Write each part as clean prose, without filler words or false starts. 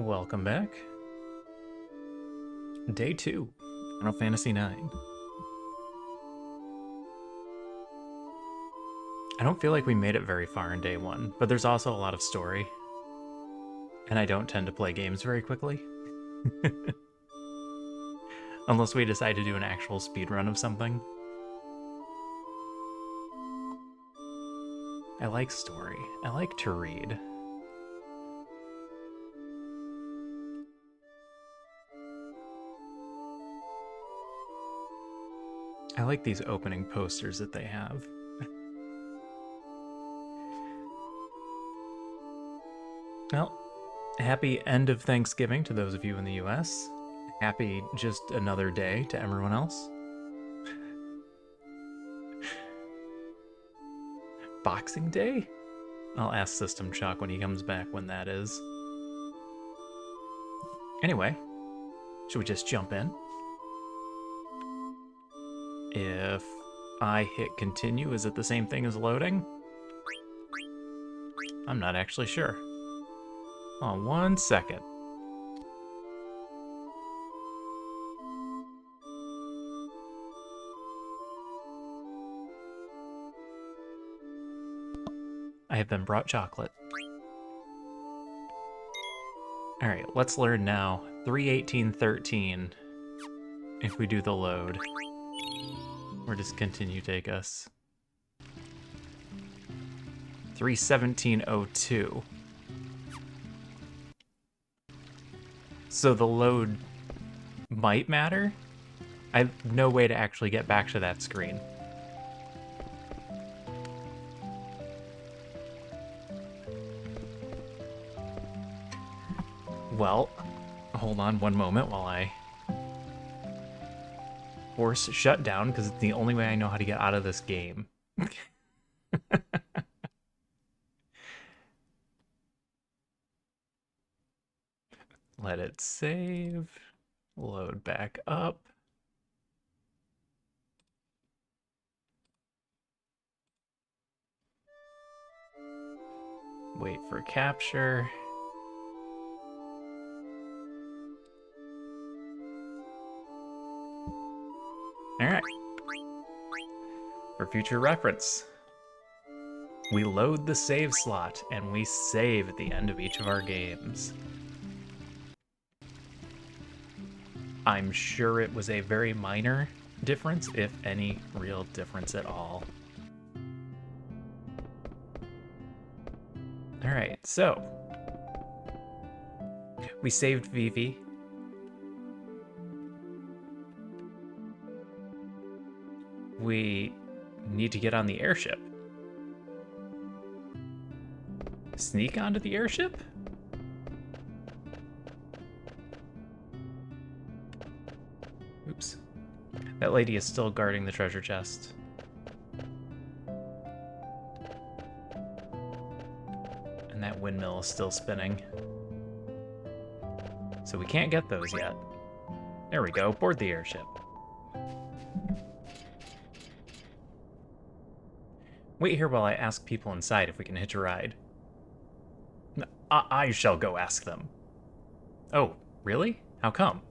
Welcome back. Day 2, Final Fantasy IX. I don't feel like we made it very far in day 1, but there's also a lot of story. And I don't tend to play games very quickly. Unless we decide to do an actual speedrun of something. I like story. I like to read. I like these opening posters that they have. Well, happy end of Thanksgiving to those of you in the US. Happy just another day to everyone else. Boxing Day? I'll ask System Shock when he comes back when that is. Anyway, should we just jump in? If I hit continue, is it the same thing as loading? I'm not actually sure. Hold on 1 second. I have been brought chocolate. Alright, let's learn now. 3:18:13. If we do the load. Where does continue take us? 3:17:02. So the load might matter? I have no way to actually get back to that screen. Well, hold on one moment while I force shutdown, because it's the only way I know how to get out of this game. Let it save. Load back up. Wait for capture. Alright. For future reference, we load the save slot and we save at the end of each of our games. I'm sure it was a very minor difference, if any real difference at all. Alright, so we saved Vivi. We need to get on the airship. Sneak onto the airship? Oops. That lady is still guarding the treasure chest. And that windmill is still spinning. So we can't get those yet. There we go, board the airship. Wait here while I ask people inside if we can hitch a ride. I shall go ask them. Oh, really? How come?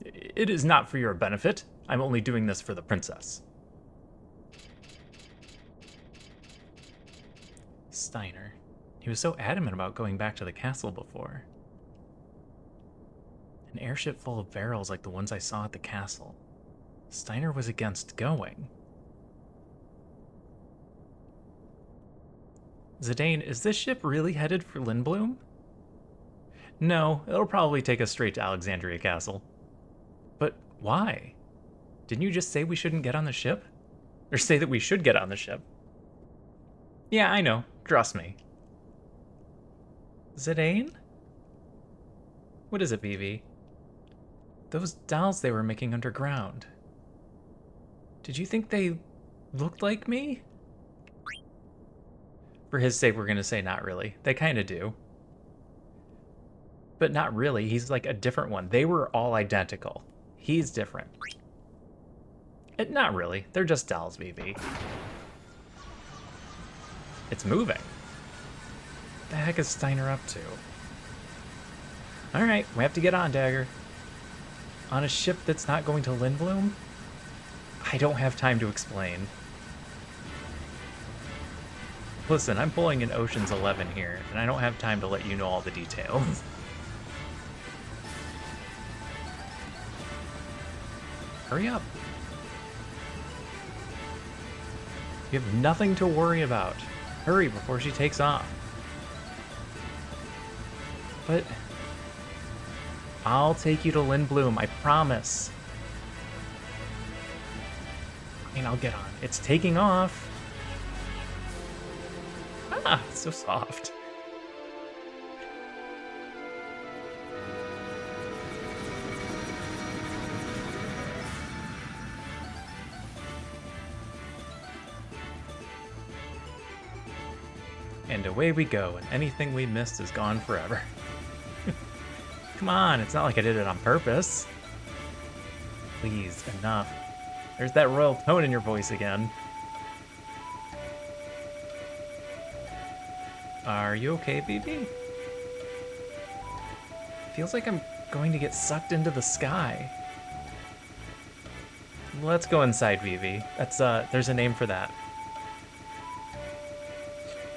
It is not for your benefit. I'm only doing this for the princess. Steiner. He was so adamant about going back to the castle before. An airship full of barrels like the ones I saw at the castle. Steiner was against going. Zidane, is this ship really headed for Lindblum? No, it'll probably take us straight to Alexandria Castle. But why? Didn't you just say we shouldn't get on the ship? Or say that we should get on the ship? Yeah, I know. Trust me. Zidane? What is it, Vivi? Those dolls they were making underground. Did you think they looked like me? For his sake, we're going to say not really. They kind of do. But not really. He's like a different one. They were all identical. He's different. Not really. They're just dolls, Vivi. It's moving. What the heck is Steiner up to? Alright, we have to get on, Dagger. On a ship that's not going to Lindblom? I don't have time to explain. Listen, I'm pulling an Ocean's 11 here, and I don't have time to let you know all the details. Hurry up. You have nothing to worry about. Hurry before she takes off. But I'll take you to Lindblom, I promise. I mean, I'll get on. It's taking off. Ah, so soft. And away we go, and anything we missed is gone forever. Come on, it's not like I did it on purpose. Please, enough. There's that royal tone in your voice again. Are you okay, BB? Feels like I'm going to get sucked into the sky. Let's go inside, BB. That's, there's a name for that.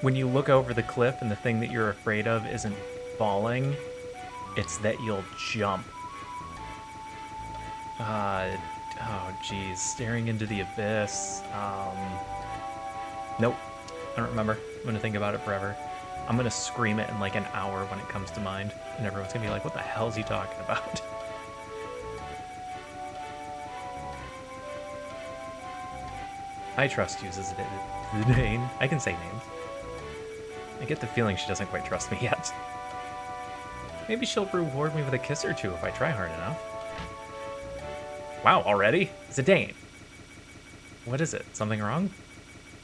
When you look over the cliff and the thing that you're afraid of isn't falling, it's that you'll jump. Oh geez, staring into the abyss. Nope, I don't remember. I'm gonna think about it forever. I'm gonna scream it in like an hour when it comes to mind, and everyone's gonna be like, what the hell is he talking about? I trust uses the name. I can say names. I get the feeling she doesn't quite trust me yet. Maybe she'll reward me with a kiss or two if I try hard enough. Wow, already? Zidane. What is it? Something wrong?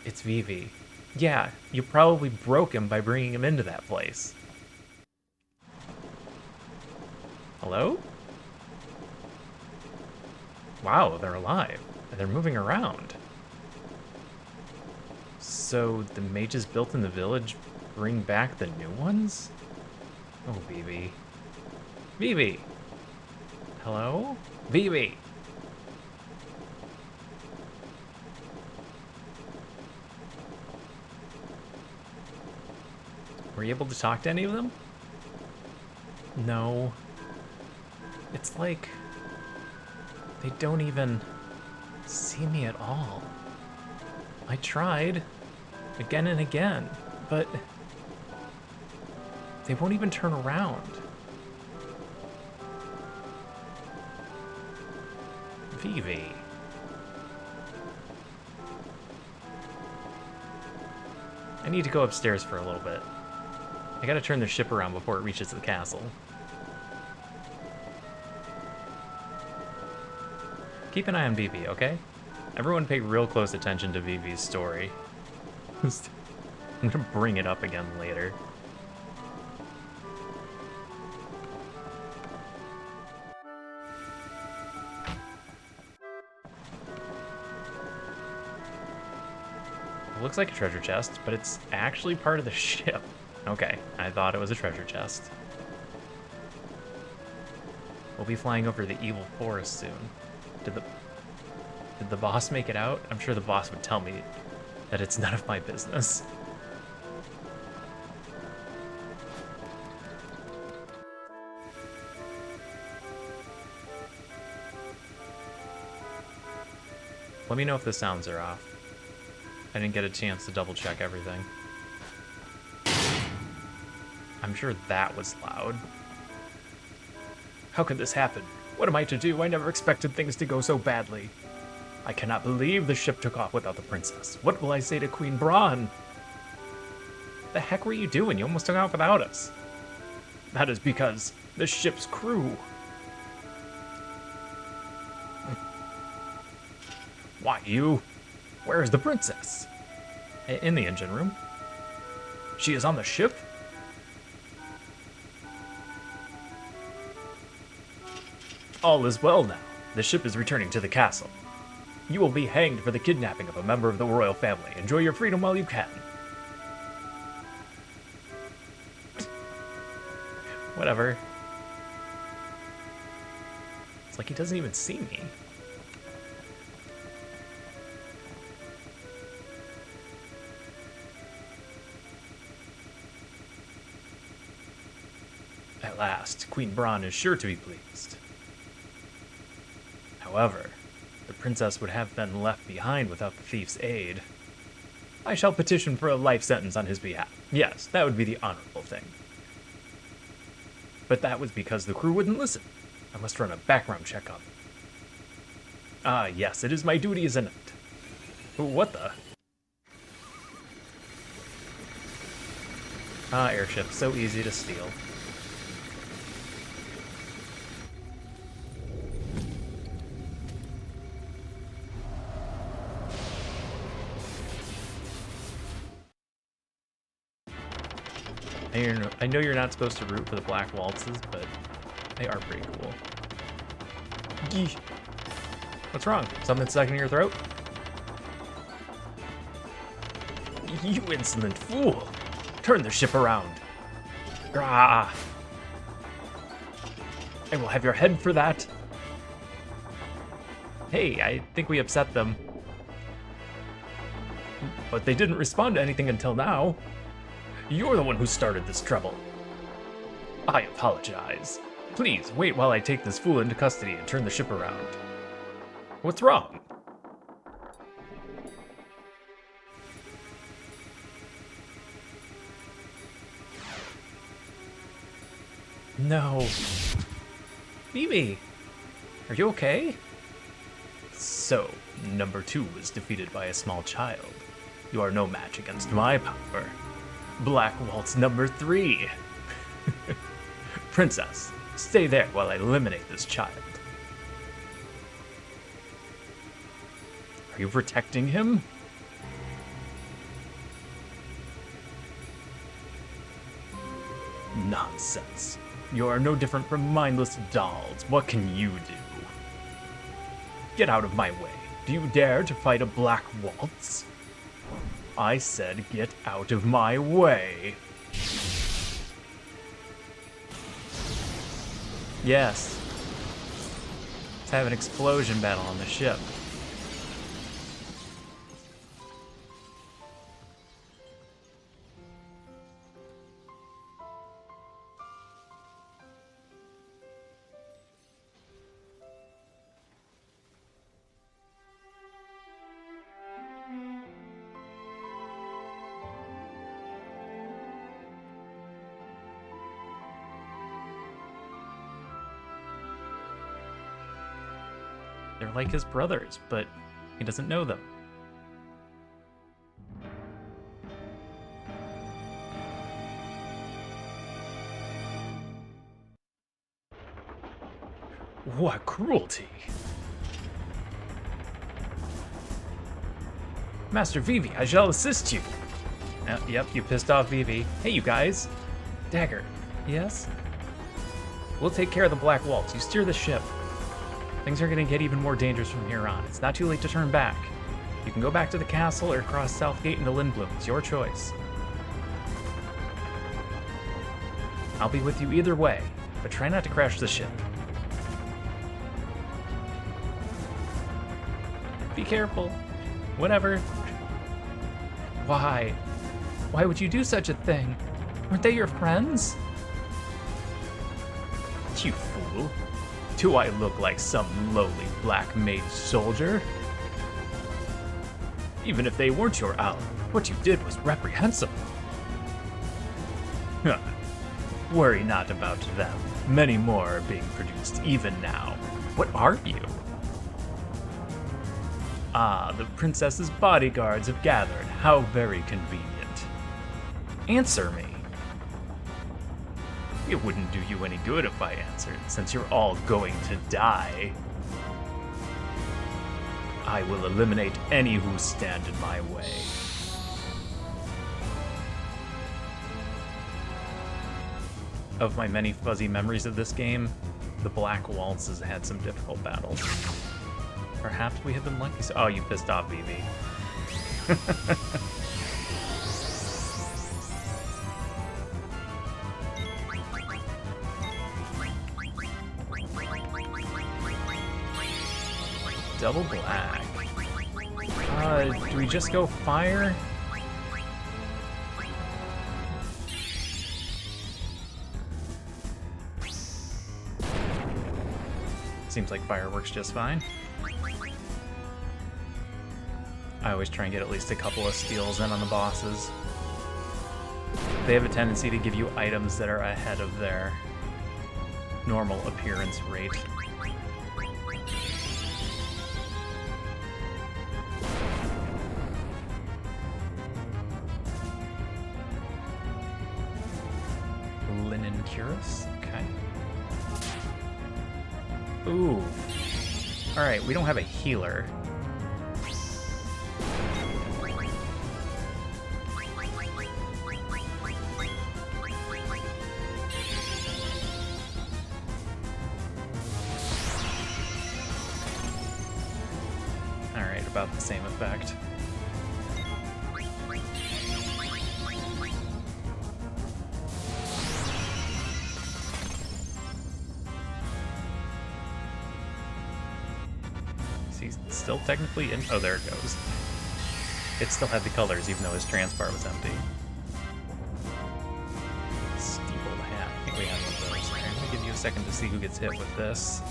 It's Vivi. Yeah, you probably broke him by bringing him into that place. Hello? Wow, they're alive. And they're moving around. So the mages built in the village bring back the new ones? Oh, Vivi. Vivi! Hello? Vivi! Were you able to talk to any of them? No. It's like they don't even see me at all. I tried again and again, but they won't even turn around. Vivi. I need to go upstairs for a little bit. I gotta turn the ship around before it reaches the castle. Keep an eye on Vivi, okay? Everyone pay real close attention to Vivi's story. I'm gonna bring it up again later. It looks like a treasure chest, but it's actually part of the ship. Okay, I thought it was a treasure chest. We'll be flying over the evil forest soon. Did the boss make it out? I'm sure the boss would tell me that it's none of my business. Let me know if the sounds are off. I didn't get a chance to double check everything. I'm sure that was loud. How could this happen? What am I to do? I never expected things to go so badly. I cannot believe the ship took off without the princess. What will I say to Queen Braun? The heck were you doing? You almost took off without us. That is because the ship's crew. Why, you? Where is the princess? In the engine room. She is on the ship? All is well now. The ship is returning to the castle. You will be hanged for the kidnapping of a member of the royal family. Enjoy your freedom while you can. Whatever. like he doesn't even see me. At last, Queen Braun is sure to be pleased. However, the princess would have been left behind without the thief's aid. I shall petition for a life sentence on his behalf. Yes, that would be the honorable thing. But that was because the crew wouldn't listen. I must run a background check on them. Ah, yes, it is my duty, isn't it? What the? Ah, airship, so easy to steal. I know you're not supposed to root for the black waltzes, but they are pretty cool. Yeesh. What's wrong? Something stuck in your throat? You insolent fool! Turn the ship around. Grah! I will have your head for that. Hey, I think we upset them. But they didn't respond to anything until now. You're the one who started this trouble. I apologize. Please, wait while I take this fool into custody and turn the ship around. What's wrong? No. Mimi, are you okay? So, number 2 was defeated by a small child. You are no match against my power. Black Waltz number 3. Princess, stay there while I eliminate this child. Are you protecting him? Nonsense. You are no different from mindless dolls. What can you do? Get out of my way. Do you dare to fight a Black Waltz? I said get out of my way. Yes. Let's have an explosion battle on the ship. They're like his brothers, but he doesn't know them. What cruelty! Master Vivi, I shall assist you. Yep, you pissed off Vivi. Hey, you guys. Dagger. Yes? We'll take care of the Black Waltz. You steer the ship. Things are going to get even more dangerous from here on. It's not too late to turn back. You can go back to the castle or cross South Gate into Lindblum. It's your choice. I'll be with you either way, but try not to crash the ship. Be careful. Whatever. Why? Why would you do such a thing? Weren't they your friends? You fool. Do I look like some lowly black mage soldier? Even if they weren't your ally, what you did was reprehensible. Huh. Worry not about them. Many more are being produced even now. What are you? Ah, the princess's bodyguards have gathered. How very convenient. Answer me. It wouldn't do you any good if I answered, since you're all going to die. I will eliminate any who stand in my way. Of my many fuzzy memories of this game, the Black Waltz has had some difficult battles. Perhaps we have been lucky. Oh, you pissed off, BB. Double black. Do we just go fire? Seems like fire works just fine. I always try and get at least a couple of steals in on the bosses. They have a tendency to give you items that are ahead of their normal appearance rate. Linen Cuirass? Okay. Ooh. Alright, we don't have a healer. Alright, about the same effect. He's still technically in. Oh, there it goes. It still had the colors, even though his transport was empty. Steepled hat. I think we have one of those. I'm gonna give you a second to see who gets hit with this.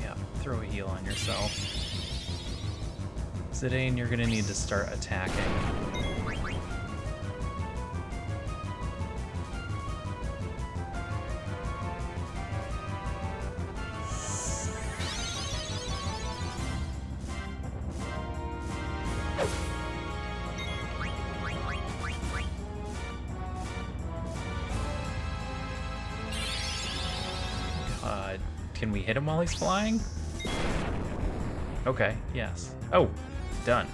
Yeah, throw a heal on yourself. Zidane, you're gonna need to start attacking. Can we hit him while he's flying? Okay, yes. Oh, done.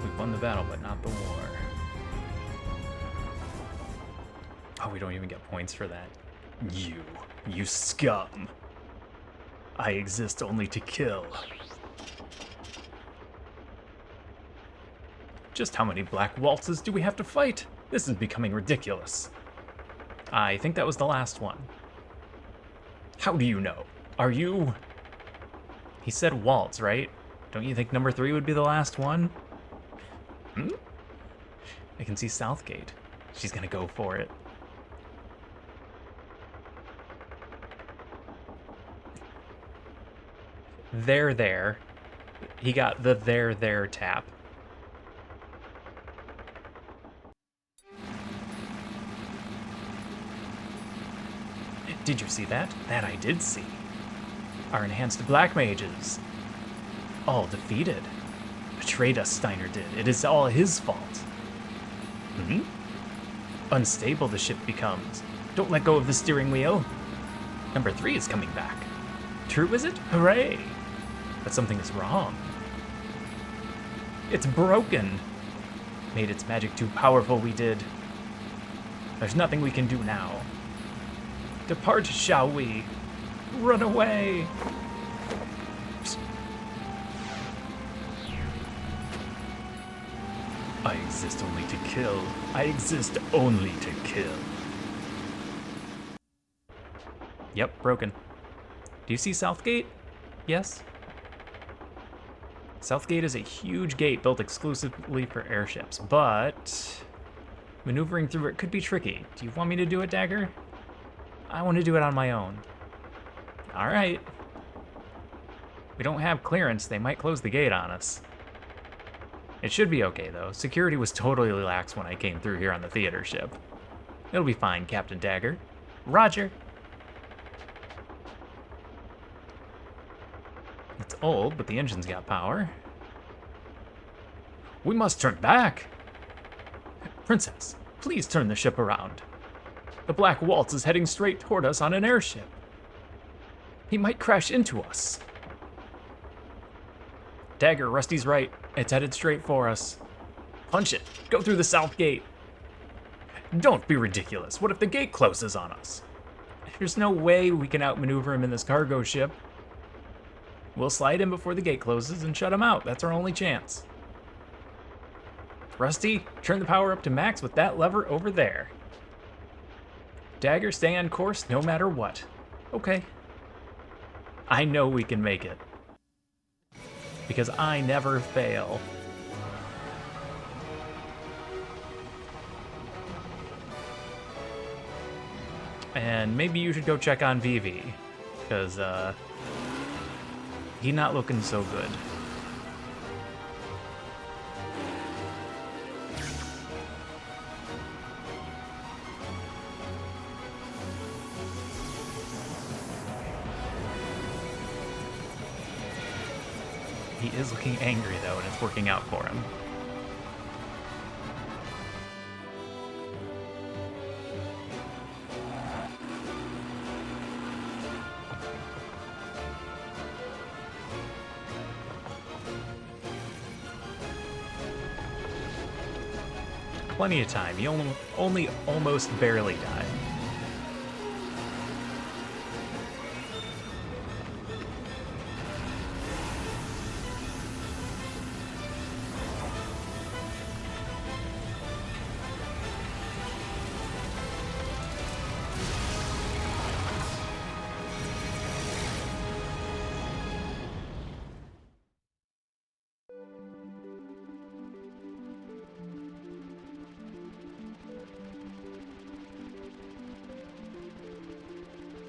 We won the battle, but not the war. Oh, we don't even get points for that. You scum. I exist only to kill. Just how many black waltzes do we have to fight? This is becoming ridiculous. I think that was the last one. How do you know? Are you... He said waltz, right? Don't you think number 3 would be the last one? Hmm? I can see Southgate. She's gonna go for it. There. He got the there tap. Did you see that? That I did see. Our enhanced black mages. All defeated. Betrayed us, Steiner did. It is all his fault. Hmm? Unstable the ship becomes. Don't let go of the steering wheel. Number 3 is coming back. True, is it? Hooray! But something is wrong. It's broken. Made its magic too powerful, we did. There's nothing we can do now. Depart, shall we? Run away! I exist only to kill. I exist only to kill. Yep, broken. Do you see Southgate? Yes? Southgate is a huge gate built exclusively for airships, but maneuvering through it could be tricky. Do you want me to do it, Dagger? I want to do it on my own. All right. We don't have clearance. They might close the gate on us. It should be okay, though. Security was totally lax when I came through here on the theater ship. It'll be fine, Captain Dagger. Roger. It's old, but the engine's got power. We must turn back. Princess, please turn the ship around. The Black Waltz is heading straight toward us on an airship. He might crash into us. Dagger, Rusty's right. It's headed straight for us. Punch it. Go through the south gate. Don't be ridiculous. What if the gate closes on us? There's no way we can outmaneuver him in this cargo ship. We'll slide in before the gate closes and shut him out. That's our only chance. Rusty, turn the power up to max with that lever over there. Dagger, stay on course no matter what. Okay. I know we can make it. Because I never fail. And maybe you should go check on Vivi, because he not looking so good. He is looking angry though, and it's working out for him. Plenty of time. You only almost barely died.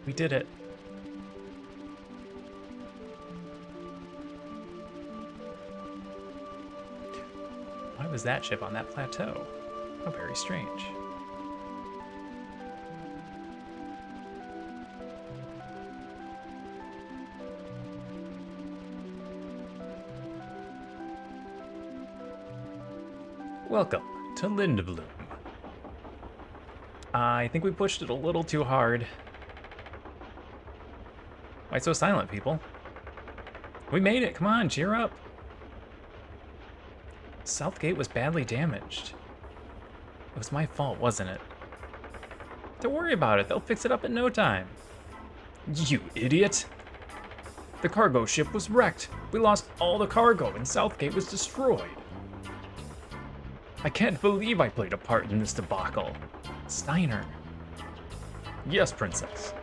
We did it. Why was that ship on that plateau? How very strange. Welcome to Lindbloom. I think we pushed it a little too hard. Why so silent, people? We made it, come on, cheer up. Southgate was badly damaged. It was my fault, wasn't it? Don't worry about it, they'll fix it up in no time. You idiot! The cargo ship was wrecked. We lost all the cargo and Southgate was destroyed. I can't believe I played a part in this debacle. Steiner. Yes, Princess.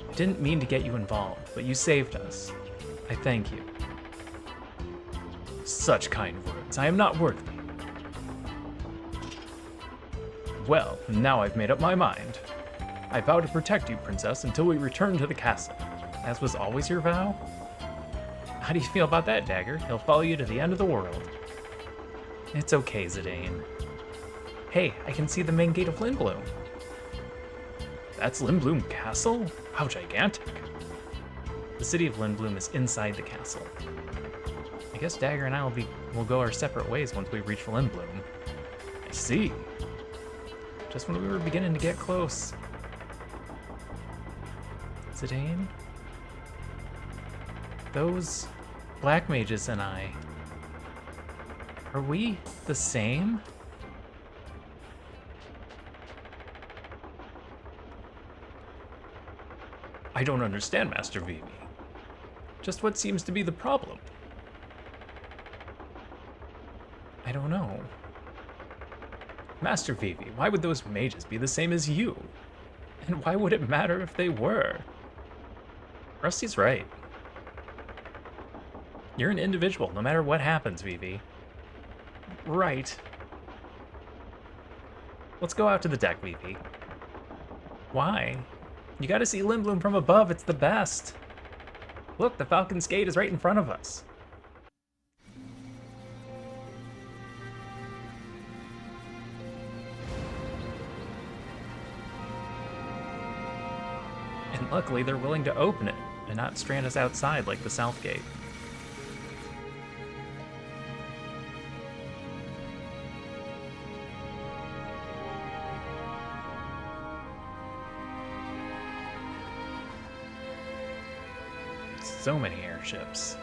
I didn't mean to get you involved, but you saved us. I thank you. Such kind words. I am not worthy. Well, now I've made up my mind. I vow to protect you, Princess, until we return to the castle. As was always your vow? How do you feel about that, Dagger? He'll follow you to the end of the world. It's okay, Zidane. Hey, I can see the main gate of Lindbloom. That's Lindbloom Castle? How gigantic. The city of Lindbloom is inside the castle. I guess Dagger and I will go our separate ways once we reach Lindbloom. I see. Just when we were beginning to get close. Zidane? Those black mages and I, are we the same? I don't understand, Master Vivi. Just what seems to be the problem? I don't know. Master Vivi, why would those mages be the same as you? And why would it matter if they were? Rusty's right. You're an individual, no matter what happens, Vivi. Right. Let's go out to the deck, Vivi. Why? You gotta see Lindbloom from above, it's the best. Look, the Falcon's Gate is right in front of us. And luckily, they're willing to open it and not strand us outside like the South Gate. So many airships.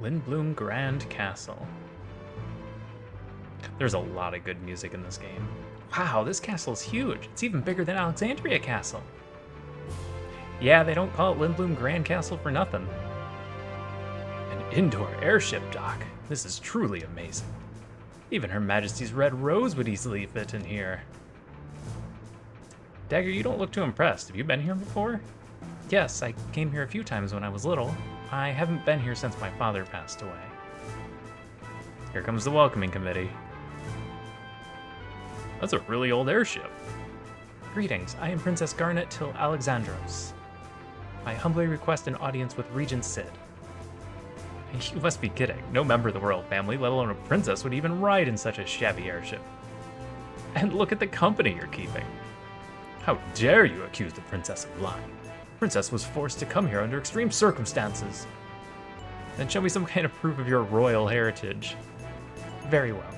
Lindblum Grand Castle. There's a lot of good music in this game. Wow, this castle is huge. It's even bigger than Alexandria Castle. Yeah, they don't call it Lindblum Grand Castle for nothing. An indoor airship dock. This is truly amazing. Even Her Majesty's Red Rose would easily fit in here. Dagger, you don't look too impressed. Have you been here before? Yes, I came here a few times when I was little. I haven't been here since my father passed away. Here comes the welcoming committee. That's a really old airship. Greetings, I am Princess Garnet till Alexandros. I humbly request an audience with Regent Sid. You must be kidding. No member of the royal family, let alone a princess, would even ride in such a shabby airship. And look at the company you're keeping. How dare you accuse the princess of lying? The princess was forced to come here under extreme circumstances. Then show me some kind of proof of your royal heritage. Very well.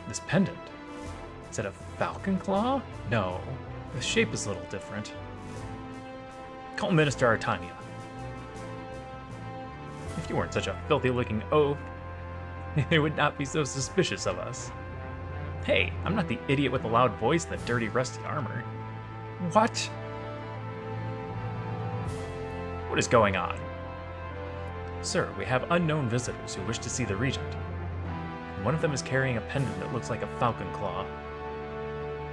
This pendant. Is it a falcon claw? No. The shape is a little different. Call Minister Artania. If you weren't such a filthy-looking oaf, they would not be so suspicious of us. Hey, I'm not the idiot with the loud voice and the dirty, rusty armor. What? What is going on? Sir, we have unknown visitors who wish to see the regent. One of them is carrying a pendant that looks like a falcon claw.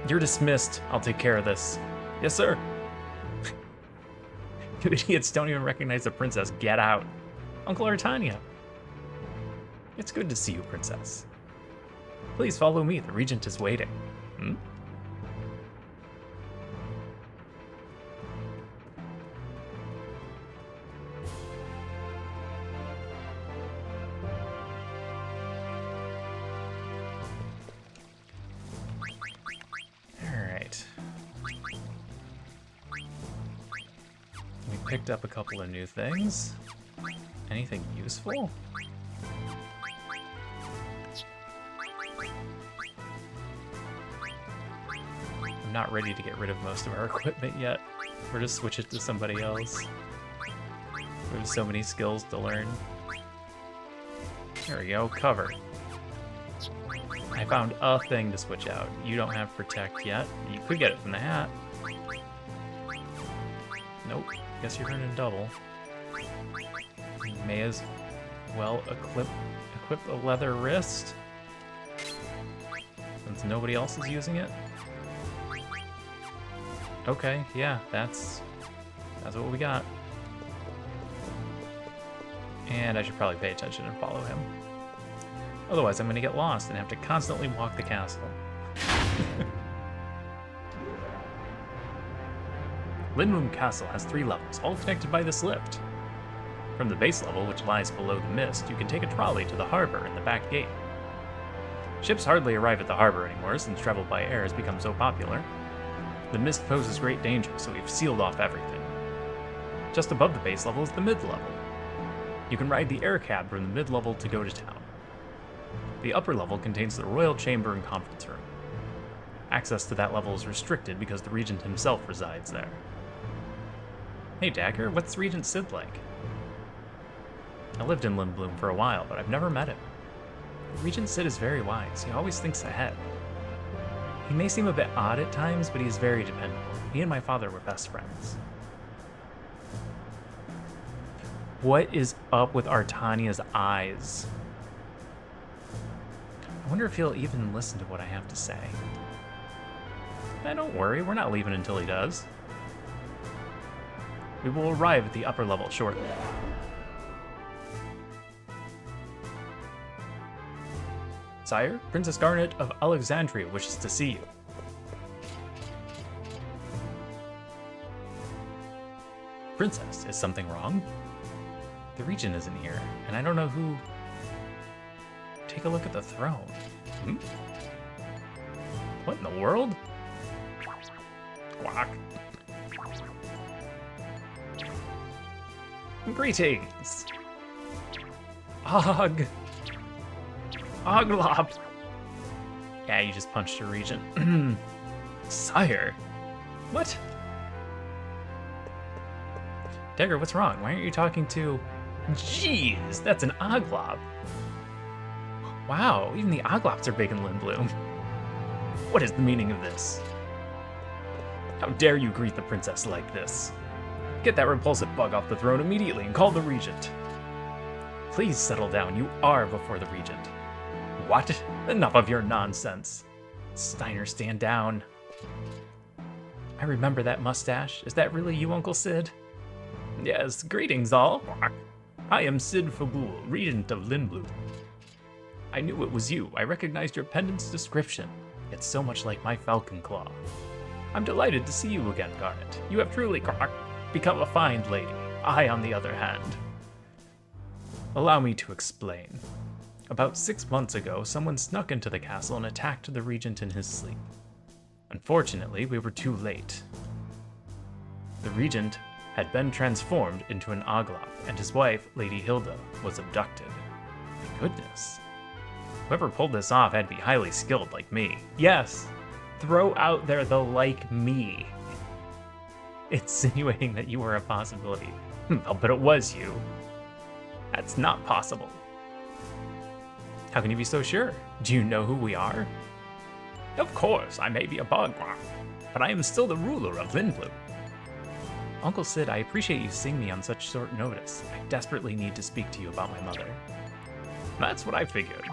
You're dismissed. I'll take care of this. Yes, sir. You idiots don't even recognize the princess. Get out. Uncle Artania. It's good to see you, princess. Please follow me. The regent is waiting. Alright. We picked up a couple of new things. Anything useful? I'm not ready to get rid of most of our equipment yet. We're just switch it to somebody else. There's so many skills to learn. There we go, cover. I found a thing to switch out. You don't have protect yet. You could get it from the hat. Nope, guess you're running double. You may as well equip the leather wrist, since nobody else is using it. Okay, yeah, that's what we got. And I should probably pay attention and follow him. Otherwise, I'm gonna get lost and have to constantly walk the castle. Lindblum Castle has 3 levels, all connected by this lift. From the base level, which lies below the mist, you can take a trolley to the harbor in the back gate. Ships hardly arrive at the harbor anymore since travel by air has become so popular. The mist poses great danger, so we've sealed off everything. Just above the base level is the mid-level. You can ride the air cab from the mid-level to go to town. The upper level contains the royal chamber and conference room. Access to that level is restricted because the regent himself resides there. Hey Dagger, what's Regent Sid like? I lived in Lindblum for a while, but I've never met him. Regent Sid is very wise. He always thinks ahead. He may seem a bit odd at times, but he's very dependable. He and my father were best friends. What is up with Artania's eyes? I wonder if he'll even listen to what I have to say. Don't worry, we're not leaving until he does. We will arrive at the upper level shortly. Sire, Princess Garnet of Alexandria wishes to see you. Princess, is something wrong? The regent isn't here, and I don't know who... Take a look at the throne. What in the world? Quack. Greetings. Og. Oglop. Yeah, you just punched a regent. Sire. What? Dagger, what's wrong? Why aren't you talking to... Jeez, that's an oglop. Wow, even the oglops are big in Lindblum. What is the meaning of this? How dare you greet the princess like this? Get that repulsive bug off the throne immediately and call the regent. Please settle down, you are before the regent. What? Enough of your nonsense. Steiner, stand down. I remember that mustache. Is that really you, Uncle Sid? Yes, greetings all. I am Sid Fabul, regent of Lindblum. I knew it was you. I recognized your pendant's description. It's so much like my falcon claw. I'm delighted to see you again, Garnet. You have truly become a fine lady. I, on the other hand. Allow me to explain. About 6 months ago, someone snuck into the castle and attacked the regent in his sleep. Unfortunately, we were too late. The regent had been transformed into an oglop, and his wife, Lady Hilda, was abducted. My goodness. Whoever pulled this off had to be highly skilled like me. Yes, throw out there the like me. Insinuating that you were a possibility. I'll bet it was you. That's not possible. How can you be so sure? Do you know who we are? Of course, I may be a bug, but I am still the ruler of Lindblum. Uncle Sid, I appreciate you seeing me on such short notice. I desperately need to speak to you about my mother. That's what I figured.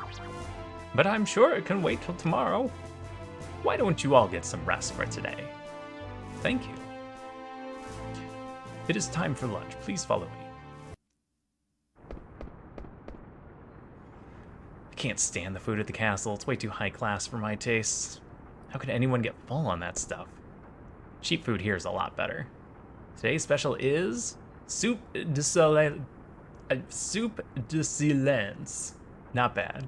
But I'm sure it can wait till tomorrow. Why don't you all get some rest for today? Thank you. It is time for lunch. Please follow me. I can't stand the food at the castle. It's way too high class for my tastes. How could anyone get full on that stuff? Cheap food here is a lot better. Today's special is soup de silence. Not bad.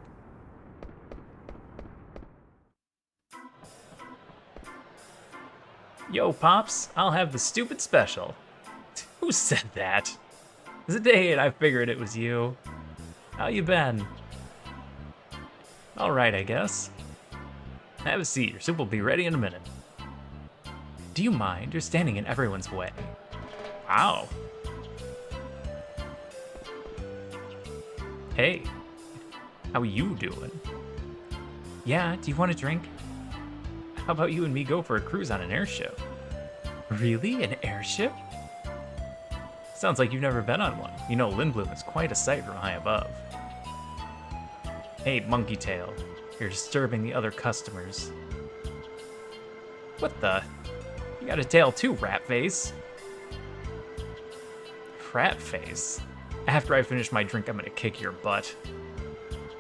Yo, Pops, I'll have the stupid special. Who said that? Zidane, I figured it was you. How you been? Alright, I guess. Have a seat, your soup will be ready in a minute. Do you mind? You're standing in everyone's way. Wow. Hey, how you doing? Yeah, do you want a drink? How about you and me go for a cruise on an airship? Really? An airship? Sounds like you've never been on one. You know, Lindblum is quite a sight from high above. Hey, Monkey Tail. You're disturbing the other customers. What the? You got a tail too, rat face. Rat face? After I finish my drink, I'm gonna kick your butt.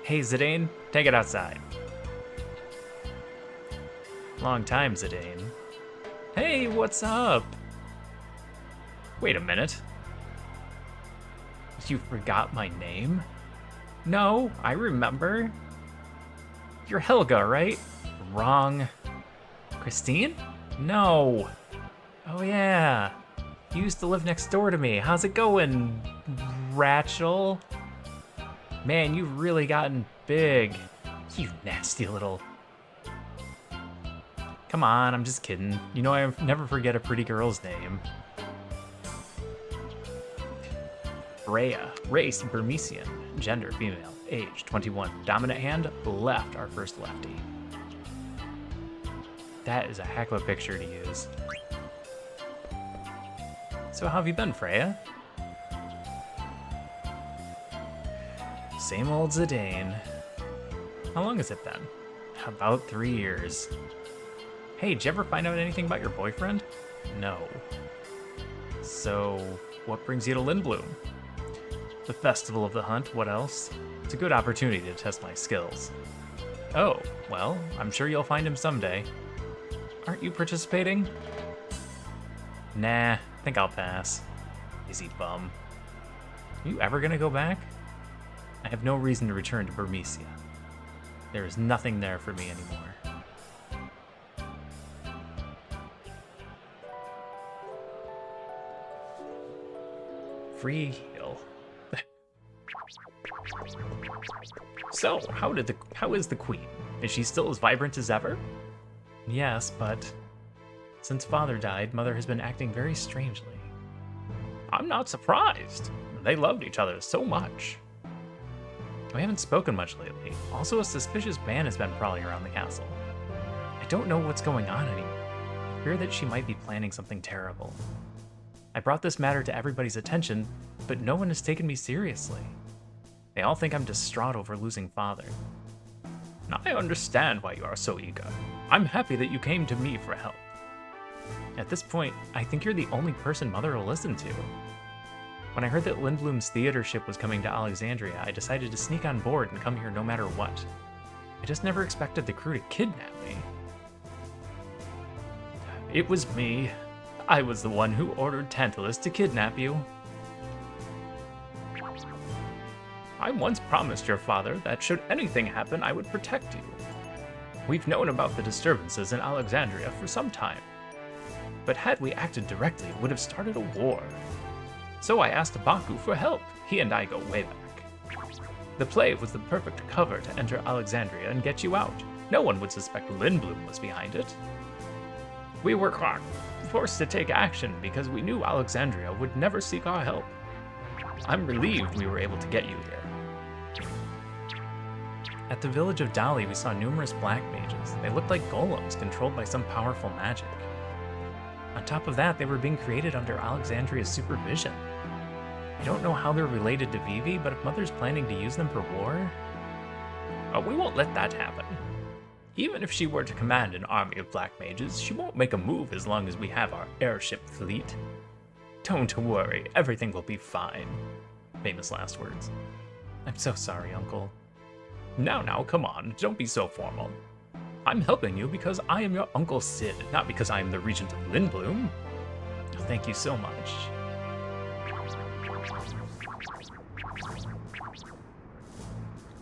Hey, Zidane, take it outside. Long time, Zidane. Hey, what's up? Wait a minute. You forgot my name? No, I remember. You're Helga, right? Wrong. Christine? No. Oh yeah. You used to live next door to me. How's it going, Rachel? Man, you've really gotten big. You nasty little... Come on, I'm just kidding. You know I never forget a pretty girl's name. Freya, race Burmesian, gender female, age 21, dominant hand left, our first lefty. That is a heck of a picture to use. So how have you been, Freya? Same old Zidane. How long has it been? About 3 years. Hey, did you ever find out anything about your boyfriend? No. So, what brings you to Lindblum? The Festival of the Hunt, what else? It's a good opportunity to test my skills. Oh, well, I'm sure you'll find him someday. Aren't you participating? Nah, think I'll pass. Easy bum. Are you ever gonna go back? I have no reason to return to Burmesia. There is nothing there for me anymore. Free heal. So, how is the queen? Is she still as vibrant as ever? Yes, but since father died, mother has been acting very strangely. I'm not surprised. They loved each other so much. We haven't spoken much lately. Also, a suspicious man has been prowling around the castle. I don't know what's going on anymore. I fear that she might be planning something terrible. I brought this matter to everybody's attention, but no one has taken me seriously. They all think I'm distraught over losing father. I understand why you are so eager. I'm happy that you came to me for help. At this point, I think you're the only person Mother will listen to. When I heard that Lindblom's theater ship was coming to Alexandria, I decided to sneak on board and come here no matter what. I just never expected the crew to kidnap me. It was me. I was the one who ordered Tantalus to kidnap you. I once promised your father that should anything happen, I would protect you. We've known about the disturbances in Alexandria for some time. But had we acted directly, it would have started a war. So I asked Baku for help. He and I go way back. The play was the perfect cover to enter Alexandria and get you out. No one would suspect Lindblom was behind it. We were forced to take action because we knew Alexandria would never seek our help. I'm relieved we were able to get you here. At the village of Dali, we saw numerous black mages. They looked like golems controlled by some powerful magic. On top of that, they were being created under Alexandria's supervision. I don't know how they're related to Vivi, but if Mother's planning to use them for war... we won't let that happen. Even if she were to command an army of black mages, she won't make a move as long as we have our airship fleet. Don't worry, everything will be fine. Famous last words. I'm so sorry, Uncle. Now, come on, don't be so formal. I'm helping you because I am your Uncle Sid, not because I am the regent of Lindblom. Thank you so much.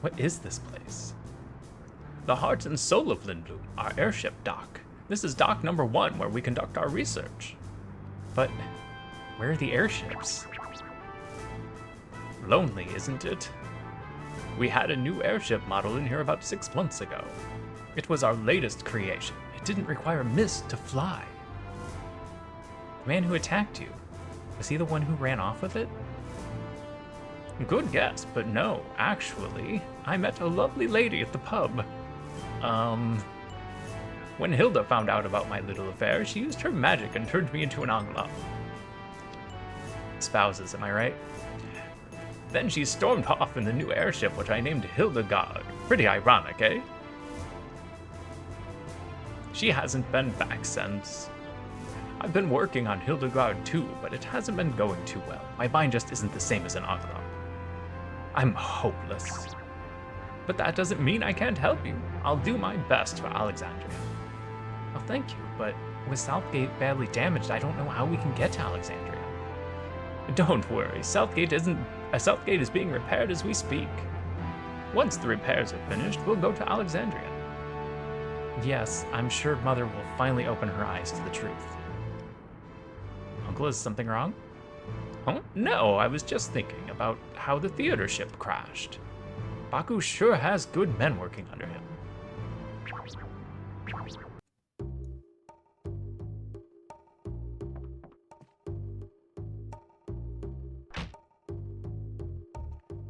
What is this place? The heart and soul of Lindblom, our airship dock. This is dock number 1 where we conduct our research. But where are the airships? Lonely, isn't it? We had a new airship model in here about 6 months ago. It was our latest creation. It didn't require mist to fly. The man who attacked you, was he the one who ran off with it? Good guess, but no, actually, I met a lovely lady at the pub. When Hilda found out about my little affair, she used her magic and turned me into an Anglop. Spouses, am I right? Then she stormed off in the new airship, which I named Hildegard. Pretty ironic, eh? She hasn't been back since. I've been working on Hildegard too, but it hasn't been going too well. My mind just isn't the same as an Anglop. I'm hopeless. But that doesn't mean I can't help you. I'll do my best for Alexandria. Well, thank you, but with Southgate badly damaged, I don't know how we can get to Alexandria. Don't worry, Southgate is being repaired as we speak. Once the repairs are finished, we'll go to Alexandria. Yes, I'm sure Mother will finally open her eyes to the truth. Uncle, is something wrong? Oh, no, I was just thinking about how the theater ship crashed. Baku sure has good men working under him.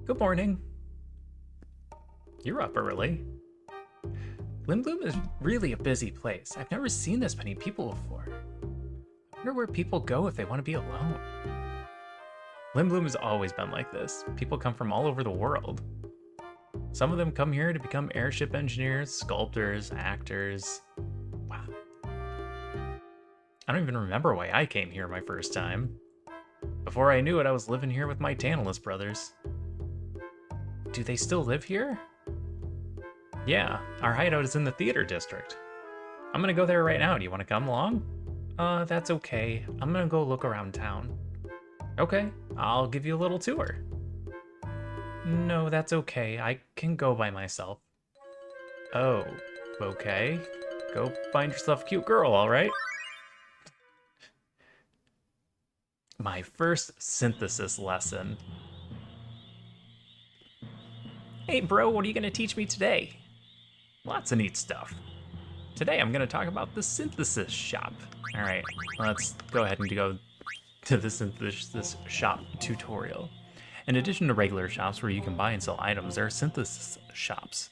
Good morning. You're up early. Lindblom is really a busy place. I've never seen this many people before. I wonder where people go if they want to be alone. Lindblom has always been like this. People come from all over the world. Some of them come here to become airship engineers, sculptors, actors. Wow. I don't even remember why I came here my first time. Before I knew it, I was living here with my Tantalus brothers. Do they still live here? Yeah, our hideout is in the theater district. I'm gonna go there right now. Do you want to come along? That's okay. I'm gonna go look around town. Okay, I'll give you a little tour. No, that's okay. I can go by myself. Oh, okay. Go find yourself a cute girl, all right? My first synthesis lesson. Hey bro, what are you gonna teach me today? Lots of neat stuff. Today I'm gonna talk about the synthesis shop. All right, let's go ahead and go to the synthesis shop tutorial. In addition to regular shops where you can buy and sell items, there are synthesis shops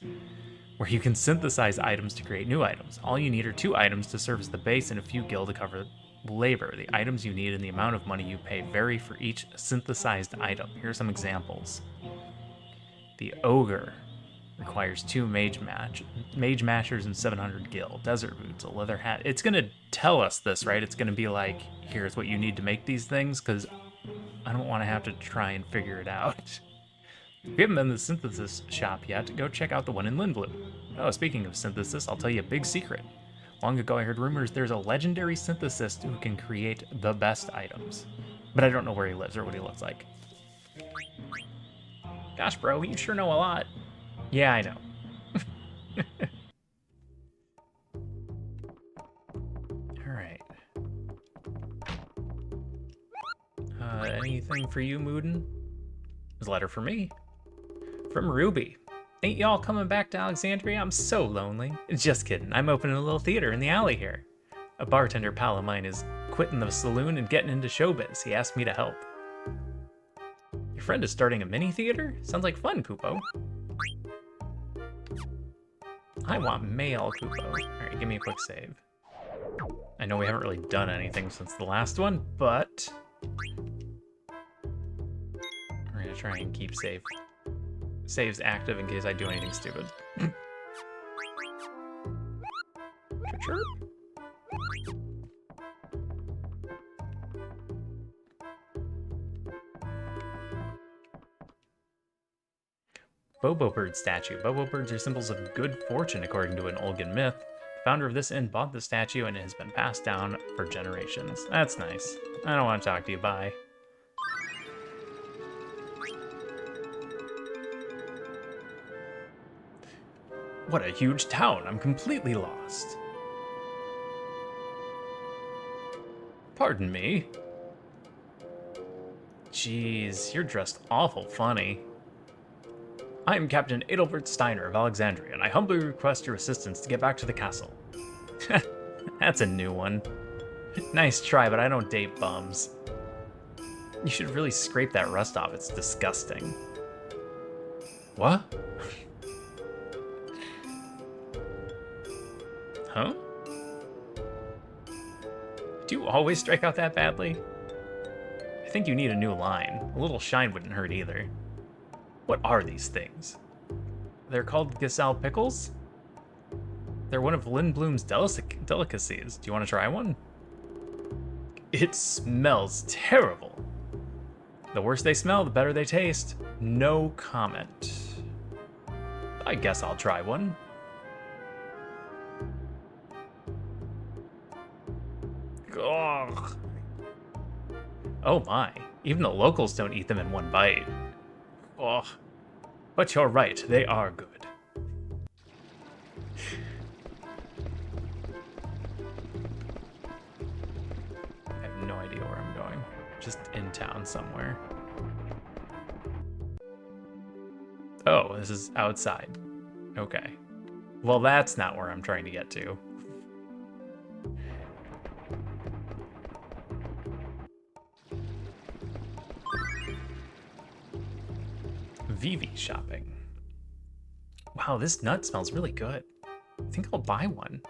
where you can synthesize items to create new items. All you need are 2 items to serve as the base and a few gil to cover labor. The items you need and the amount of money you pay vary for each synthesized item. Here are some examples. The ogre requires 2 mage mashers and 700 gil. Desert boots, a leather hat. It's gonna tell us this, right? It's gonna be like, here's what you need to make these things, because I don't want to have to try and figure it out. If you haven't been to the synthesis shop yet, go check out the one in Lindblum. Oh, speaking of synthesis, I'll tell you a big secret. Long ago I heard rumors there's a legendary synthesist who can create the best items. But I don't know where he lives or what he looks like. Gosh, bro, you sure know a lot. Yeah, I know. Alright. Anything for you, Moodin? There's a letter for me. From Ruby. Ain't y'all coming back to Alexandria? I'm so lonely. Just kidding. I'm opening a little theater in the alley here. A bartender pal of mine is quitting the saloon and getting into showbiz. He asked me to help. Your friend is starting a mini theater? Sounds like fun, Kupo. I want mail, Kupo. Alright, give me a quick save. I know we haven't really done anything since the last one, but we're gonna try and keep saves active in case I do anything stupid. Chirp. Bobo bird statue. Bobo birds are symbols of good fortune according to an Olgan myth. The founder of this inn bought the statue and it has been passed down for generations. That's nice. I don't want to talk to you, bye. What a huge town, I'm completely lost. Pardon me? Jeez, you're dressed awful funny. I am Captain Adalbert Steiner of Alexandria, and I humbly request your assistance to get back to the castle. That's a new one. Nice try, but I don't date bums. You should really scrape that rust off, it's disgusting. What? Huh? Do you always strike out that badly? I think you need a new line. A little shine wouldn't hurt either. What are these things? They're called Giselle pickles? They're one of Lindblum's delicacies. Do you want to try one? It smells terrible. The worse they smell, the better they taste. No comment. I guess I'll try one. Ugh. Oh my, even the locals don't eat them in one bite. Oh, but you're right, they are good. I have no idea where I'm going. Just in town somewhere. Oh, this is outside. Okay. Well, that's not where I'm trying to get to. Vivi shopping. Wow, this nut smells really good. I think I'll buy one.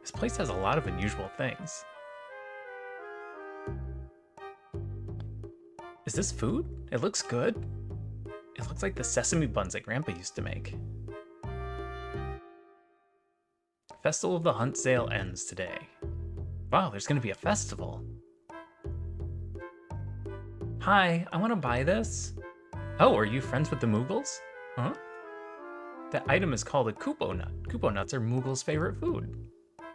This place has a lot of unusual things. Is this food? It looks good. It looks like the sesame buns that Grandpa used to make. Festival of the Hunt sale ends today. Wow, there's gonna be a festival. Hi, I want to buy this. Oh, are you friends with the Moogles? Huh? That item is called a Kupo nut. Kupo nuts are Moogle's favorite food.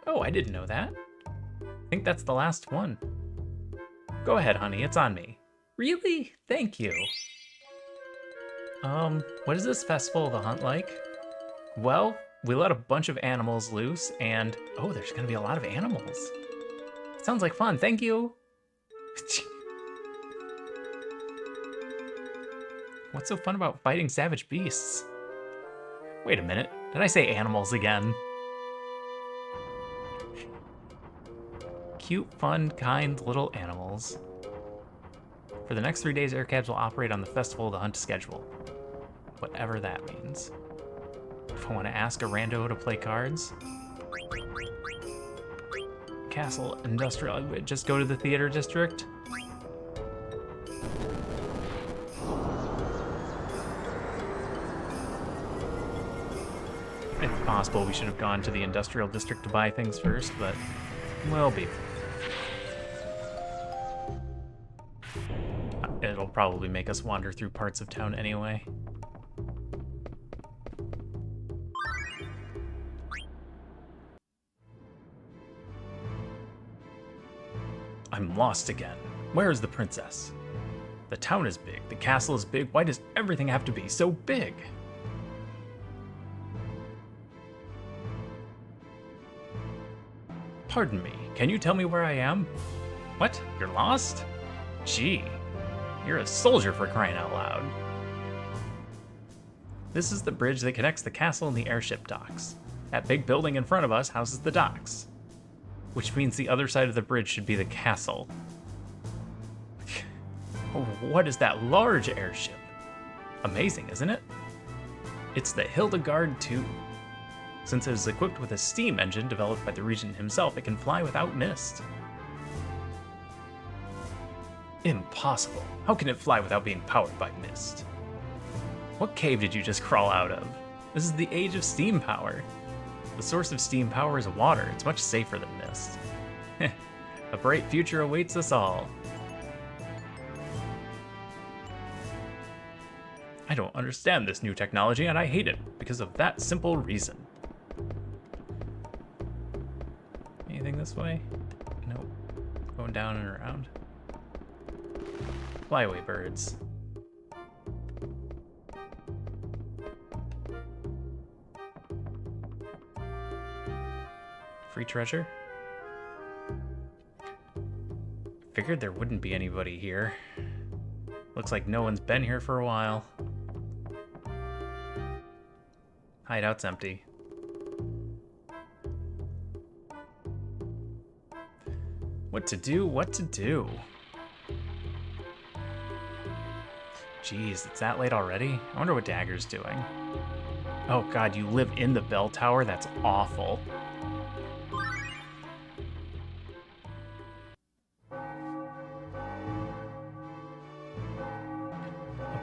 Oh, I didn't know that. I think that's the last one. Go ahead, honey, it's on me. Really? Thank you. What is this Festival of the Hunt like? Well, we let a bunch of animals loose and... Oh, there's gonna be a lot of animals. Sounds like fun, thank you. What's so fun about fighting savage beasts? Wait a minute, did I say animals again? cute, fun, kind little animals. For the next 3 days, air cabs will operate on the Festival of the Hunt schedule. Whatever that means. If I want to ask a rando to play cards. Castle Industrial, just go to the theater district? If possible, we should have gone to the industrial district to buy things first, but we'll be. It'll probably make us wander through parts of town anyway. I'm lost again. Where is the princess? The town is big, the castle is big. Why does everything have to be so big? Pardon me, can you tell me where I am? What? You're lost? Gee, you're a soldier for crying out loud. This is the bridge that connects the castle and the airship docks. That big building in front of us houses the docks, which means the other side of the bridge should be the castle. What is that large airship? Amazing, isn't it? It's the Hildegard 2. Since it is equipped with a steam engine developed by the regent himself, it can fly without mist. Impossible. How can it fly without being powered by mist? What cave did you just crawl out of? This is the age of steam power. The source of steam power is water. It's much safer than mist. A bright future awaits us all. I don't understand this new technology, and I hate it because of that simple reason. Anything this way? Nope. Going down and around. Fly away, birds. Free treasure? Figured there wouldn't be anybody here. Looks like no one's been here for a while. Hideout's empty. What to do? What to do? Jeez, it's that late already? I wonder what Dagger's doing. Oh god, you live in the bell tower? That's awful. A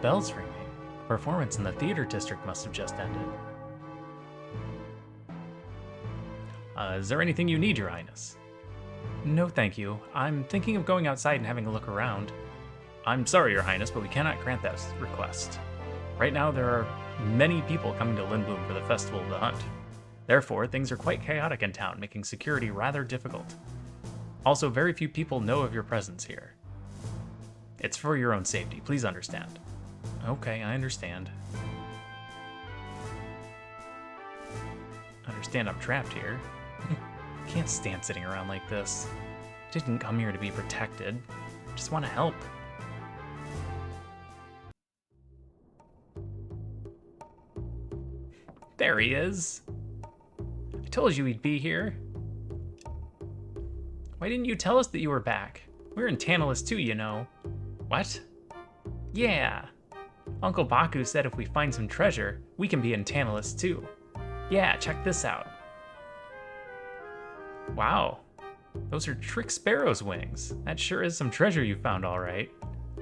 bell's ringing. A performance in the theater district must have just ended. Is there anything you need, Your Highness? No, thank you. I'm thinking of going outside and having a look around. I'm sorry, Your Highness, but we cannot grant that request. Right now, there are many people coming to Lindblum for the Festival of the Hunt. Therefore, things are quite chaotic in town, making security rather difficult. Also, very few people know of your presence here. It's for your own safety, please understand. Okay, I understand. Understand I'm trapped here. Can't stand sitting around like this. Didn't come here to be protected. Just want to help. There he is. I told you he'd be here. Why didn't you tell us that you were back? We're in Tantalus too, you know. What? Yeah. Uncle Baku said if we find some treasure, we can be in Tantalus too. Yeah, check this out. Wow. Those are Trick Sparrow's wings. That sure is some treasure you found, all right.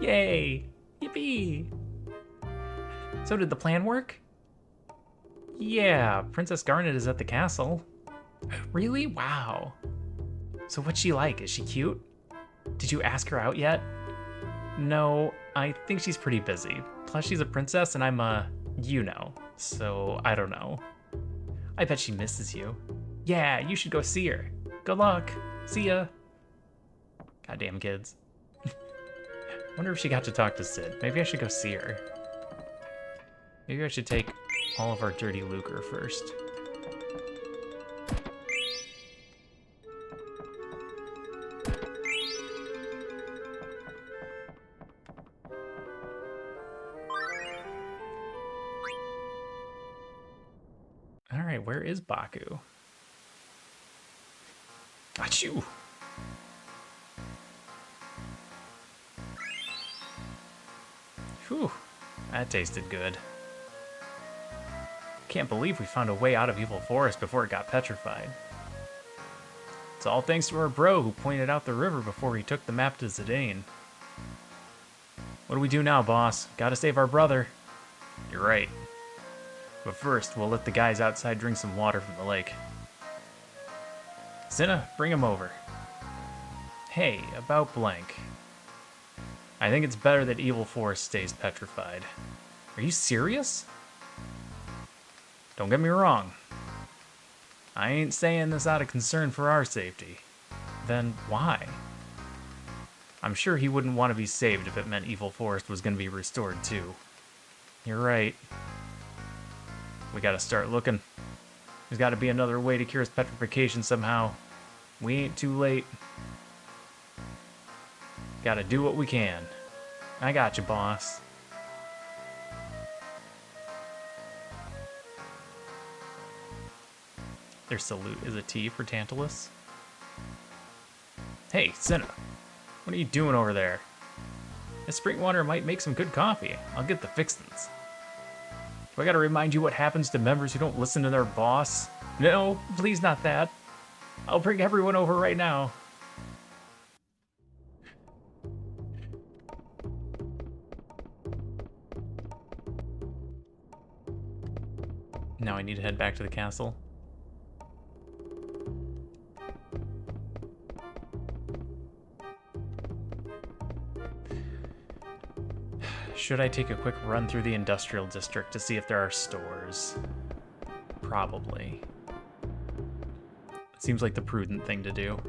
Yay! Yippee! So did the plan work? Yeah, Princess Garnet is at the castle. Really? Wow. So what's she like? Is she cute? Did you ask her out yet? No, I think she's pretty busy. Plus she's a princess and I'm a, you know, so I don't know. I bet she misses you. Yeah, you should go see her. Good luck. See ya. Goddamn kids. Wonder if she got to talk to Sid. Maybe I should go see her. Maybe I should take all of our dirty lucre first. Alright, where is Baku? Achoo! Whew, that tasted good. Can't believe we found a way out of Evil Forest before it got petrified. It's all thanks to our bro who pointed out the river before he took the map to Zidane. What do we do now, boss? Gotta save our brother. You're right. But first, we'll let the guys outside drink some water from the lake. Cinna, bring him over. Hey, about blank. I think it's better that Evil Forest stays petrified. Are you serious? Don't get me wrong. I ain't saying this out of concern for our safety. Then why? I'm sure he wouldn't want to be saved if it meant Evil Forest was going to be restored too. You're right. We gotta start looking. There's gotta be another way to cure his petrification somehow. We ain't too late. Gotta do what we can. I got you, boss. Their salute is a T for Tantalus. Hey, Cinna. What are you doing over there? This spring water might make some good coffee. I'll get the fixins. Do I gotta remind you what happens to members who don't listen to their boss? No, please not that. I'll bring everyone over right now. Now I need to head back to the castle. Should I take a quick run through the industrial district to see if there are stores? Probably. It seems like the prudent thing to do.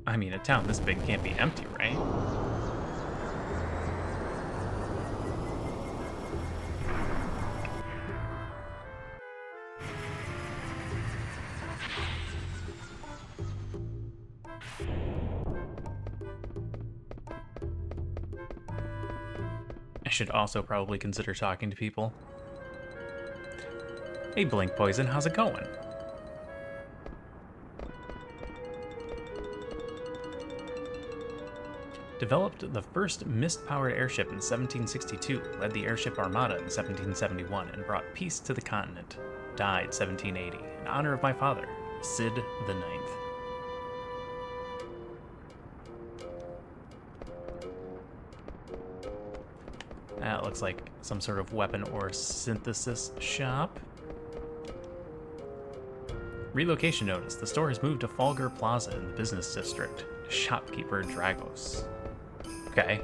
I mean, a town this big can't be empty, right? I should also probably consider talking to people. Hey, Blink Poison, how's it going? Developed the first mist-powered airship in 1762, led the airship Armada in 1771, and brought peace to the continent. Died 1780, in honor of my father, Cid the Ninth. That looks like some sort of weapon or synthesis shop. Relocation notice. The store has moved to Falgar Plaza in the business district. Shopkeeper Dragos. Okay,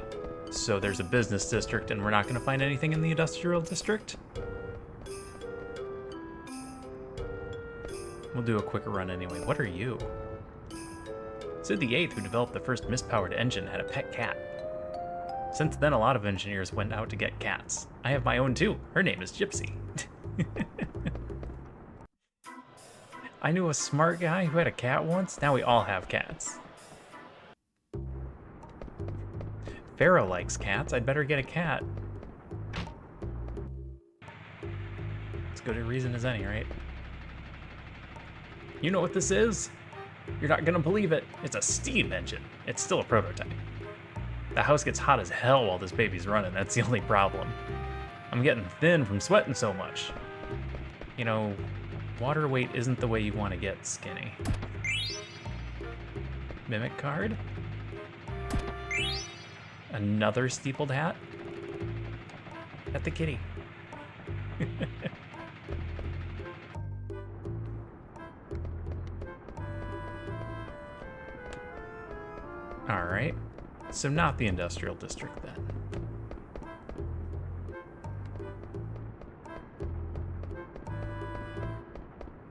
so there's a business district and we're not going to find anything in the industrial district? We'll do a quick run anyway. What are you? Sid the Eighth, who developed the first mist-powered engine, had a pet cat. Since then, a lot of engineers went out to get cats. I have my own too. Her name is Gypsy. I knew a smart guy who had a cat once. Now we all have cats. Pharaoh likes cats. I'd better get a cat. As good a reason as any, right? You know what this is? You're not gonna believe it. It's a steam engine. It's still a prototype. The house gets hot as hell while this baby's running. That's the only problem. I'm getting thin from sweating so much. You know, water weight isn't the way you want to get skinny. Mimic card? Another steepled hat? At the kitty. Alright. So not the industrial district then.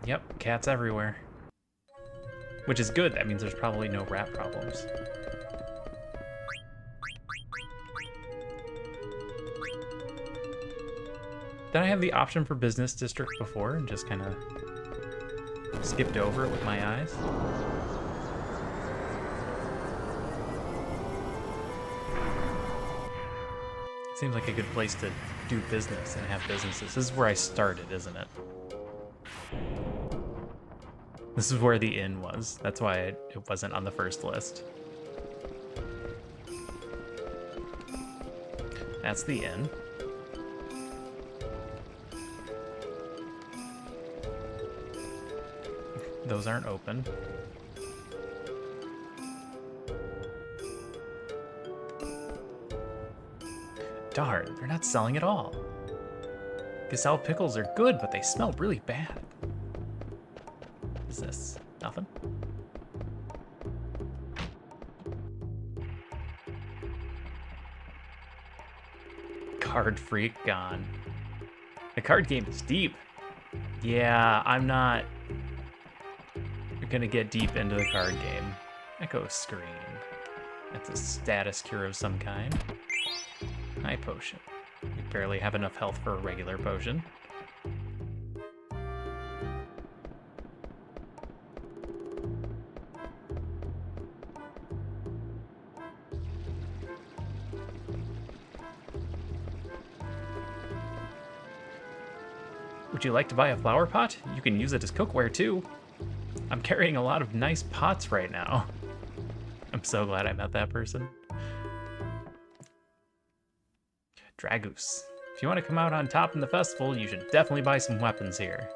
Yep, cats everywhere. Which is good, that means there's probably no rat problems. Did I have the option for business district before and just kind of skipped over it with my eyes? Seems like a good place to do business and have businesses. This is where I started, isn't it? This is where the inn was. That's why it wasn't on the first list. That's the inn. Those aren't open. Darn, they're not selling at all. Gazelle pickles are good, but they smell really bad. What is this? Nothing? Card freak gone. The card game is deep. Yeah, I'm not gonna get deep into the card game. Echo screen. That's a status cure of some kind. High potion. We barely have enough health for a regular potion. Would you like to buy a flower pot? You can use it as cookware too. I'm carrying a lot of nice pots right now. I'm so glad I met that person. Dragoose. If you want to come out on top in the festival, you should definitely buy some weapons here.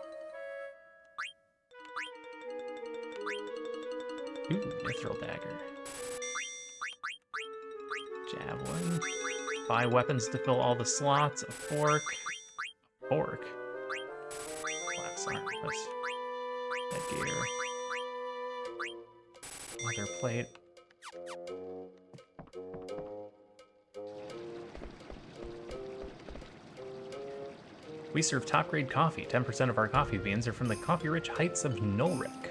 Ooh, mithril dagger. Javelin. Buy weapons to fill all the slots. A fork. A fork. Glass armless. Headgear. Leather plate. We serve top-grade coffee. 10% of our coffee beans are from the coffee-rich heights of Nulric.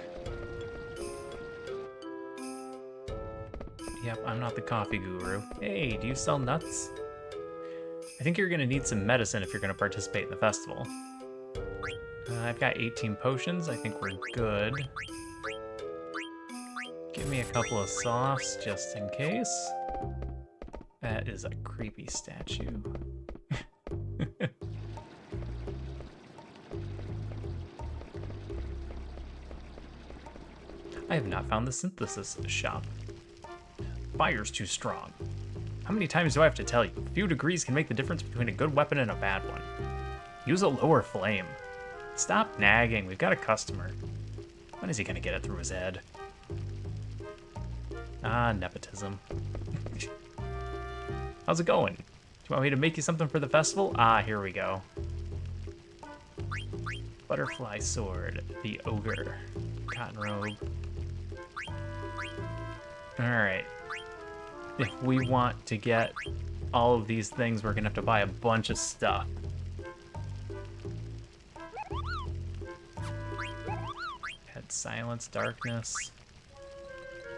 Yep, I'm not the coffee guru. Hey, do you sell nuts? I think you're gonna need some medicine if you're gonna participate in the festival. I've got 18 potions. I think we're good. Give me a couple of softs just in case. That is a creepy statue. I have not found the synthesis shop. Fire's too strong. How many times do I have to tell you? A few degrees can make the difference between a good weapon and a bad one. Use a lower flame. Stop nagging, we've got a customer. When is he gonna get it through his head? Ah, nepotism. How's it going? Do you want me to make you something for the festival? Ah, here we go. Butterfly sword, the ogre, cotton robe. Alright. If we want to get all of these things, we're gonna have to buy a bunch of stuff. Had silence, darkness,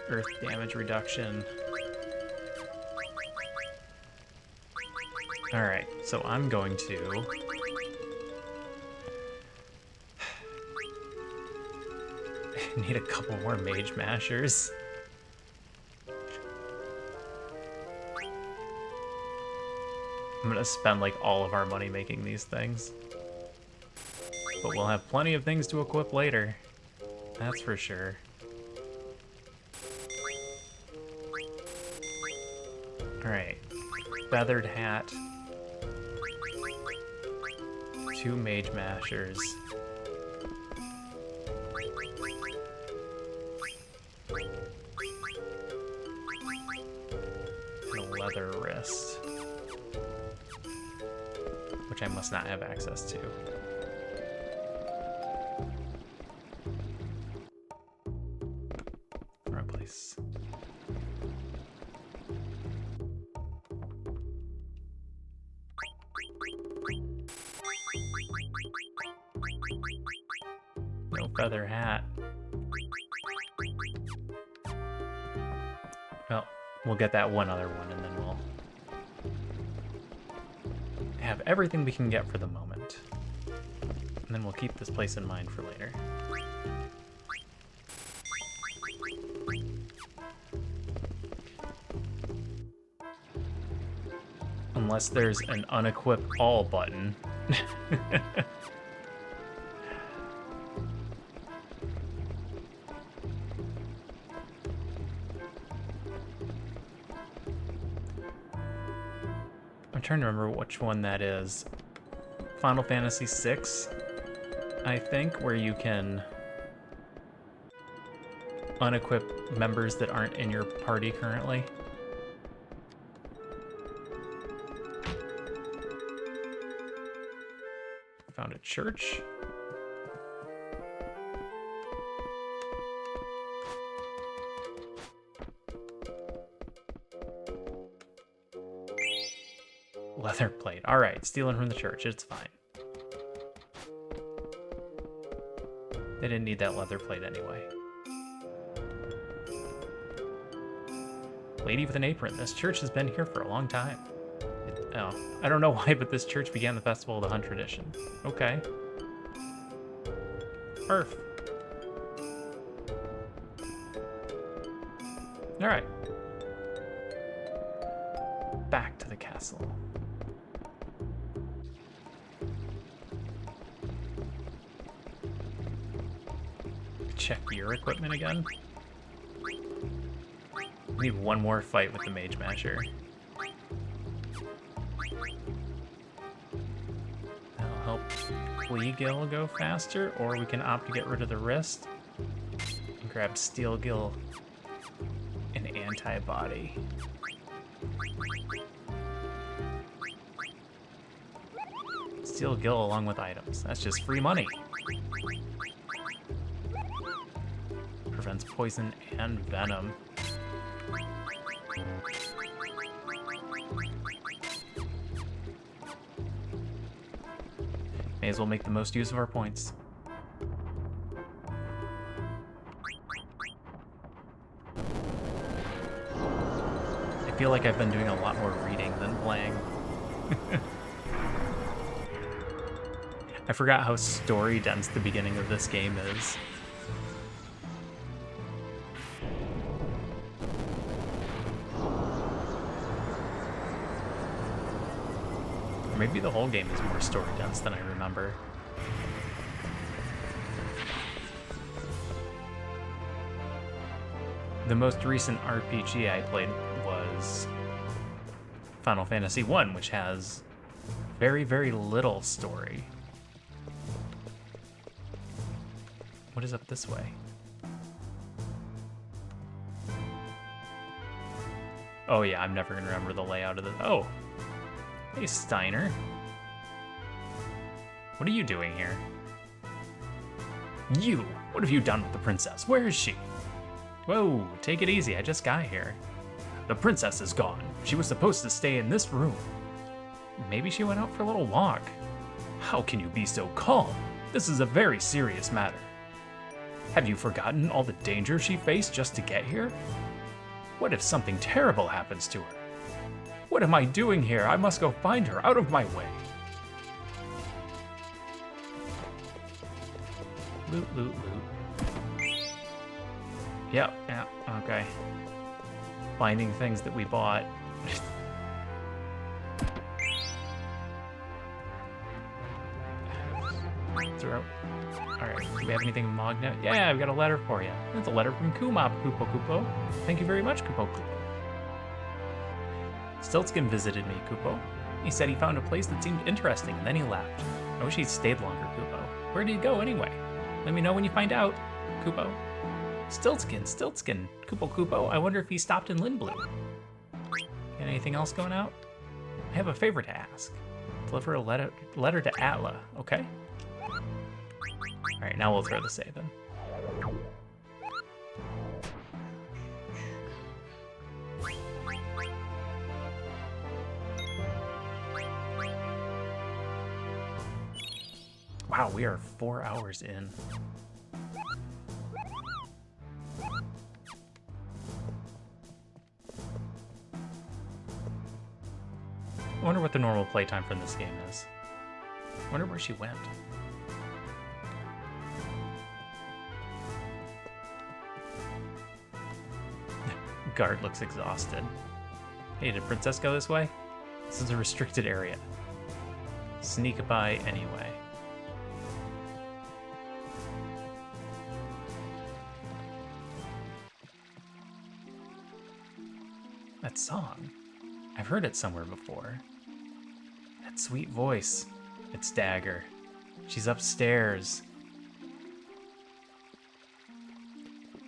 earth damage reduction. Alright, so I'm going to... need a couple more mage mashers. I'm gonna spend like all of our money making these things. But we'll have plenty of things to equip later. That's for sure. Alright. Feathered hat. 2 mage mashers. And a leather wrist. Which I must not have access to. Wrong place. No feather hat. Well, we'll get that one other one and then we'll have everything we can get for the moment. And then we'll keep this place in mind for later. Unless there's an unequip all button. trying to remember which one that is. Final Fantasy VI, I think, where you can unequip members that aren't in your party currently. Found a church. Leather plate. All right, stealing from the church. It's fine. They didn't need that leather plate anyway. Lady with an apron. This church has been here for a long time. Oh, I don't know why, but this church began the Festival of the Hun tradition. Okay. Earth. All right. Back to the castle. Check your equipment again. We need one more fight with the Mage Masher. That'll help Gil go faster, or we can opt to get rid of the wrist and grab Steel Gil and Antibody. Steel Gil along with items. That's just free money. Prevents poison and venom. May as well make the most use of our points. I feel like I've been doing a lot more reading than playing. I forgot how story dense the beginning of this game is. Or maybe the whole game is more story dense than I remember. The most recent RPG I played was Final Fantasy I, which has very, very little story. What is up this way? Oh yeah, I'm never gonna remember the layout of the... Oh! Hey, Steiner. What are you doing here? You! What have you done with the princess? Where is she? Whoa, take it easy, I just got here. The princess is gone. She was supposed to stay in this room. Maybe she went out for a little walk. How can you be so calm? This is a very serious matter. Have you forgotten all the danger she faced just to get here? What if something terrible happens to her? What am I doing here? I must go find her, out of my way. Loot, loot, loot. Yep, yeah, okay. Finding things that we bought. Throw. Alright, do we have anything in Magna? Yeah, I've got a letter for you. It's a letter from Kumop, Kupo Kupo. Thank you very much, Kupo Kupo. Stiltskin visited me, Kupo. He said he found a place that seemed interesting, and then he left. I wish he'd stayed longer, Kupo. Where did he go, anyway? Let me know when you find out, Kupo. Stiltskin, Stiltskin, Kupo Kupo. I wonder if he stopped in Lindblum. Got anything else going out? I have a favor to ask. Deliver a letter to Atla, okay? Alright, now we'll throw the save in. Wow, we are 4 hours in. I wonder what the normal playtime from this game is. I wonder where she went. Guard looks exhausted. Hey, did Princess go this way? This is a restricted area. Sneak by anyway. That song. I've heard it somewhere before. That sweet voice. It's Dagger. She's upstairs.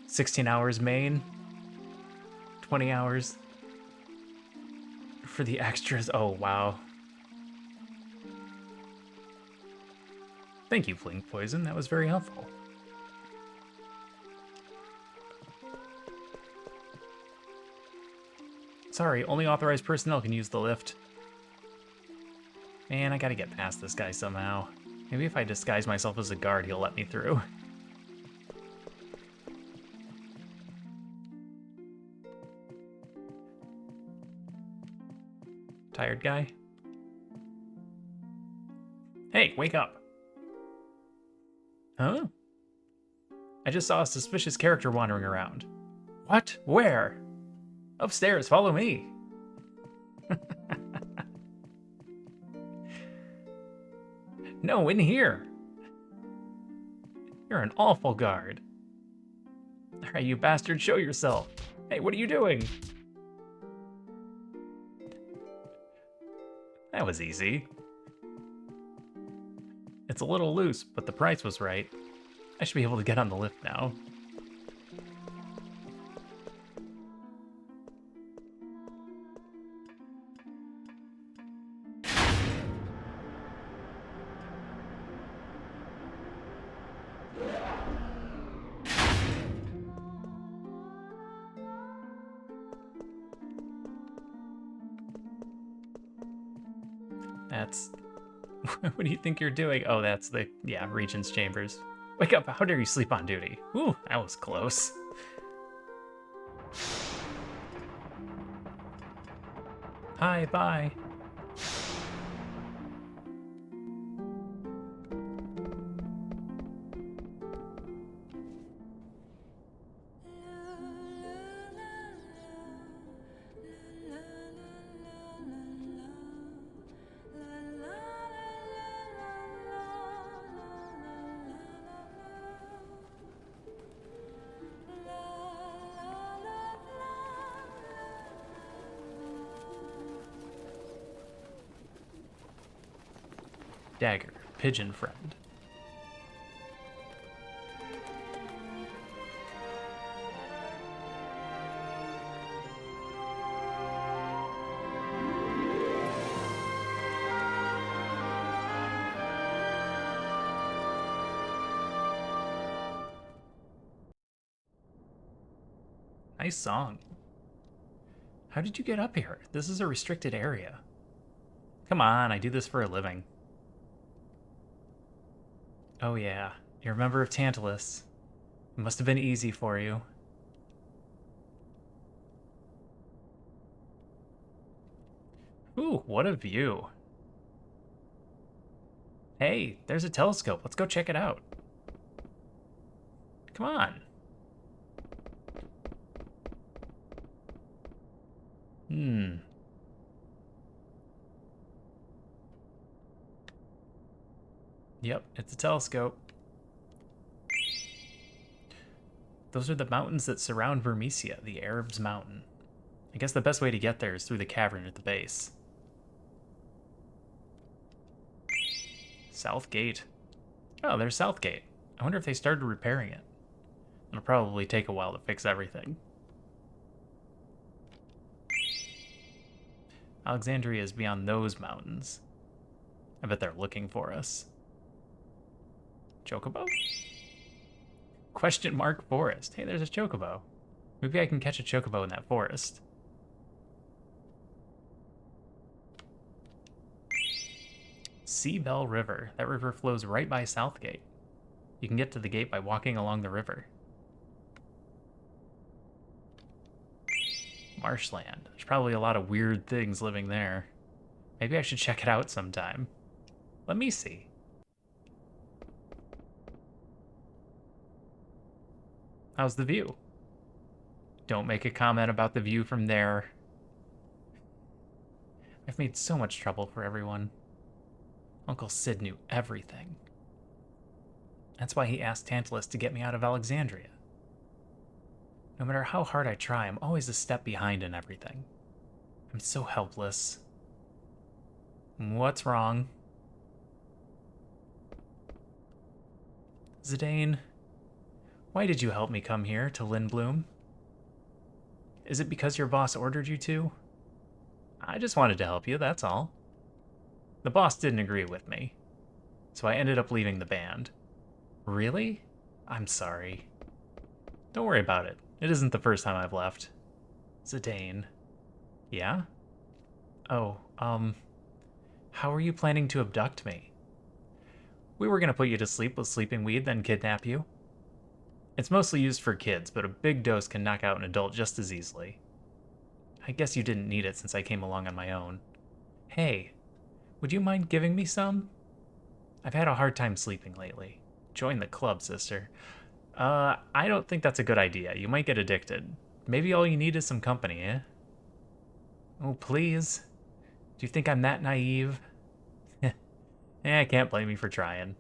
16 hours main. 20 hours for the extras. Oh, wow. Thank you, Fling Poison. That was very helpful. Sorry, only authorized personnel can use the lift. Man, I gotta get past this guy somehow. Maybe if I disguise myself as a guard, he'll let me through. Tired guy? Hey, wake up. Huh? I just saw a suspicious character wandering around. What? Where? Upstairs, follow me. No, in here. You're an awful guard. Alright, you bastard, show yourself. Hey, what are you doing? That was easy. It's a little loose, but the price was right. I should be able to get on the lift now. That's... What do you think you're doing? Oh, that's the... yeah, Regent's Chambers. Wake up, how dare you sleep on duty? Ooh, that was close. Hi, bye. Dagger, pigeon friend. Nice song. How did you get up here? This is a restricted area. Come on, I do this for a living. Oh yeah, you're a member of Tantalus. It must have been easy for you. Ooh, what a view. Hey, there's a telescope. Let's go check it out. Come on. Yep, it's a telescope. Those are the mountains that surround Vermesia, the Arabs' mountain. I guess the best way to get there is through the cavern at the base. South Gate. Oh, there's South Gate. I wonder if they started repairing it. It'll probably take a while to fix everything. Alexandria is beyond those mountains. I bet they're looking for us. Chocobo? Question mark forest. Hey, there's a chocobo. Maybe I can catch a chocobo in that forest. Sea Bell River. That river flows right by Southgate. You can get to the gate by walking along the river. Marshland. There's probably a lot of weird things living there. Maybe I should check it out sometime. Let me see. How's the view? Don't make a comment about the view from there. I've made so much trouble for everyone. Uncle Sid knew everything. That's why he asked Tantalus to get me out of Alexandria. No matter how hard I try, I'm always a step behind in everything. I'm so helpless. What's wrong? Zidane, why did you help me come here to Lindblom? Is it because your boss ordered you to? I just wanted to help you, that's all. The boss didn't agree with me, so I ended up leaving the band. Really? I'm sorry. Don't worry about it. It isn't the first time I've left. Zidane. Yeah? Oh, how are you planning to abduct me? We were gonna put you to sleep with sleeping weed, then kidnap you. It's mostly used for kids, but a big dose can knock out an adult just as easily. I guess you didn't need it since I came along on my own. Hey, would you mind giving me some? I've had a hard time sleeping lately. Join the club, sister. I don't think that's a good idea. You might get addicted. Maybe all you need is some company, eh? Oh, please. Do you think I'm that naive? I can't blame you for trying.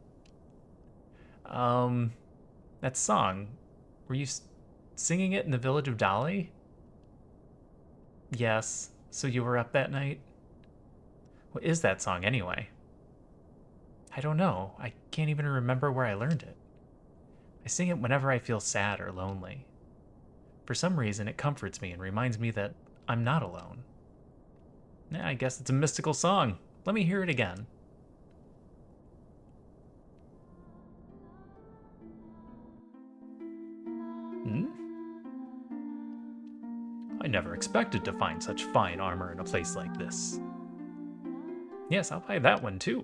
That song, were you singing it in the village of Dolly? Yes, so you were up that night? What is that song anyway? I don't know. I can't even remember where I learned it. I sing it whenever I feel sad or lonely. For some reason, it comforts me and reminds me that I'm not alone. I guess it's a mystical song. Let me hear it again. I never expected to find such fine armor in a place like this. Yes, I'll buy that one too.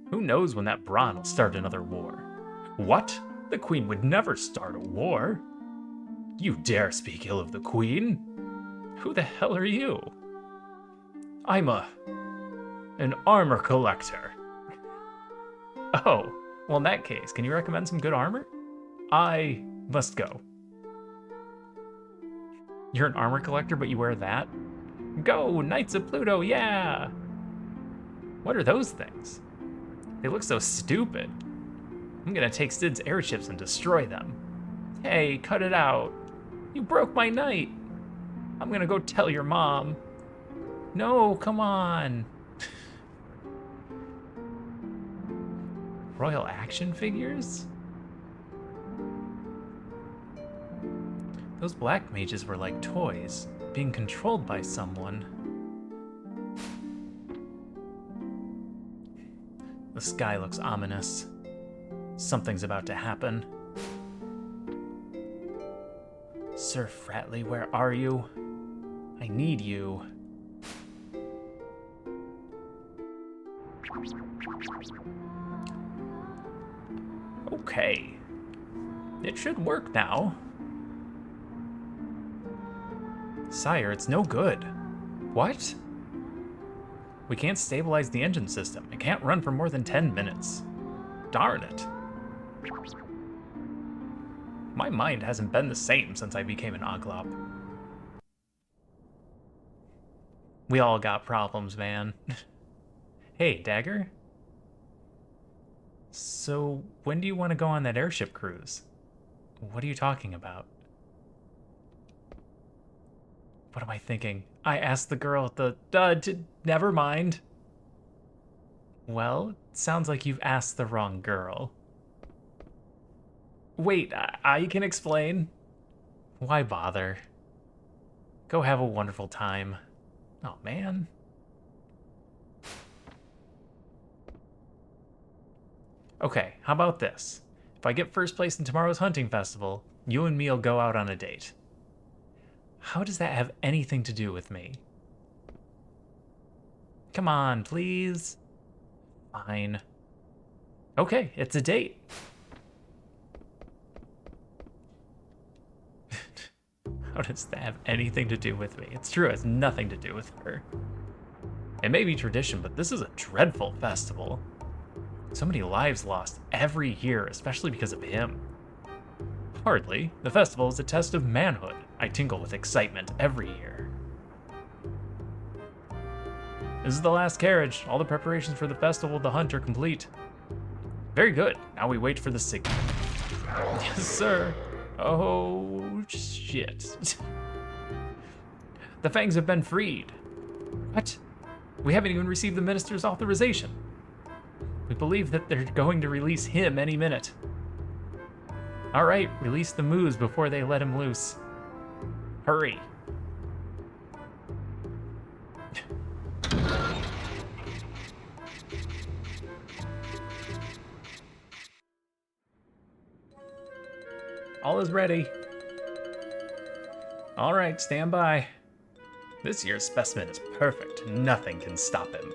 Who knows when that Bronn will start another war? What? The Queen would never start a war. You dare speak ill of the Queen? Who the hell are you? I'm an armor collector. Oh, well in that case, can you recommend some good armor? I must go. You're an armor collector, but you wear that? Go, Knights of Pluto, yeah! What are those things? They look so stupid. I'm gonna take Sid's airships and destroy them. Hey, cut it out. You broke my night. I'm gonna go tell your mom. No, come on. Royal action figures? Those black mages were like toys, being controlled by someone. The sky looks ominous. Something's about to happen. Sir Fratley, where are you? I need you. Okay. It should work now. Sire, it's no good. What? We can't stabilize the engine system. It can't run for more than 10 minutes. Darn it. My mind hasn't been the same since I became an Oglop. We all got problems, man. Hey, Dagger? So, when do you want to go on that airship cruise? What are you talking about? What am I thinking? I asked the girl at the... never mind. Well, it sounds like you've asked the wrong girl. Wait, I can explain. Why bother? Go have a wonderful time. Oh, man. Okay, how about this? If I get first place in tomorrow's hunting festival, you and me'll go out on a date. How does that have anything to do with me? Come on, please. Fine. Okay, it's a date. How does that have anything to do with me? It's true, it has nothing to do with her. It may be tradition, but this is a dreadful festival. So many lives lost every year, especially because of him. Hardly. The festival is a test of manhood. I tingle with excitement every year. This is the last carriage. All the preparations for the festival of the hunt are complete. Very good. Now we wait for the signal. Yes, sir. Oh, shit. The fangs have been freed. What? We haven't even received the minister's authorization. We believe that they're going to release him any minute. All right, release the moose before they let him loose. Hurry. All is ready. All right, stand by. This year's specimen is perfect. Nothing can stop him.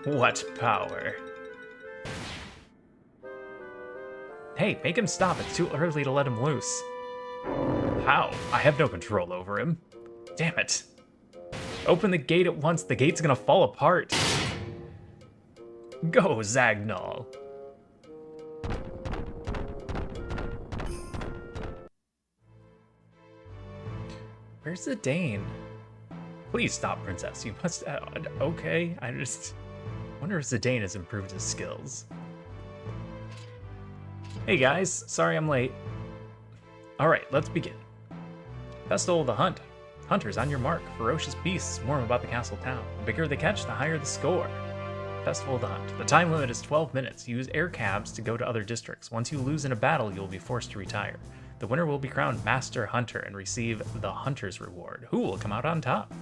What power? Hey, make him stop. It's too early to let him loose. How? I have no control over him. Damn it. Open the gate at once. The gate's gonna fall apart. Go, Zagnol. Where's the Dane? Please stop, Princess. You must... okay, I just... wonder if Zidane has improved his skills. Hey guys, sorry I'm late. Alright, let's begin. Festival of the Hunt. Hunters, on your mark. Ferocious beasts swarm about the castle town. The bigger they catch, the higher the score. Festival of the Hunt. The time limit is 12 minutes. Use air cabs to go to other districts. Once you lose in a battle, you will be forced to retire. The winner will be crowned Master Hunter and receive the Hunter's Reward. Who will come out on top?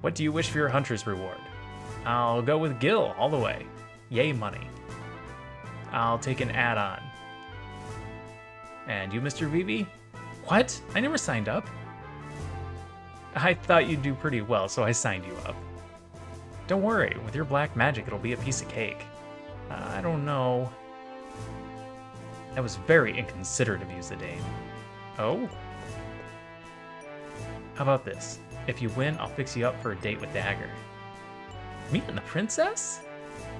What do you wish for your Hunter's Reward? I'll go with Gil all the way. Yay, money. I'll take an add-on. And you, Mr. Vivi? What? I never signed up. I thought you'd do pretty well, so I signed you up. Don't worry, with your black magic, it'll be a piece of cake. I don't know. That was very inconsiderate of you, Zidane. Oh? How about this? If you win, I'll fix you up for a date with Dagger. Me and the princess?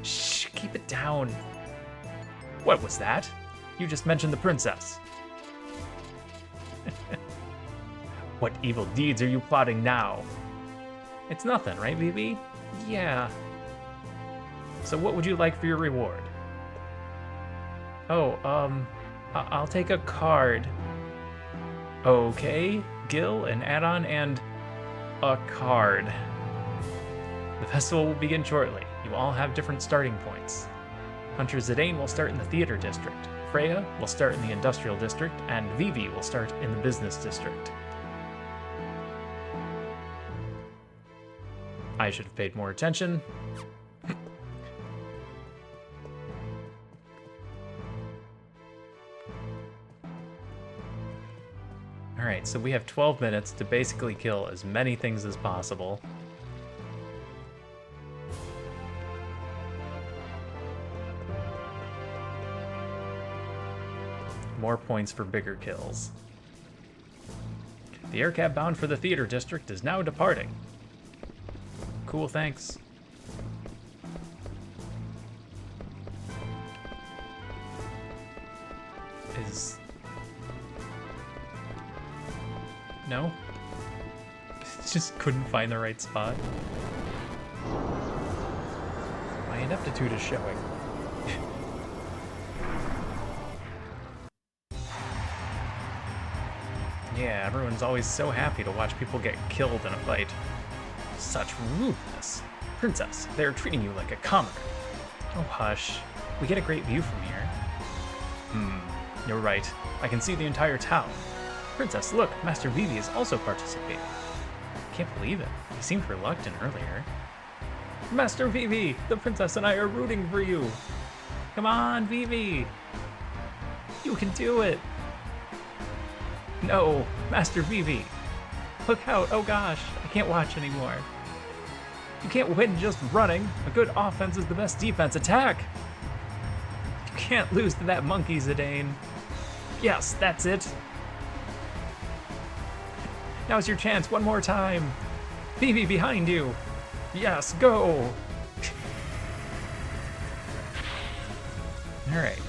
Shh, keep it down. What was that? You just mentioned the princess. What evil deeds are you plotting now? It's nothing, right, Vivi? Yeah. So what would you like for your reward? Oh, I'll take a card. Okay, Gil, an add-on, and a card. The festival will begin shortly. You all have different starting points. Hunter Zidane will start in the theater district. Freya will start in the industrial district, and Vivi will start in the business district. I should have paid more attention. Alright, so we have 12 minutes to basically kill as many things as possible. More points for bigger kills. The aircab bound for the theater district is now departing. Cool, thanks. No? Just couldn't find the right spot. My ineptitude is showing. Yeah, everyone's always so happy to watch people get killed in a fight. Such rudeness. Princess, they're treating you like a commoner. Oh, hush. We get a great view from here. You're right. I can see the entire town. Princess, look, Master Vivi is also participating. I can't believe it. He seemed reluctant earlier. Master Vivi, the princess and I are rooting for you. Come on, Vivi. You can do it. No, Master Vivi. Look out, oh gosh, I can't watch anymore. You can't win just running. A good offense is the best defense. Attack! You can't lose to that monkey, Zidane. Yes, that's it. Now's your chance, one more time. Vivi behind you. Yes, go. All right.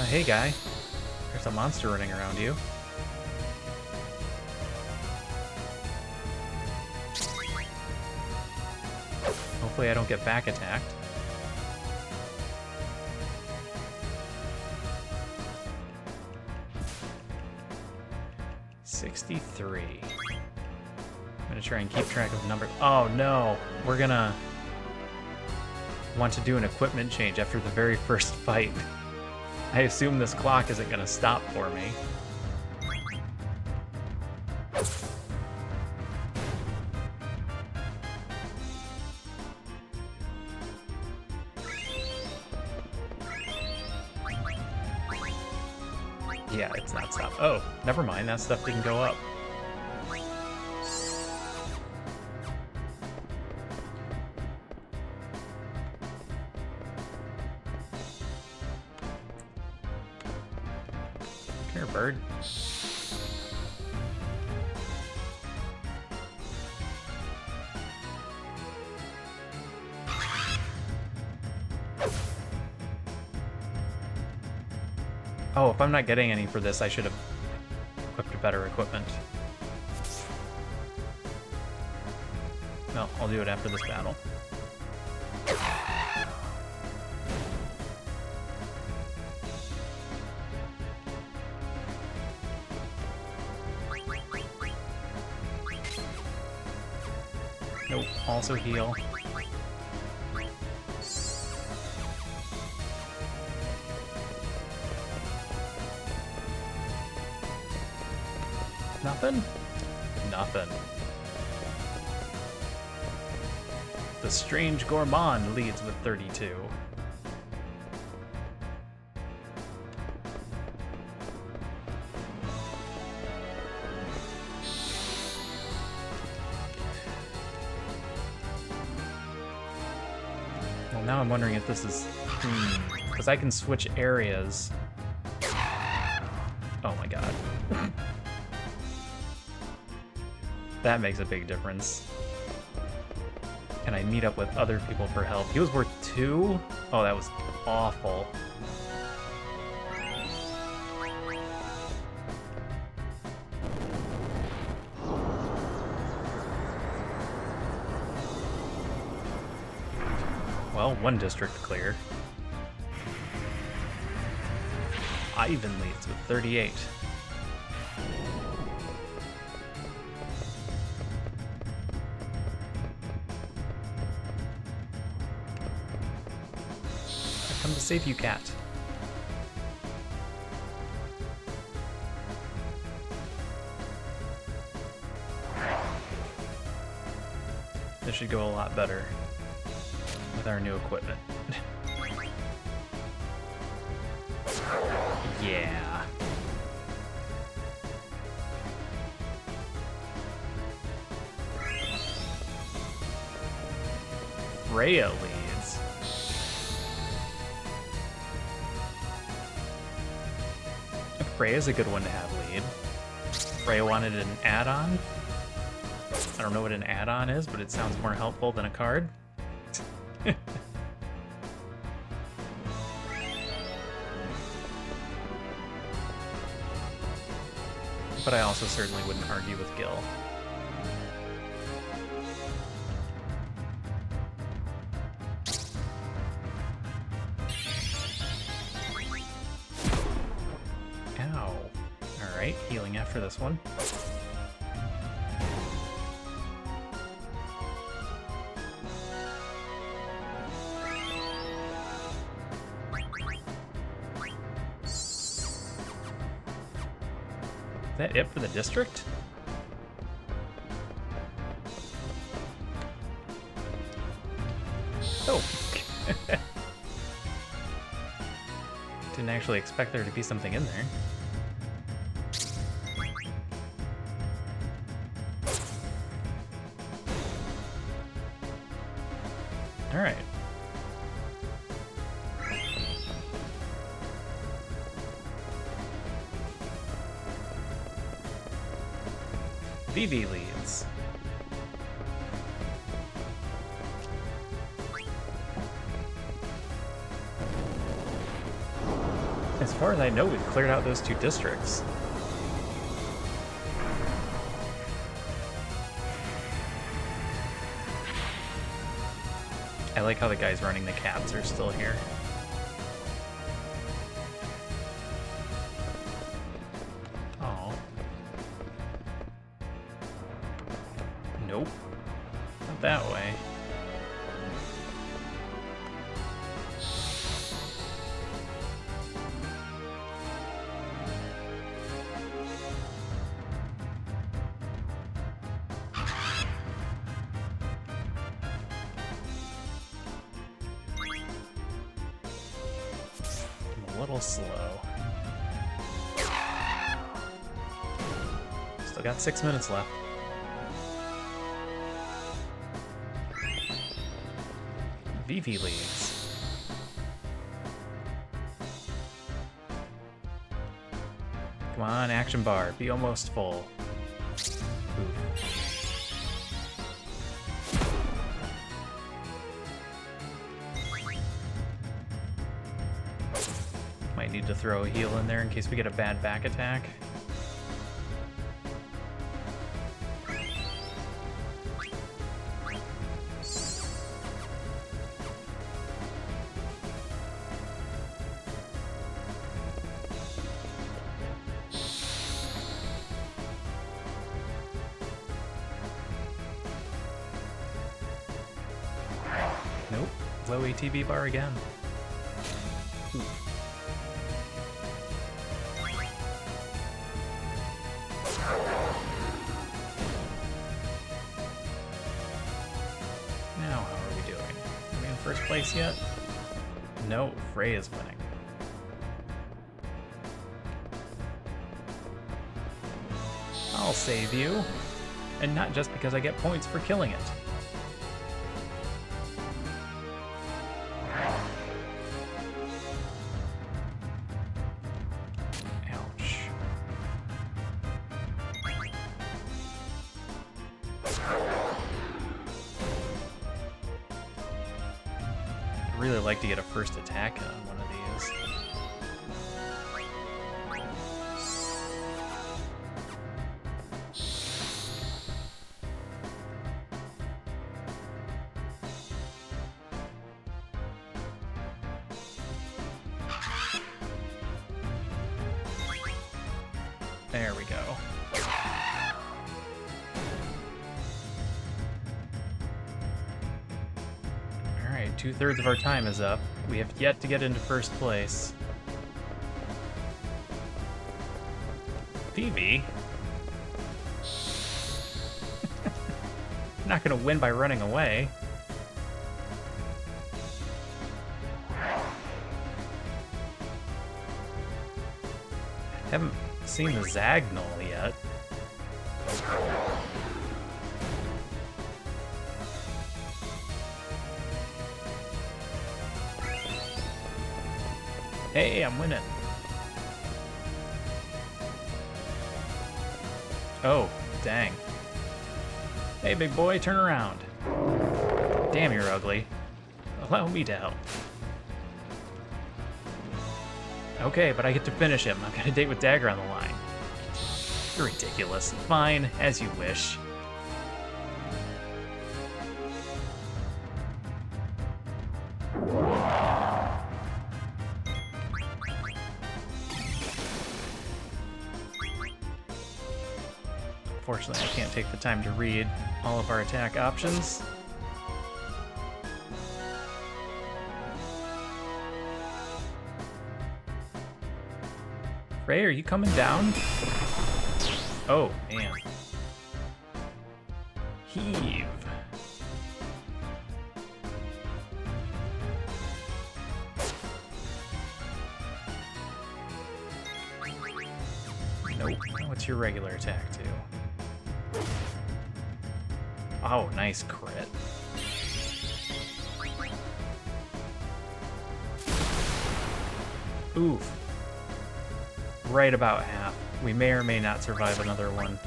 Hey guy. There's a monster running around you. Hopefully I don't get back attacked. $63. I'm gonna try and keep track of numbers. Oh no, we're gonna want to do an equipment change after the very first fight. I assume this clock isn't gonna stop for me. Yeah, it's not stopped. Oh, never mind, that stuff didn't go up. Come here, bird. Oh, if I'm not getting any for this, I should have equipped better equipment. No, I'll do it after this battle. Nope, also heal. Nothing? Nothing. The Strange Gourmand leads with 32. Well, now I'm wondering if this is... because I can switch areas. Oh my god. That makes a big difference. Can I meet up with other people for help? He was worth 2? Oh, that was awful. Well, one district clear. Ivan leads with 38. Come to save you, cat. This should go a lot better with our new equipment. Yeah. Freya leads. Freya's a good one to have lead. Freya wanted an add-on. I don't know what an add-on is, but it sounds more helpful than a card. But I also certainly wouldn't argue with Gil. Ow. Alright, healing after this one. Is that it for the district? Oh. Didn't actually expect there to be something in there. All right. Vivi leads. As far as I know, we've cleared out those 2 districts. I like how the guys running the cats are still here. Oh. Nope. Not that way. A little slow. Still got 6 minutes left. Vivi leads. Come on, action bar. Be almost full. Ooh. Might need to throw a heal in there in case we get a bad back attack. Nope. Low ATB bar again. Ooh. Now, how are we doing? Are we in first place yet? No, Frey is winning. I'll save you. And not just because I get points for killing it. Ouch. I'd really like to get a first attack on one of these. There we go. Alright, 2/3 of our time is up. We have yet to get into first place. Phoebe? Not gonna win by running away. Haven't seen the Zagnol yet. Hey, I'm winning. Oh, dang. Hey, big boy, turn around. Damn, you're ugly. Allow me to help. Okay, but I get to finish him. I've got a date with Dagger on the line. You're ridiculous. Fine, as you wish. Unfortunately, I can't take the time to read all of our attack options. Ray, are you coming down? Oh, man. Heave. Nope. What's your regular attack, too? Oh, nice crit. Oof. Right about half. We may or may not survive another one.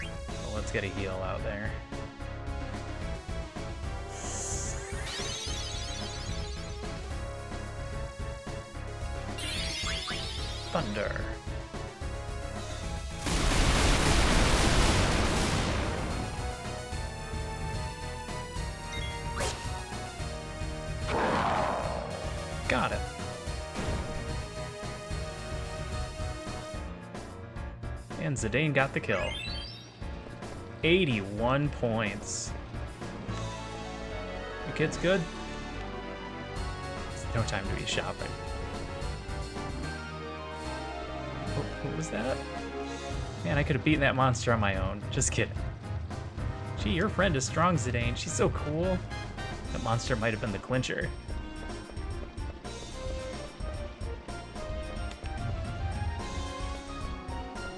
So let's get a heal out there. Thunder. Got it. And Zidane got the kill. 81 points. You kids good? It's no time to be shopping. Oh, what was that? Man, I could have beaten that monster on my own. Just kidding. Gee, your friend is strong, Zidane. She's so cool. That monster might have been the clincher.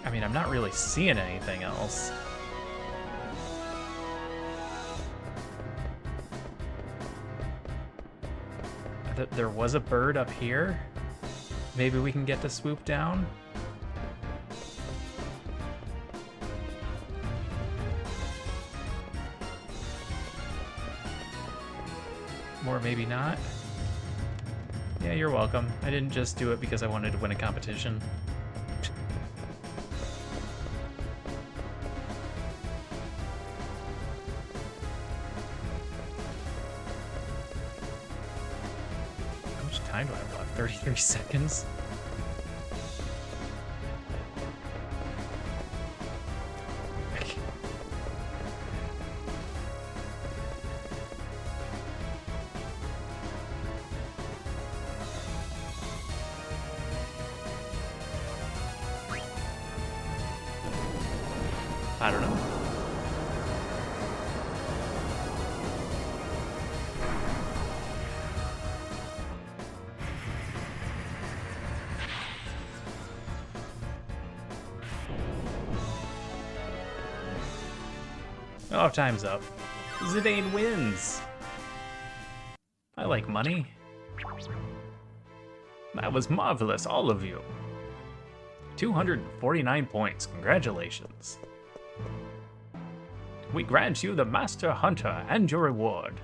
I mean, I'm not really seeing anything else. There was a bird up here. Maybe we can get to swoop down. Or maybe not. Yeah, you're welcome. I didn't just do it because I wanted to win a competition. How much time do I have left? 33 seconds? I don't know. Oh, time's up. Zidane wins. I like money. That was marvelous, all of you. 249 points. Congratulations. We grant you the Master Hunter and your reward.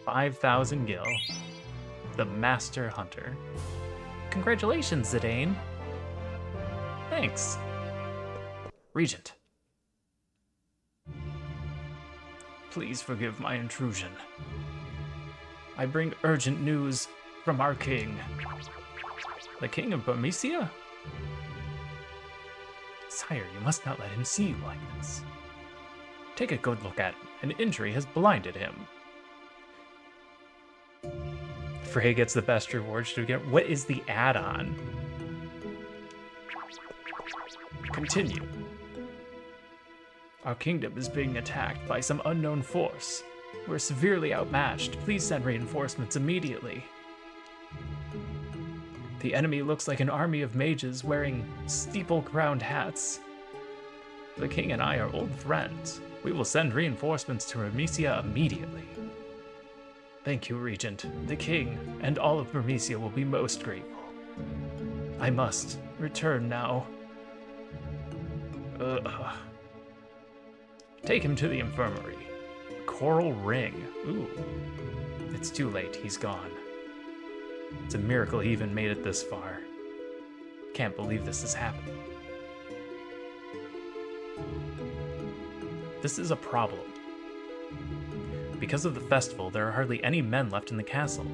5,000 gil. The Master Hunter. Congratulations, Zidane. Thanks. Regent. Please forgive my intrusion. I bring urgent news from our king. The king of Burmecia? Sire, you must not let him see you like this. Take a good look at him. An injury has blinded him. Frey gets the best rewards to get. What is the add-on? Continue. Our kingdom is being attacked by some unknown force. We're severely outmatched. Please send reinforcements immediately. The enemy looks like an army of mages wearing steeple-crowned hats. The king and I are old friends. We will send reinforcements to Burmecia immediately. Thank you, Regent. The king and all of Burmecia will be most grateful. I must return now. Take him to the infirmary. Coral ring. Ooh. It's too late. He's gone. It's a miracle he even made it this far. Can't believe this is happening. This is a problem. Because of the festival, there are hardly any men left in the castle.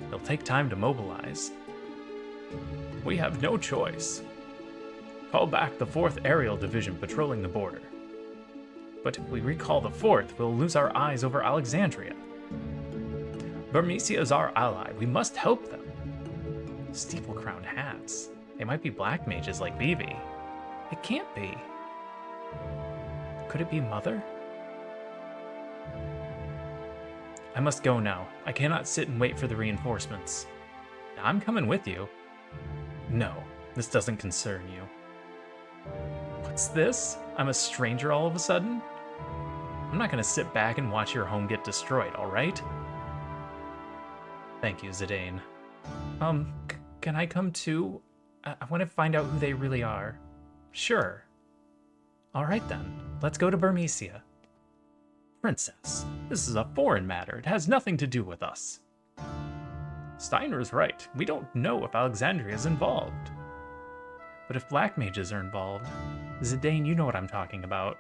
It'll take time to mobilize. We have no choice. Call back the 4th Aerial Division patrolling the border. But if we recall the 4th, we'll lose our eyes over Alexandria. Burmecia is our ally. We must help them. Steeple-crowned hats. They might be black mages like Vivi. It can't be. Could it be Mother? I must go now. I cannot sit and wait for the reinforcements. I'm coming with you. No, this doesn't concern you. What's this? I'm a stranger all of a sudden? I'm not gonna sit back and watch your home get destroyed, alright? Thank you, Zidane. Can I come too? I want to find out who they really are. Sure. Alright then, let's go to Burmecia. Princess, this is a foreign matter. It has nothing to do with us. Steiner's right. We don't know if Alexandria is involved. But if black mages are involved, Zidane, you know what I'm talking about.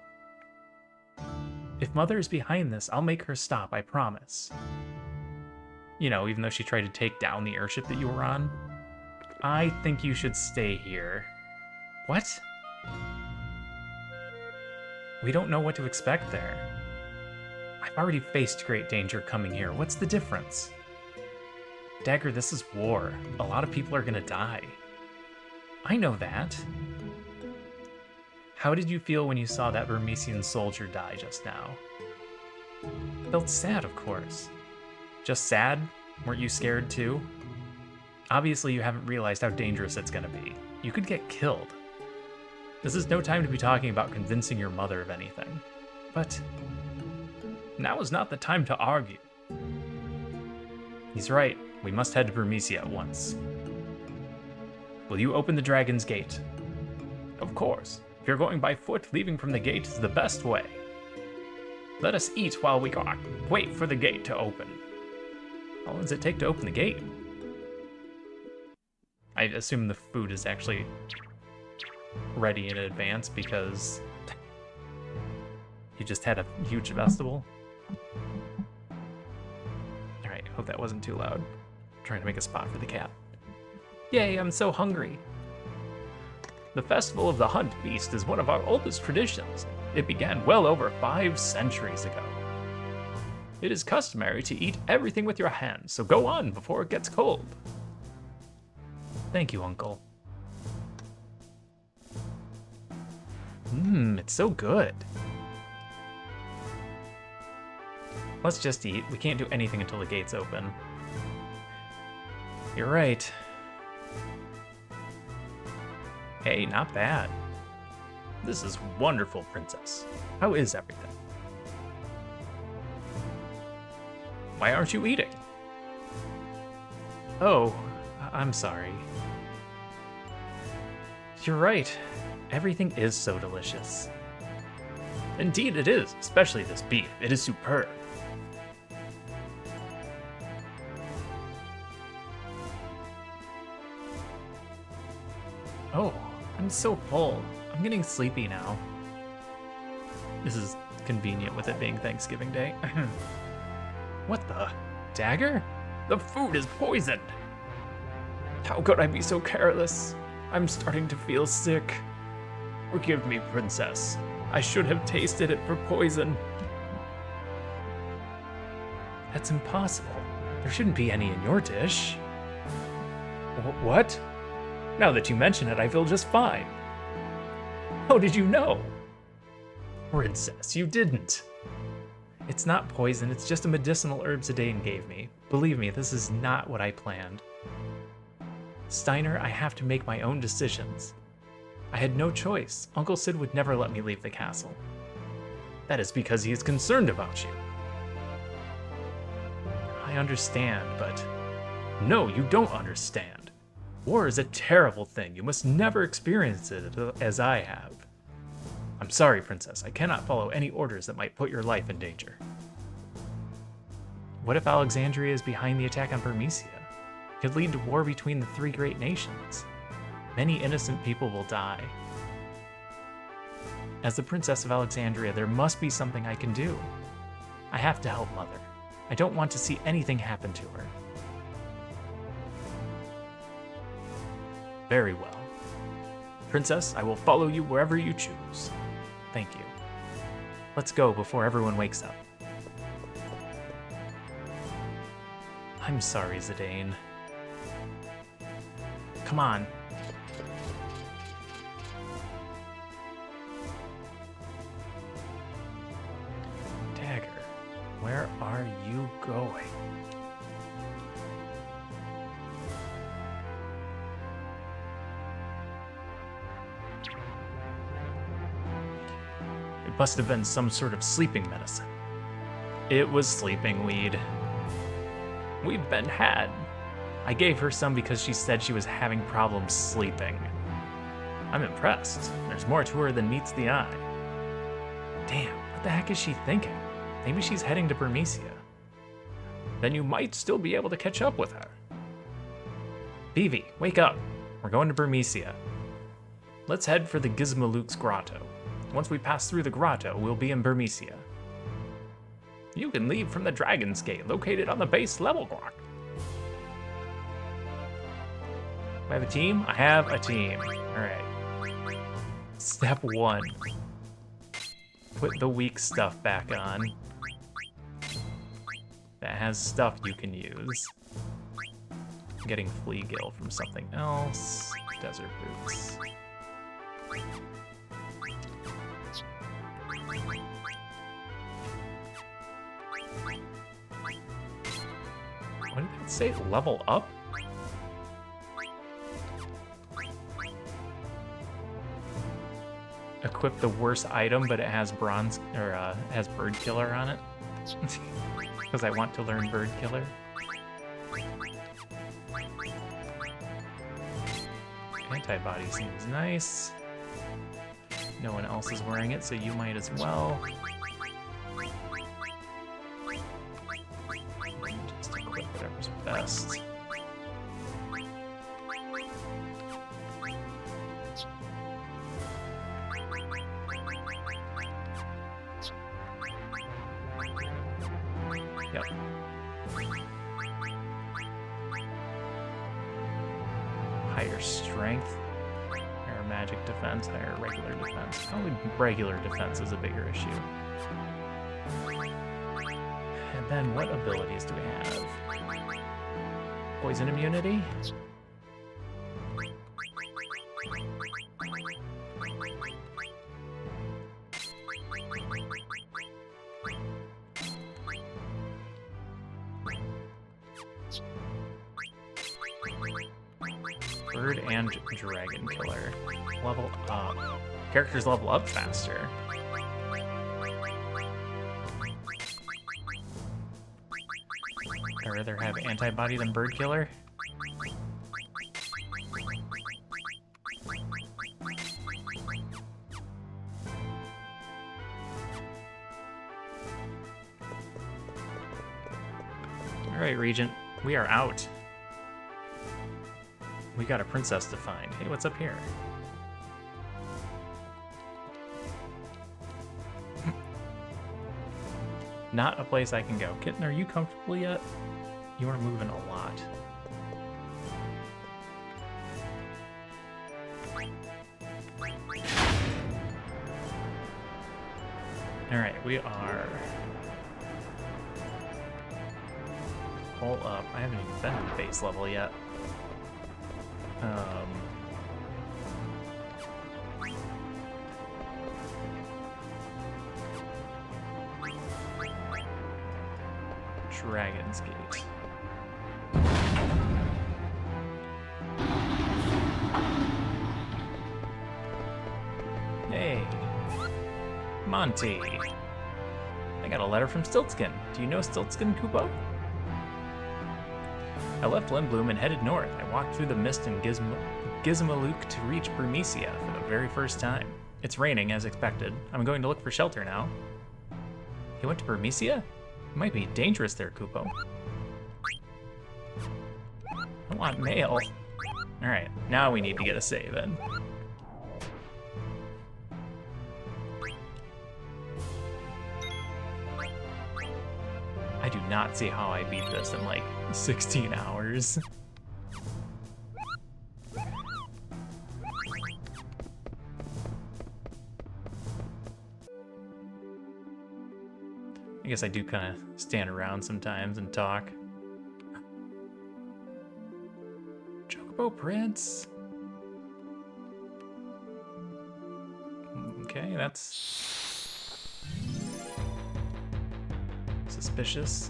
If Mother is behind this, I'll make her stop, I promise. You know, even though she tried to take down the airship that you were on. I think you should stay here. What? We don't know what to expect there. I've already faced great danger coming here. What's the difference? Dagger, this is war. A lot of people are gonna die. I know that. How did you feel when you saw that Burmesian soldier die just now? Felt sad, of course. Just sad? Weren't you scared too? Obviously, you haven't realized how dangerous it's gonna be. You could get killed. This is no time to be talking about convincing your mother of anything. But now is not the time to argue. He's right. We must head to Burmecia at once. Will you open the Dragon's Gate? Of course. If you're going by foot, leaving from the gate is the best way. Let us eat while we wait for the gate to open. How long does it take to open the gate? I assume the food is actually ready in advance because you just had a huge festival. Alright, hope that wasn't too loud. I'm trying to make a spot for the cat. Yay, I'm so hungry. The Festival of the Hunt Beast is one of our oldest traditions. It began well over 5 centuries ago. It is customary to eat everything with your hands, so go on before it gets cold. Thank you, Uncle. It's so good. Let's just eat. We can't do anything until the gates open. You're right. Hey, not bad. This is wonderful, Princess. How is everything? Why aren't you eating? Oh, I'm sorry. You're right. Everything is so delicious. Indeed it is, especially this beef. It is superb. Oh, I'm so full. I'm getting sleepy now. This is convenient with it being Thanksgiving Day. What the? Dagger? The food is poisoned! How could I be so careless? I'm starting to feel sick. Forgive me, Princess. I should have tasted it for poison. That's impossible. There shouldn't be any in your dish. What? Now that you mention it, I feel just fine. How did you know? Princess, you didn't. It's not poison, it's just a medicinal herb Zidane gave me. Believe me, this is not what I planned. Steiner, I have to make my own decisions. I had no choice. Uncle Sid would never let me leave the castle. That is because he is concerned about you. I understand, but no, you don't understand. War is a terrible thing. You must never experience it as I have. I'm sorry, Princess. I cannot follow any orders that might put your life in danger. What if Alexandria is behind the attack on Burmecia? It could lead to war between the 3 great nations. Many innocent people will die. As the Princess of Alexandria, there must be something I can do. I have to help Mother. I don't want to see anything happen to her. Very well. Princess, I will follow you wherever you choose. Thank you. Let's go before everyone wakes up. I'm sorry, Zidane. Come on. Dagger, where are you going? It must have been some sort of sleeping medicine. It was sleeping weed. We've been had. I gave her some because she said she was having problems sleeping. I'm impressed. There's more to her than meets the eye. Damn, what the heck is she thinking? Maybe she's heading to Burmecia. Then you might still be able to catch up with her. Vivi, wake up. We're going to Burmecia. Let's head for the Gizmaluke's grotto. Once we pass through the grotto, we'll be in Burmecia. You can leave from the Dragon's Gate, located on the base level, Grok. I have a team? I have a team. Alright. Step 1. Put the weak stuff back on. That has stuff you can use. I'm getting flea gill from something else. Desert boots. What did that say? Level up? Equip the worst item, but it has bronze or has bird killer on it. Because I want to learn bird killer. Antibody seems nice. No one else is wearing it, so you might as well. Just equip whatever's best. Yep. Higher strength, higher magic defense, higher regular defense. Probably regular defense is a bigger issue. And then what abilities do we have? Poison immunity? Bird and dragon killer. Level up. Characters level up faster. I'd rather have antibody than bird killer. Alright, Regent. We are out. We got a princess to find. Hey, what's up here? Not a place I can go. Kitten, are you comfortable yet? You are moving a lot. Alright, we are... Pull up. I haven't even been to base level yet. Dragon's Gate. Hey, Monty. I got a letter from Stiltskin. Do you know Stiltskin, Kupo? I left Lindbloom and headed north. I walked through the mist in Gizmaluk to reach Burmecia for the very first time. It's raining, as expected. I'm going to look for shelter now. You went to Burmecia? It might be dangerous there, Kupo. I want mail. Alright, now we need to get a save in. I do not see how I beat this in like 16 hours. I guess I do kind of stand around sometimes and talk. Chocobo Prince. Okay, that's suspicious.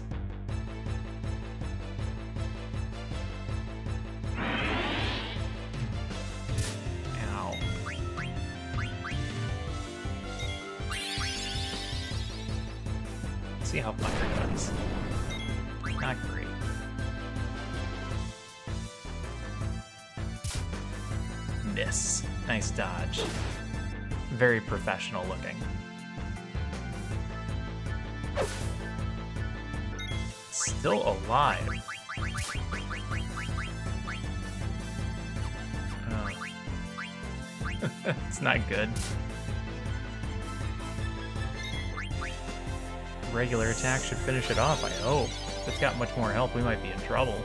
Ow. See how Thunder does. Not great. Miss. Nice dodge. Very professional looking. Still alive. Oh. It's not good. Regular attack should finish it off, I hope. If it's got much more health, we might be in trouble.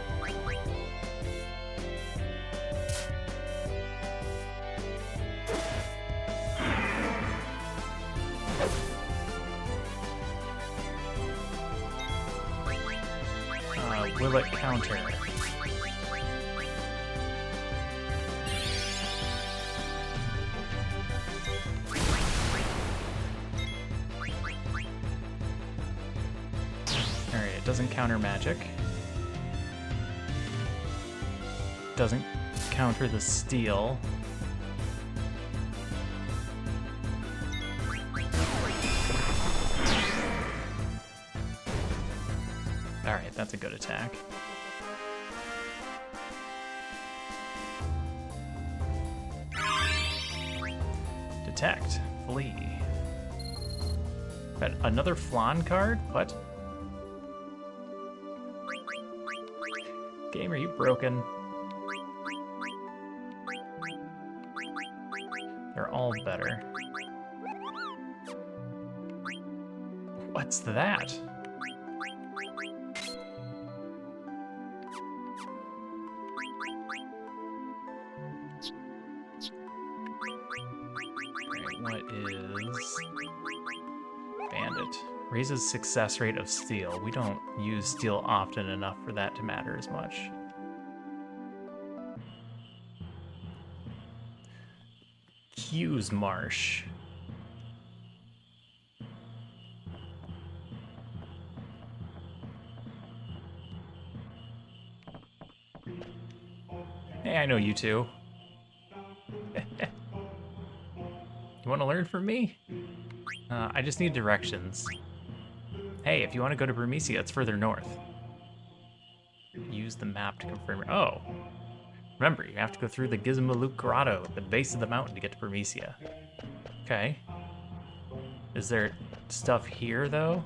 but counter. Alright, it doesn't counter magic. Doesn't counter the steel. Alright, that's a good attack. Detect. Flee. But another Flan card? What? Game, are you broken? They're all better. What's that? Alright, what is... Bandit. Raises success rate of steel. We don't use steel often enough for that to matter as much. Q's Marsh. Hey, I know you two. You want to learn from me? I just need directions. Hey, if you want to go to Burmecia, it's further north. Use the map to confirm. Oh. Remember, you have to go through the Gizmaluk Grotto at the base of the mountain to get to Burmecia. Okay. Is there stuff here, though?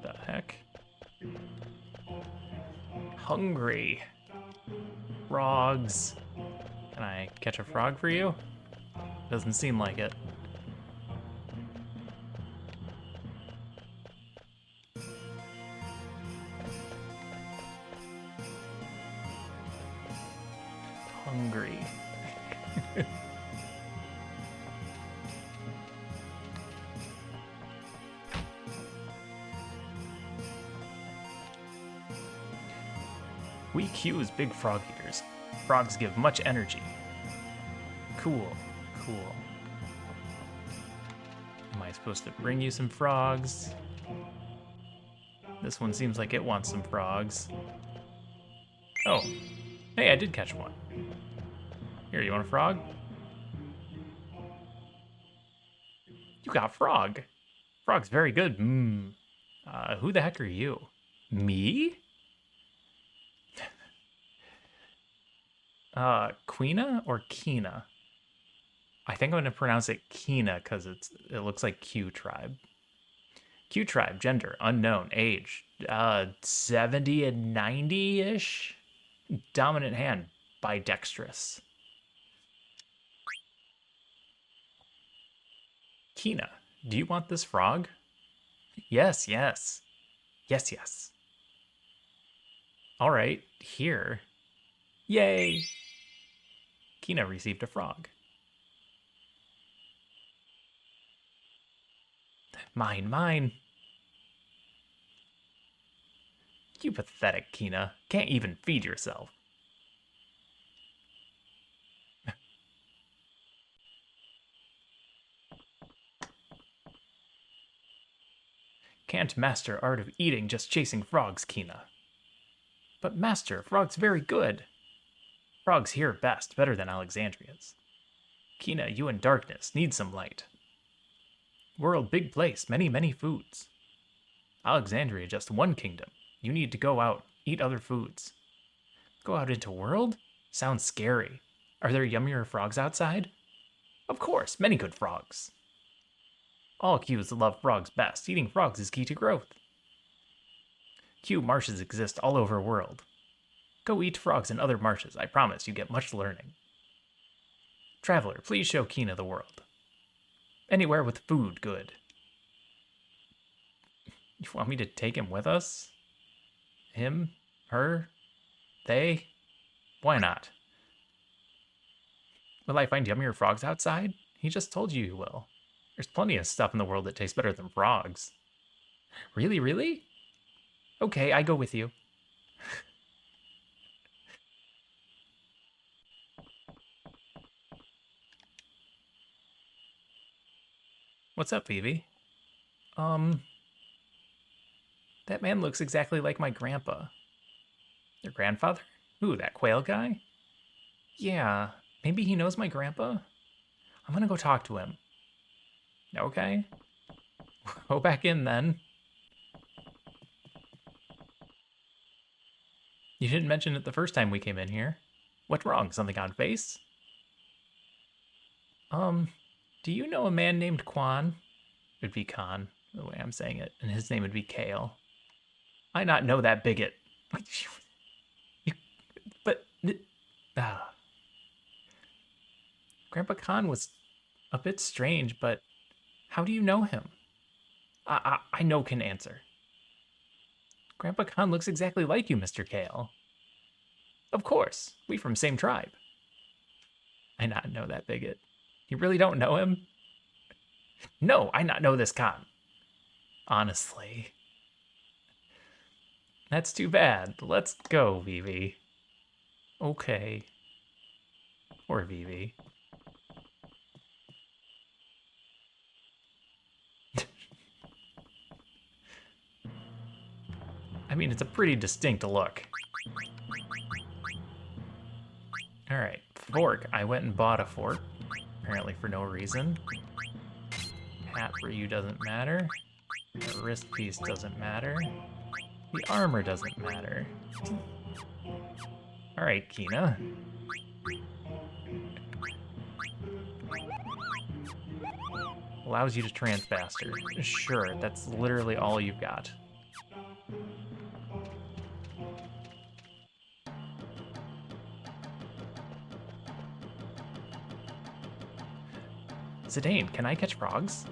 The heck? Hungry. Frogs. Can I catch a frog for you? Doesn't seem like it. Hungry. We Q's big frog eaters. Frogs give much energy. Cool, cool. Am I supposed to bring you some frogs? This one seems like it wants some frogs. Oh, hey, I did catch one. Here, you want a frog? You got frog. Frog's very good. Who the heck are you? Me? Quina or Kina? I think I'm gonna pronounce it Kina because it looks like Q tribe. Q tribe, gender, unknown, age, 70 and 90-ish. Dominant hand, bidextrous. Kina, do you want this frog? Yes, yes. Yes, yes. All right, here. Yay! Kina received a frog. Mine, mine. You pathetic Kina. Can't even feed yourself. Can't master art of eating just chasing frogs, Kina. But master, frog's very good. Frogs here best, better than Alexandria's. Kina, you in darkness, need some light. World big place, many, many foods. Alexandria just one kingdom. You need to go out, eat other foods. Go out into world? Sounds scary. Are there yummier frogs outside? Of course, many good frogs. All Qs love frogs best. Eating frogs is key to growth. Q marshes exist all over world. Go eat frogs in other marshes. I promise you get much learning. Traveler, please show Kina the world. Anywhere with food, good. You want me to take him with us? Him? Her? They? Why not? Will I find yummier frogs outside? He just told you will. There's plenty of stuff in the world that tastes better than frogs. Really, really? Okay, I go with you. What's up, Phoebe? Um, that man looks exactly like my grandpa. Your grandfather? Ooh, that quail guy? Yeah, maybe he knows my grandpa? I'm gonna go talk to him. Okay. Go back in then. You didn't mention it the first time we came in here. What's wrong? Something on face? Um, do you know a man named Quan? It'd be Khan, the way I'm saying it, and his name would be Kale. I not know that bigot. You, but ah, Grandpa Khan was a bit strange, but how do you know him? I know can answer. Grandpa Khan looks exactly like you, Mr. Kale. Of course, we from same tribe. I not know that bigot. You really don't know him? No, I not know this Khan. Honestly. That's too bad. Let's go, Vivi. Okay. Poor Vivi. I mean, it's a pretty distinct look. Alright, fork. I went and bought a fork. Apparently for no reason. Hat for you doesn't matter. The wrist piece doesn't matter. The armor doesn't matter. Alright, Kina. Allows you to trance faster. Sure, that's literally all you've got. Zidane, can I catch frogs?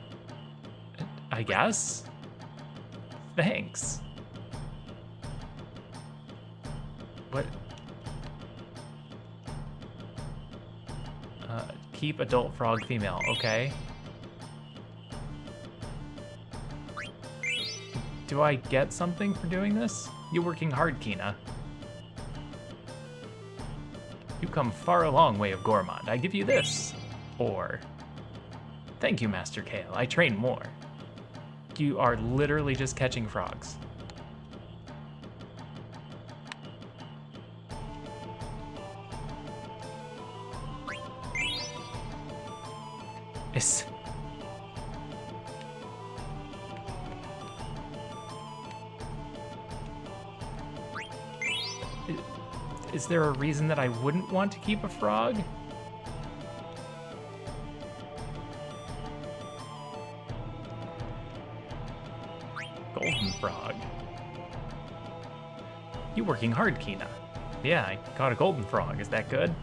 I guess? Thanks. What? Keep adult frog female, okay. Do I get something for doing this? You're working hard, Kina. You come far a long way of gourmand. I give you this. Or, thank you, Master Kale. I train more. You are literally just catching frogs. Is there a reason that I wouldn't want to keep a frog? Golden frog. You working hard, Kina. Yeah, I caught a golden frog. Is that good?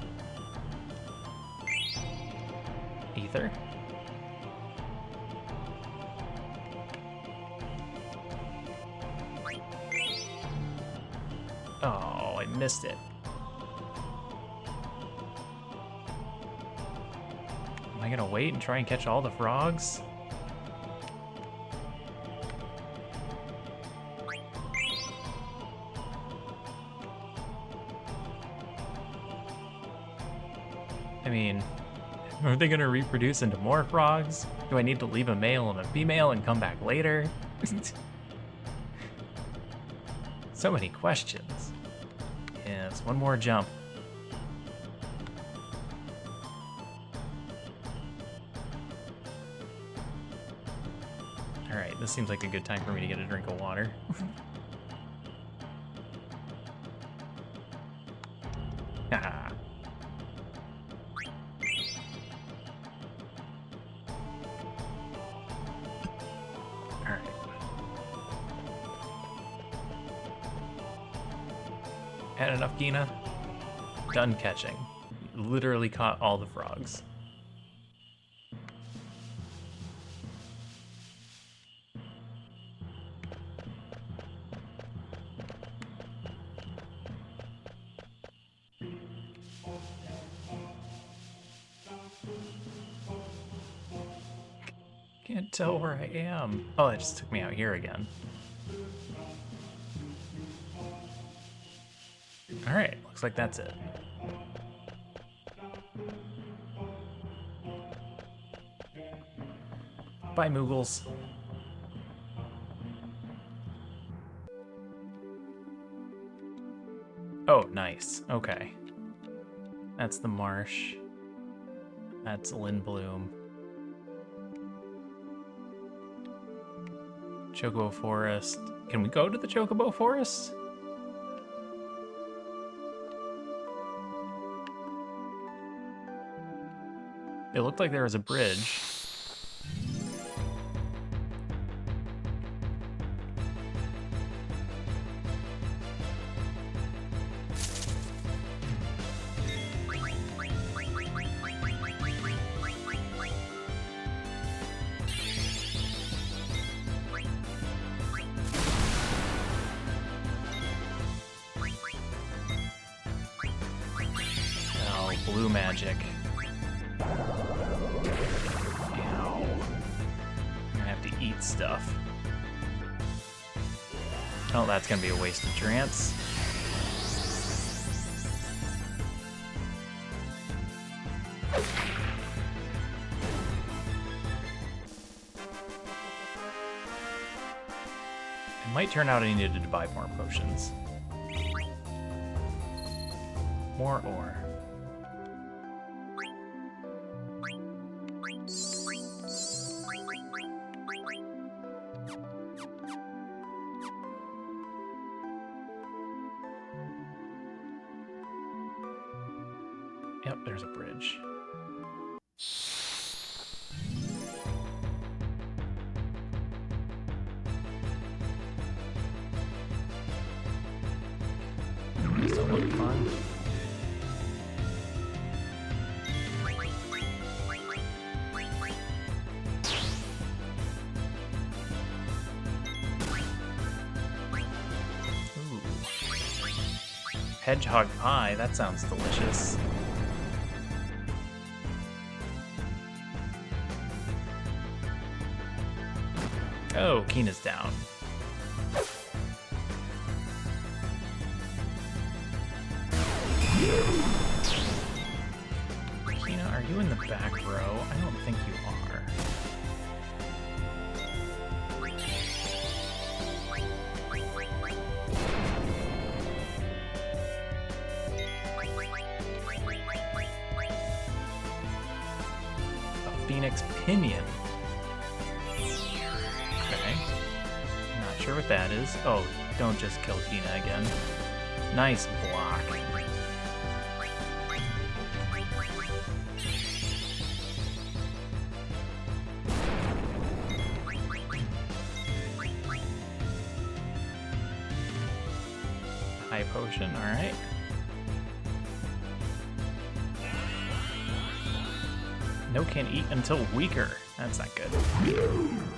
Ether? Oh, I missed it. Am I gonna wait and try and catch all the frogs? I mean, are they gonna reproduce into more frogs? Do I need to leave a male and a female and come back later? So many questions. Yes, one more jump. Alright, this seems like a good time for me to get a drink of water. Haha. Alright. Had enough, Gina? Done catching. Literally caught all the frogs. Can't tell where I am. Oh, it just took me out here again. Alright, looks like that's it. Bye, Moogles. Oh, nice. Okay. That's the marsh. That's Lindblum. Chocobo Forest. Can we go to the Chocobo Forest? It looked like there was a bridge. Oh, blue magic. Ow. I'm gonna have to eat stuff. Oh, that's gonna be a waste of trance. It might turn out I needed to buy more potions. More ore. Yep, there's a bridge. Still look fun. Ooh. Hedgehog pie, that sounds delicious. Oh, Keena's down. Keena, are you in the back row? I don't think you are. A Phoenix Pinion. Okay. Not sure what that is. Oh, don't just kill Keena again. Nice block. High potion, alright. No can eat until weaker. That's not good.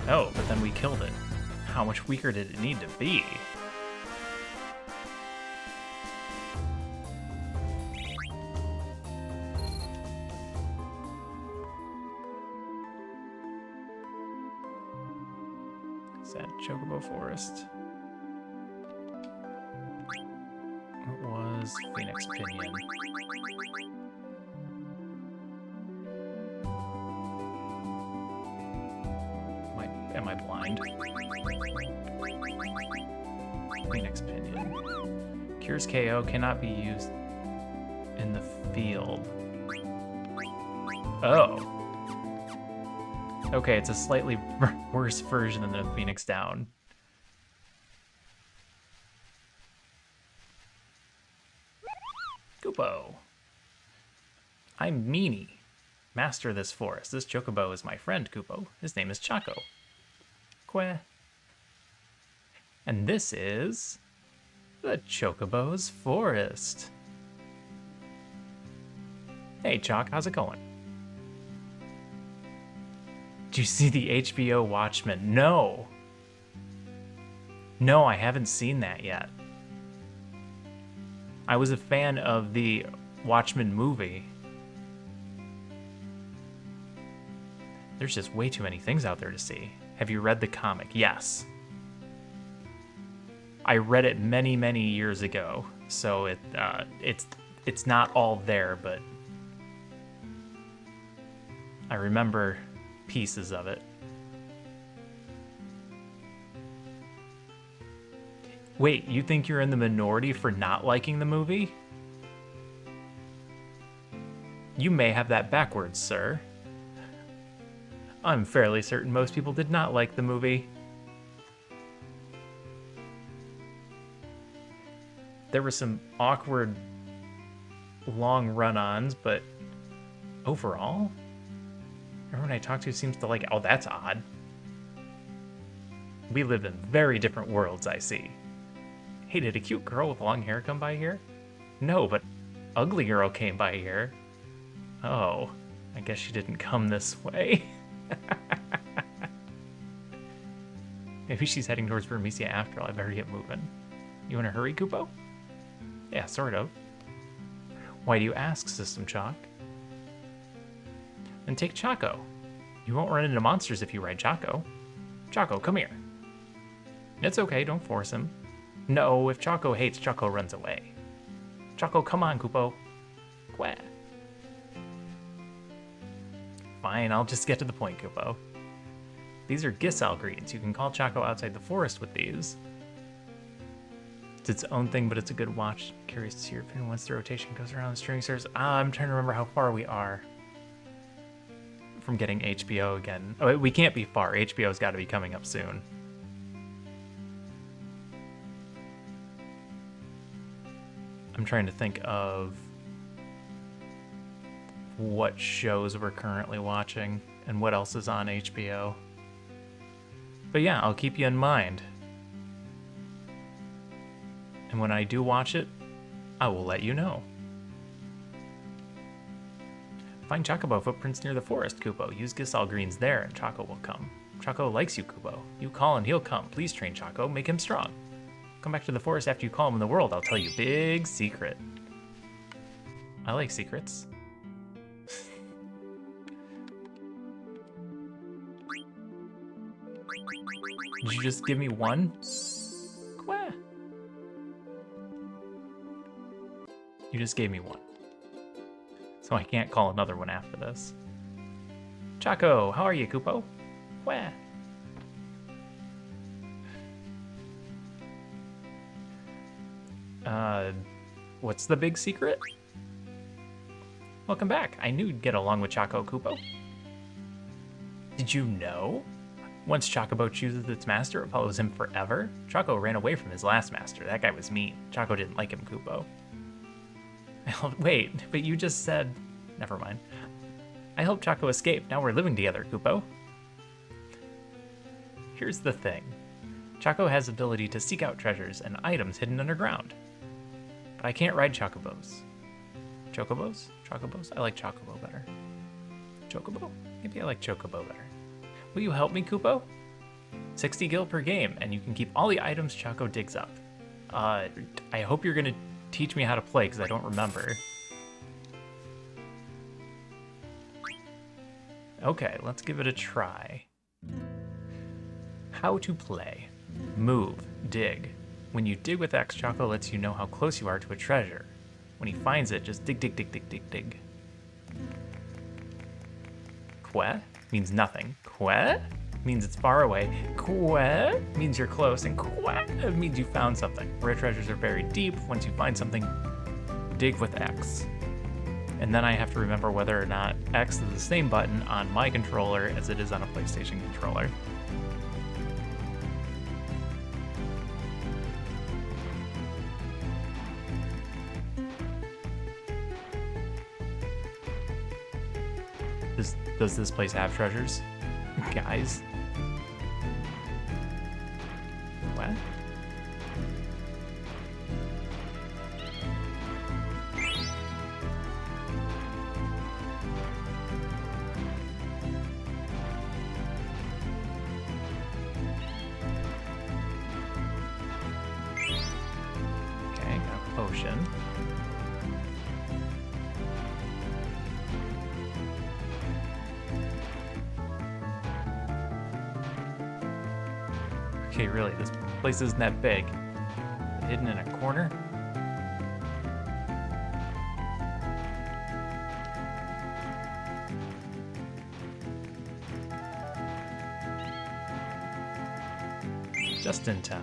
Oh, but then we killed it. How much weaker did it need to be? Is that Chocobo Forest? What was Phoenix Pinion? Am I blind? Phoenix Pinion. Cures KO, cannot be used in the field. Oh. Okay, it's a slightly worse version than the Phoenix Down. Koopo. I'm Meanie, master of this forest. This Chocobo is my friend, Koopo. His name is Chaco. Queh. And this is the Chocobo's Forest. Hey, Chalk, how's it going? Did you see the HBO Watchmen? No. No, I haven't seen that yet. I was a fan of the Watchmen movie. There's just way too many things out there to see. Have you read the comic? Yes. I read it many, many years ago, so it's not all there, but I remember pieces of it. Wait, you think you're in the minority for not liking the movie? You may have that backwards, sir. I'm fairly certain most people did not like the movie. There were some awkward long run-ons, but overall, everyone I talk to seems to like it. Oh, that's odd. We live in very different worlds, I see. Hey, did a cute girl with long hair come by here? No, but ugly girl came by here. Oh, I guess she didn't come this way. Maybe she's heading towards Vermisia after all. I better get moving. You in a hurry, Kupo? Yeah, sort of. Why do you ask, System Chalk? Then take Choco. You won't run into monsters if you ride Choco. Choco, come here. It's okay, don't force him. No, if Choco hates, Choco runs away. Choco, come on, Kupo. Quah. Fine, I'll just get to the point, Kupo. These are Gisal greens. You can call Choco outside the forest with these. It's its own thing, but it's a good watch. Curious to see your opinion once the rotation goes around the streaming service. I'm trying to remember how far we are from getting HBO again. Oh, we can't be far. HBO's got to be coming up soon. I'm trying to think of what shows we're currently watching and what else is on HBO. But yeah, I'll keep you in mind. And when I do watch it, I will let you know. Find Chocobo footprints near the forest, Kupo. Use Gisal greens there and Choco will come. Choco likes you, Kupo. You call and he'll come. Please train Choco. Make him strong. Come back to the forest after you call him in the world. I'll tell you a big secret. I like secrets. Did you just give me one? Quah. You just gave me one. So I can't call another one after this. Choco, how are you, Kupo? Quah. What's the big secret? Welcome back. I knew you'd get along with Choco, Kupo. Did you know? Once Chocobo chooses its master, it follows him forever. Choco ran away from his last master. That guy was mean. Choco didn't like him, Kupo. Wait, but you just said... Never mind. I helped Choco escape. Now we're living together, Kupo. Here's the thing. Choco has the ability to seek out treasures and items hidden underground. But I can't ride Chocobos. Chocobos? Chocobos? I like Chocobo better. Chocobo? Maybe I like Chocobo better. Will you help me, Kupo? 60 gil per game, and you can keep all the items Choco digs up. I hope you're gonna teach me how to play, because I don't remember. Okay, let's give it a try. How to play. Move. Dig. When you dig with X, Choco lets you know how close you are to a treasure. When he finds it, just dig, dig, dig, dig, dig, dig. Quah means nothing. Quah means it's far away. Quah means you're close. And quah means you found something. Rare treasures are buried deep. Once you find something, dig with X. And then I have to remember whether or not X is the same button on my controller as it is on a PlayStation controller. Does this place have treasures? Guys? What? Okay, got a potion. Okay, really, this place isn't that big. Hidden in a corner? Just in time.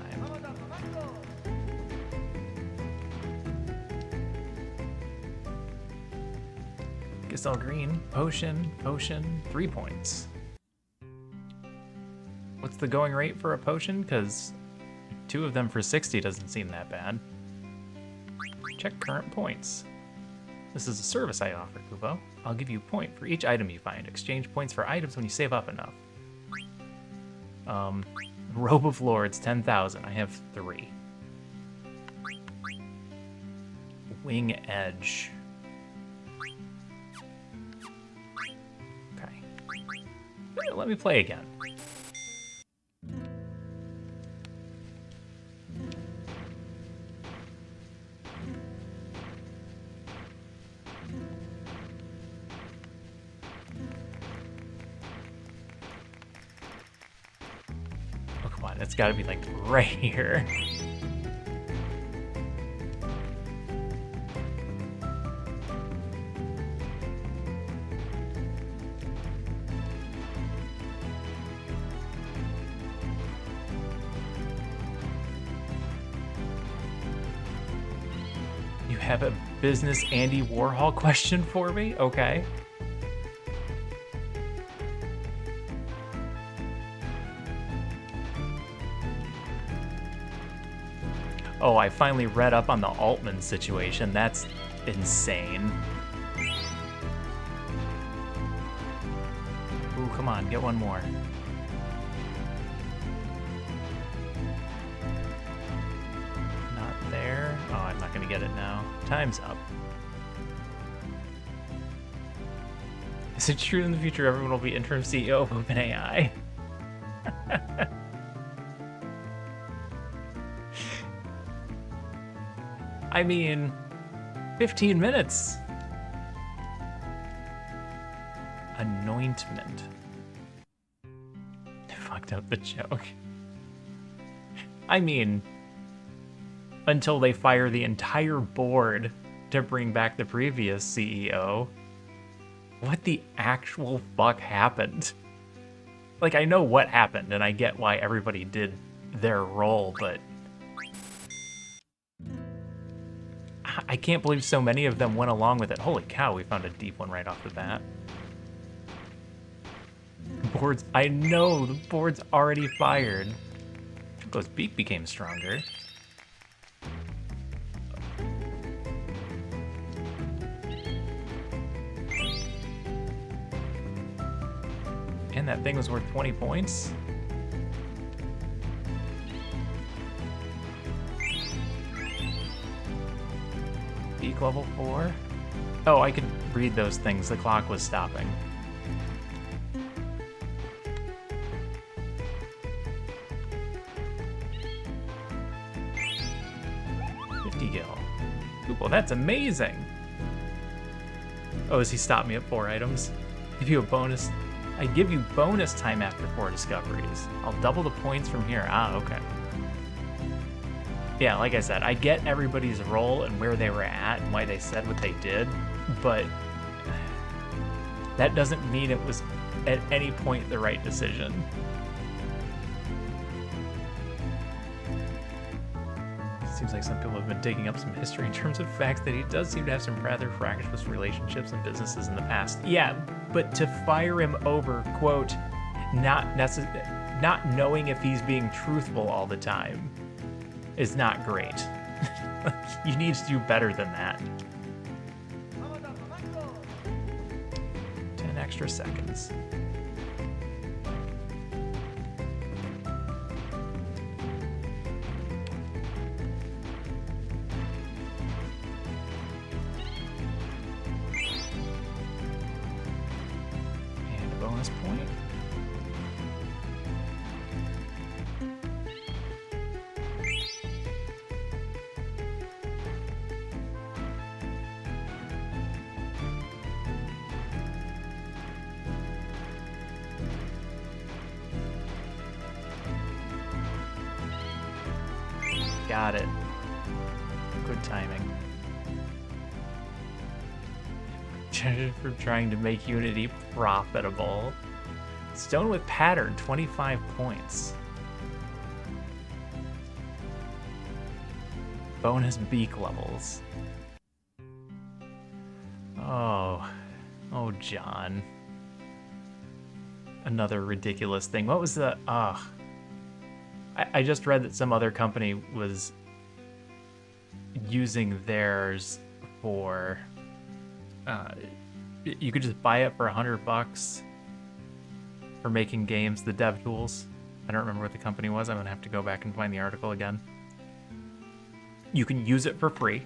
Guess all green. Potion, 3 points. What's the going rate for a potion? Because 2 of them for 60 doesn't seem that bad. Check current points. This is a service I offer, Kubo. I'll give you a point for each item you find. Exchange points for items when you save up enough. Robe of Lords, 10,000. I have 3. Wing Edge. Okay. Let me play again. It's gotta be like right here. You have a business Andy Warhol question for me? Okay. Oh, I finally read up on the Altman situation. That's insane. Ooh, come on, get one more. Not there. Oh, I'm not gonna get it now. Time's up. Is it true in the future everyone will be interim CEO of OpenAI? I mean, 15 minutes. Anointment. I fucked up the joke. I mean, until they fire the entire board to bring back the previous CEO. What the actual fuck happened? Like, I know what happened, and I get why everybody did their role, but I can't believe so many of them went along with it. Holy cow, we found a deep one right off the bat. Boards, I know, the board's already fired. Choco's beak became stronger. And that thing was worth 20 points? Peak level 4? Oh, I could read those things. The clock was stopping. Gil. Ooh, well, that's amazing. Oh, has he stopped me at 4 items? Give you a bonus. I give you bonus time after 4 discoveries. I'll double the points from here. Ah, okay. Yeah, like I said, I get everybody's role and where they were at and why they said what they did, but that doesn't mean it was at any point the right decision. Seems like some people have been digging up some history in terms of facts that he does seem to have some rather fractious relationships and businesses in the past. Yeah, but to fire him over, quote, not knowing if he's being truthful all the time is not great. You need to do better than that. 10 extra seconds. Point. got it. Good timing. For trying to make Unity profitable. Stone with pattern, 25 points. Bonus beak levels. Oh, John. Another ridiculous thing. What was the, I just read that some other company was using theirs for, you could just buy it for $100 for making games, the dev tools. I don't remember what the company was. I'm gonna have to go back and find the article again. You can use it for free.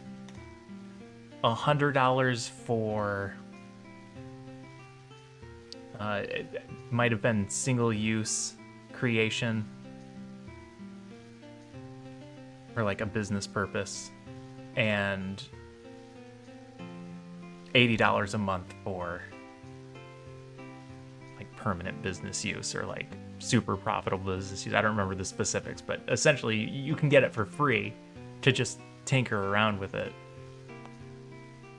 $100 for, it might have been single-use creation for like a business purpose, and $80 a month for like permanent business use or like super profitable business use. I don't remember the specifics, but essentially you can get it for free to just tinker around with it.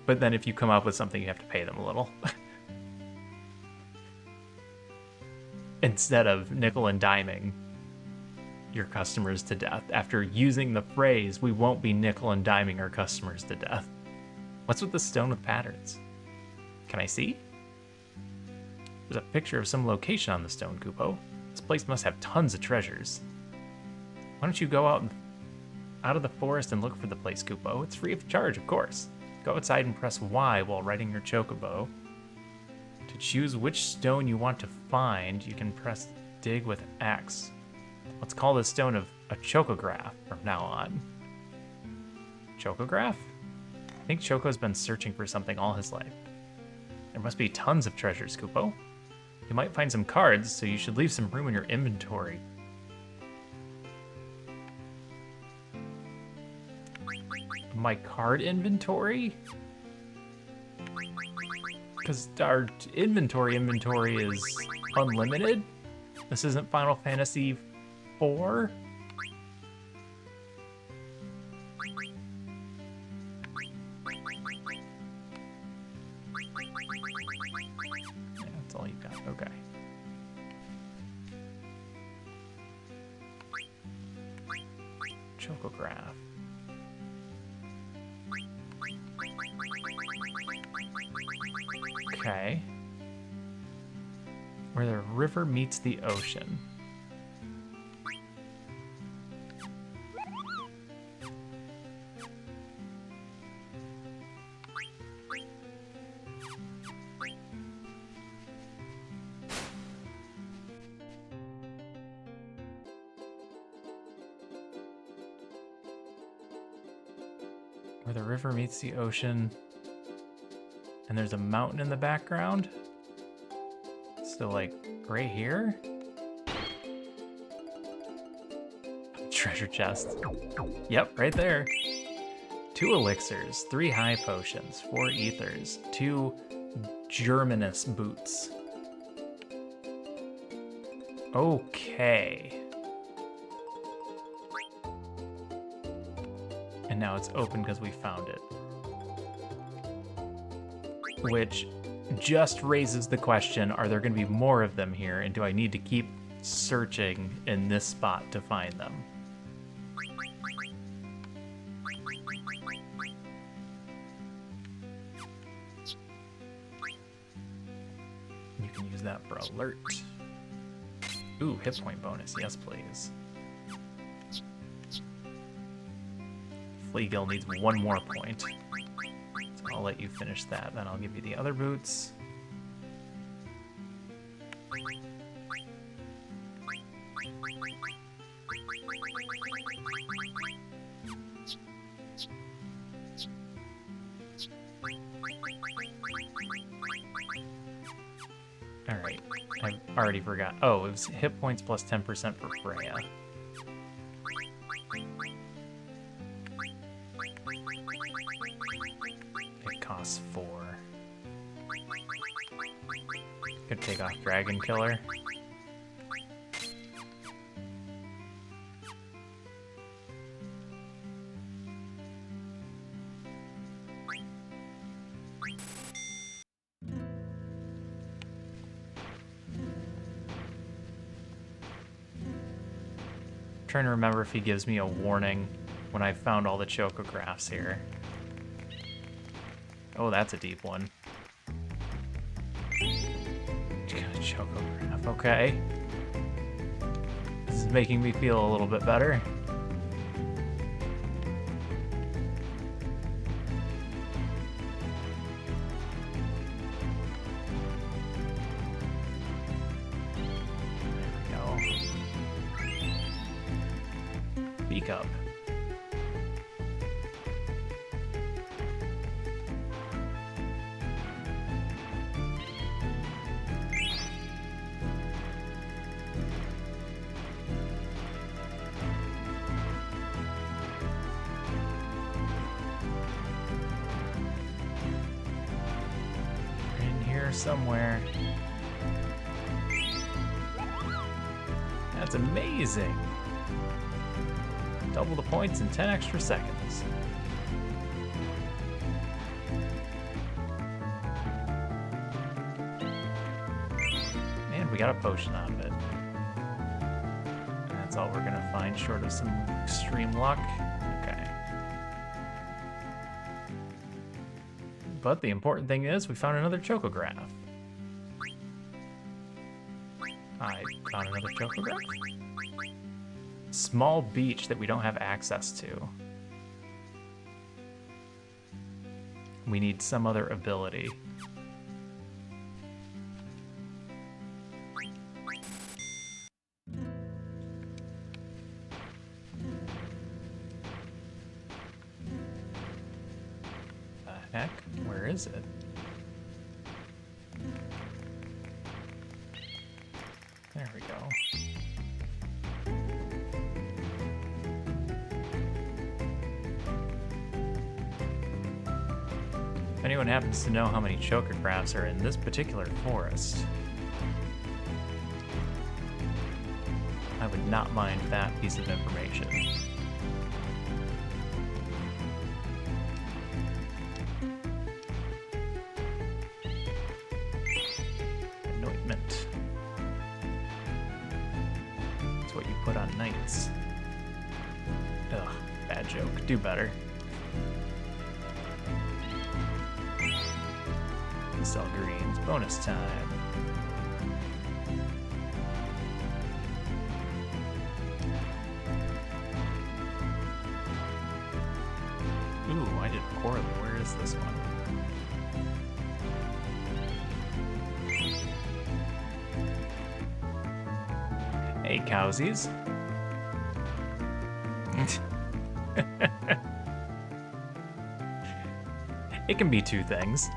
But then if you come up with something, you have to pay them a little. Instead of nickel and diming your customers to death. After using the phrase, we won't be nickel and diming our customers to death. What's with the stone with patterns? Can I see? There's a picture of some location on the stone, Kupo. This place must have tons of treasures. Why don't you go out of the forest and look for the place, Kupo? It's free of charge, of course. Go outside and press Y while riding your chocobo. To choose which stone you want to find, you can press dig with X. Let's call this stone a chocograph from now on. Chocograph? I think Choco's been searching for something all his life. There must be tons of treasures, Kupo. You might find some cards, so you should leave some room in your inventory. My card inventory? Because our inventory is unlimited? This isn't Final Fantasy IV? Yeah, that's all you got. Okay. Chocograph. Okay. Where the river meets the ocean. Where the river meets the ocean. And there's a mountain in the background. So like right here? Treasure chest. Yep, right there. 2 elixirs, 3 high potions, 4 ethers, 2 Germanus boots. Okay. And now it's open because we found it. Which just raises the question, are there going to be more of them here, and do I need to keep searching in this spot to find them? You can use that for alert. Ooh, hit point bonus. Yes, please. Fleagill needs 1 more point. I'll let you finish that, then I'll give you the other boots. Alright, I already forgot. Oh, it was hit points plus 10% for Freya. Costs 4. Could take off Dragon Killer. trying to remember if he gives me a warning when I found all the chocographs here. Oh, that's a deep one. Got a chocograph, okay. This is making me feel a little bit better. Up. In here somewhere. That's amazing. Double the points in 10 extra seconds. And we got a potion out of it. That's all we're gonna find short of some extreme luck. Okay. But the important thing is we found another chocograph. I found another chocograph? Small beach that we don't have access to. We need some other ability. The heck? Where is it? There we go. If anyone happens to know how many chocographs are in this particular forest, I would not mind that piece of information. Anointment. That's what you put on knights. Ugh, bad joke. Do better. Sell greens. Bonus time. Ooh, I did poorly. Where is this one? Hey, cowsies. It can be two things.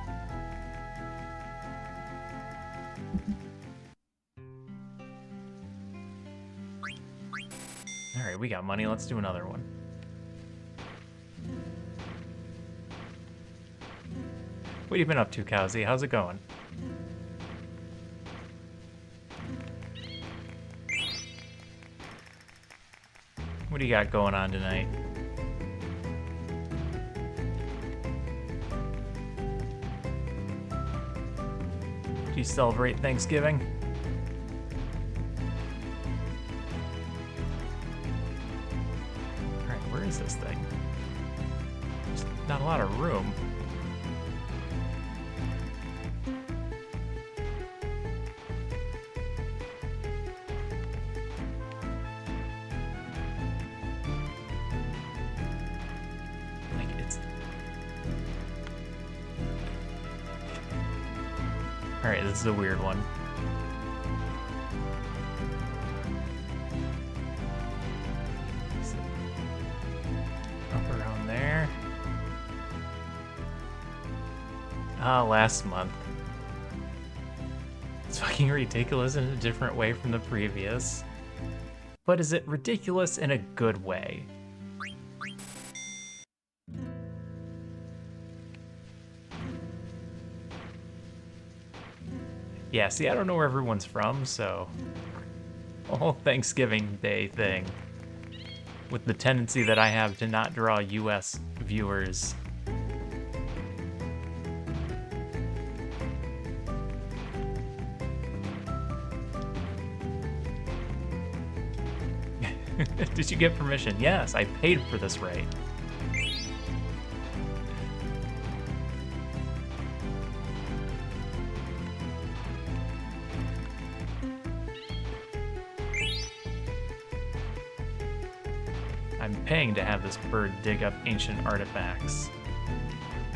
Alright, we got money. Let's do another one. What have you been up to, Cowsy? How's it going? What do you got going on tonight? Do you celebrate Thanksgiving? Alright, where is this thing? There's not a lot of room. Alright, this is a weird one. Up around there. Ah, last month. It's fucking ridiculous in a different way from the previous. But is it ridiculous in a good way? Yeah, see, I don't know where everyone's from, so the whole Thanksgiving Day thing, with the tendency that I have to not draw US viewers. Did you get permission? Yes, I paid for this right. I'm paying to have this bird dig up ancient artifacts.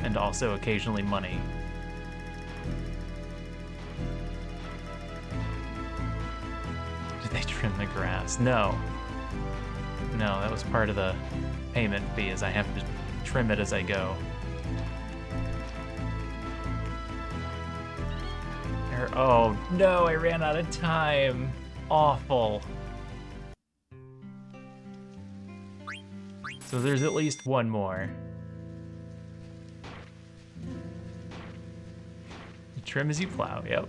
And also occasionally money. Did they trim the grass? No. No, that was part of the payment fee, is I have to trim it as I go. Oh no, I ran out of time. Awful. So there's at least one more. You trim as you plow, yep.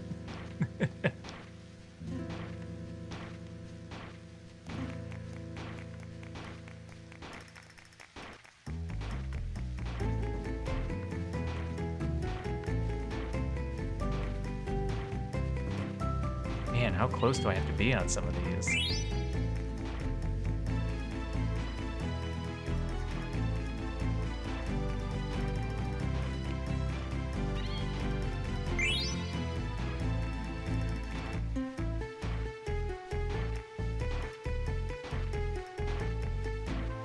Man, how close do I have to be on some of these?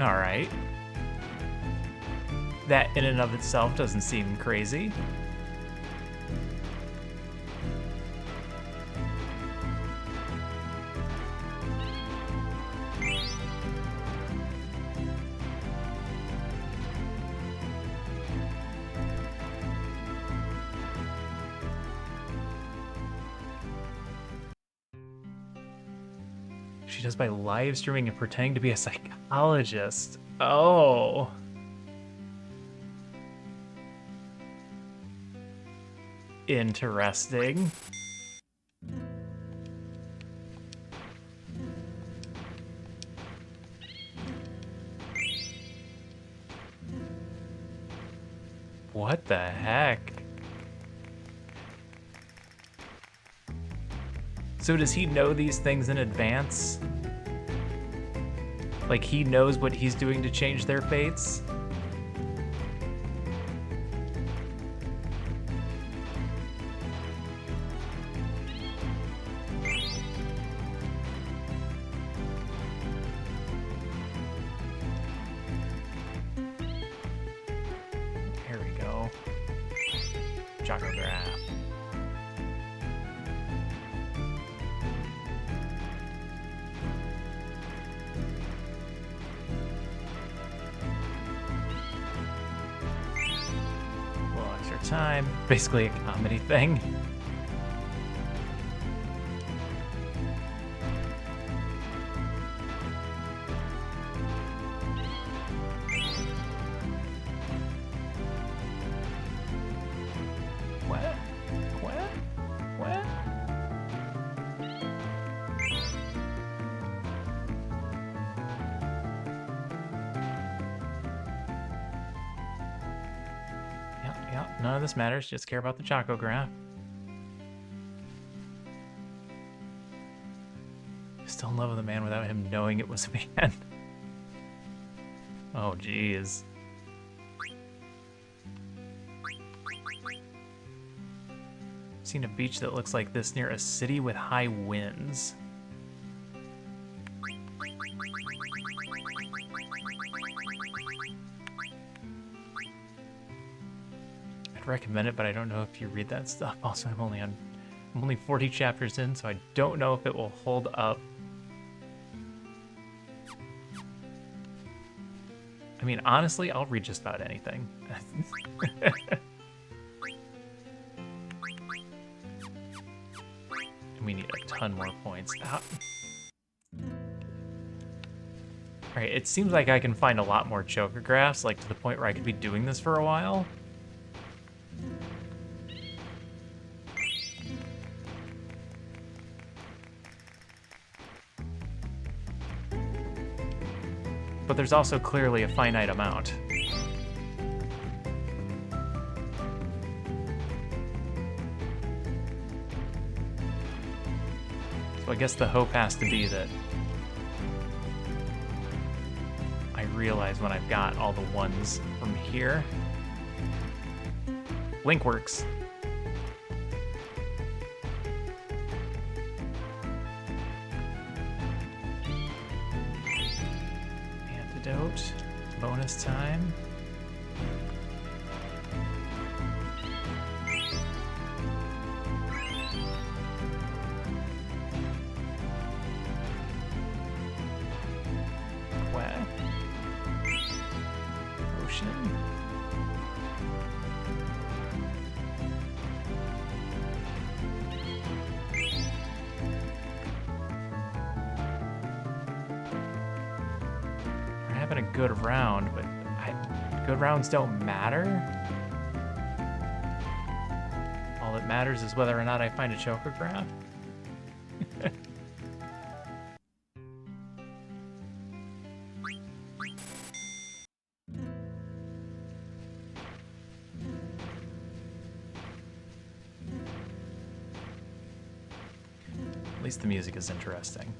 All right. That in and of itself doesn't seem crazy. She does by live streaming and pretending to be a psychologist. Oh. Interesting. What the heck? So does he know these things in advance? Like he knows what he's doing to change their fates? Here we go. Chocograph. Time. Basically a comedy thing. What? What? What? Yep, none of this matters, just care about the Chocograph. Still in love with a man without him knowing it was a man. Oh, jeez. Seen a beach that looks like this near a city with high winds. I'd recommend it, but I don't know if you read that stuff. Also, I'm only 40 chapters in, so I don't know if it will hold up. I mean, honestly, I'll read just about anything. We need a ton more points. Alright, it seems like I can find a lot more chocographs, like to the point where I could be doing this for a while. But there's also clearly a finite amount. So I guess the hope has to be that realize when I've got all the ones from here. Link works. Antidote. Bonus time. A good round, but good rounds don't matter. All that matters is whether or not I find a chocograph. At least the music is interesting.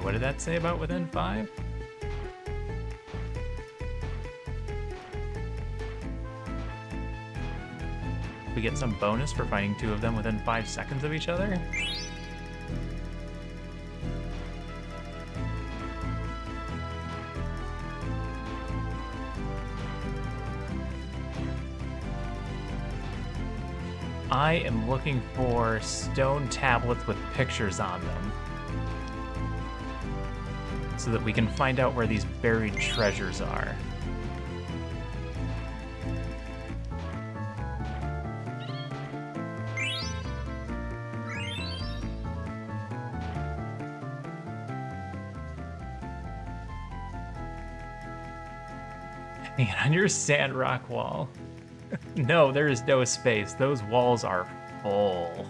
What did that say about within 5? We get some bonus for finding 2 of them within 5 seconds of each other? I am looking for stone tablets with pictures on them, so that we can find out where these buried treasures are. Hang on your sand rock wall. No, there is no space. Those walls are full.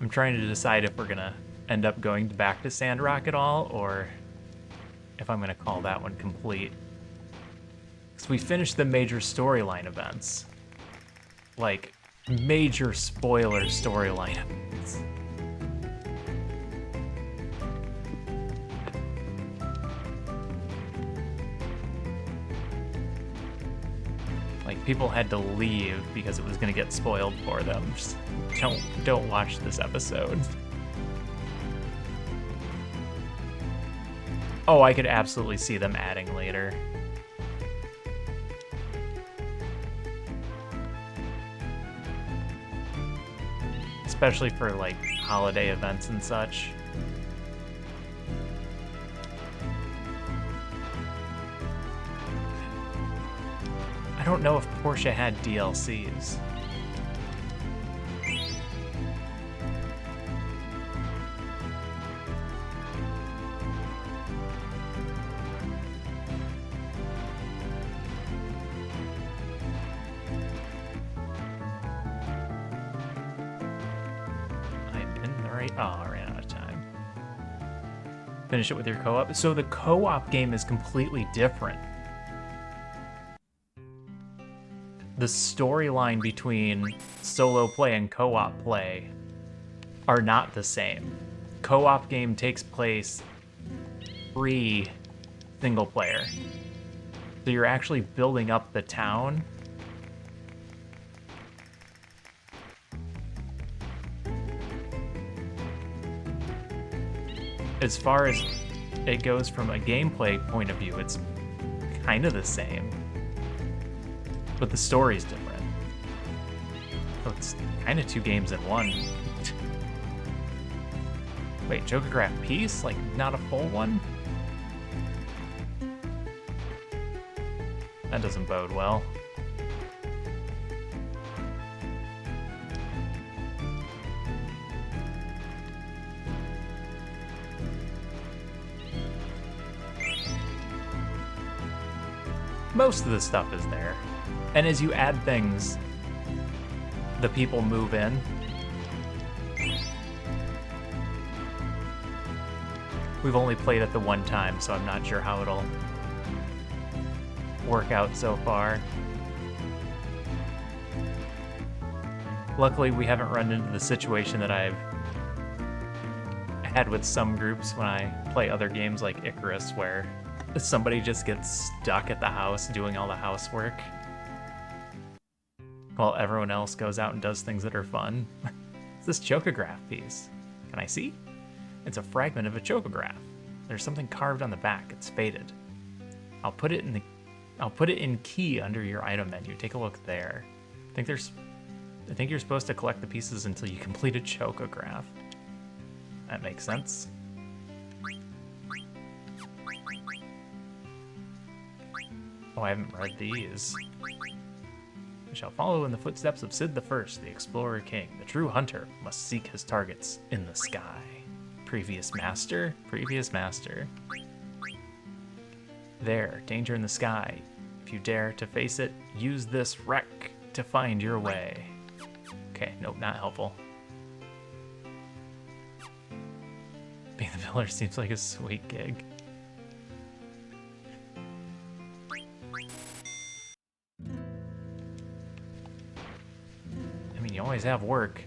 I'm trying to decide if we're gonna end up going back to Sandrock at all, or if I'm gonna call that one complete. Because we finished the major storyline events. Like, major spoiler storyline events. Like, people had to leave because it was gonna get spoiled for them. Just don't watch this episode. Oh, I could absolutely see them adding later. Especially for, like, holiday events and such. I don't know if Portia had DLCs. Oh, I ran out of time. Finish it with your co-op. So the co-op game is completely different. The storyline between solo play and co-op play are not the same. Co-op game takes place pre-single player. So you're actually building up the town. As far as it goes from a gameplay point of view, it's kind of the same, but the story's different. So it's kind of 2 games in one. Wait, Jokergraph piece? Like, not a full one? That doesn't bode well. most of the stuff is there. And as you add things, the people move in. We've only played it the one time, so I'm not sure how it'll work out so far. Luckily, we haven't run into the situation that I've had with some groups when I play other games like Icarus, where somebody just gets stuck at the house doing all the housework while everyone else goes out and does things that are fun. It's this chocograph piece. Can I see? It's a fragment of a chocograph. There's something carved on the back. It's faded. I'll put it in key under your item menu. Take a look there. I think you're supposed to collect the pieces until you complete a chocograph. That makes sense. Oh, I haven't read these. We shall follow in the footsteps of Sid the First, the explorer king. The true hunter must seek his targets in the sky. Previous master? Previous master. There, danger in the sky. If you dare to face it, use this wreck to find your way. Okay, nope, not helpful. Being the pillar seems like a sweet gig. I mean, you always have work.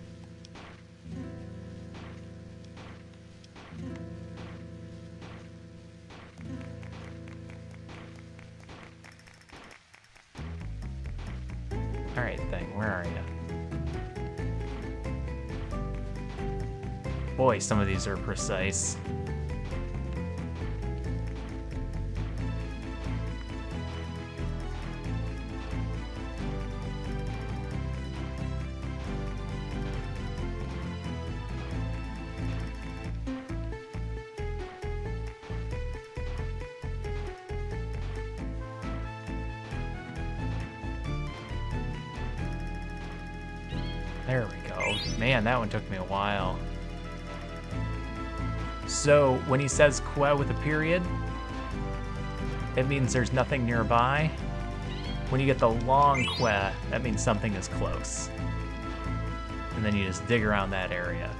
Alright, thing, where are you? Boy, some of these are precise. There we go. Man, that one took me a while. So, when he says "que" with a period, it means there's nothing nearby. When you get the long "que," that means something is close. And then you just dig around that area.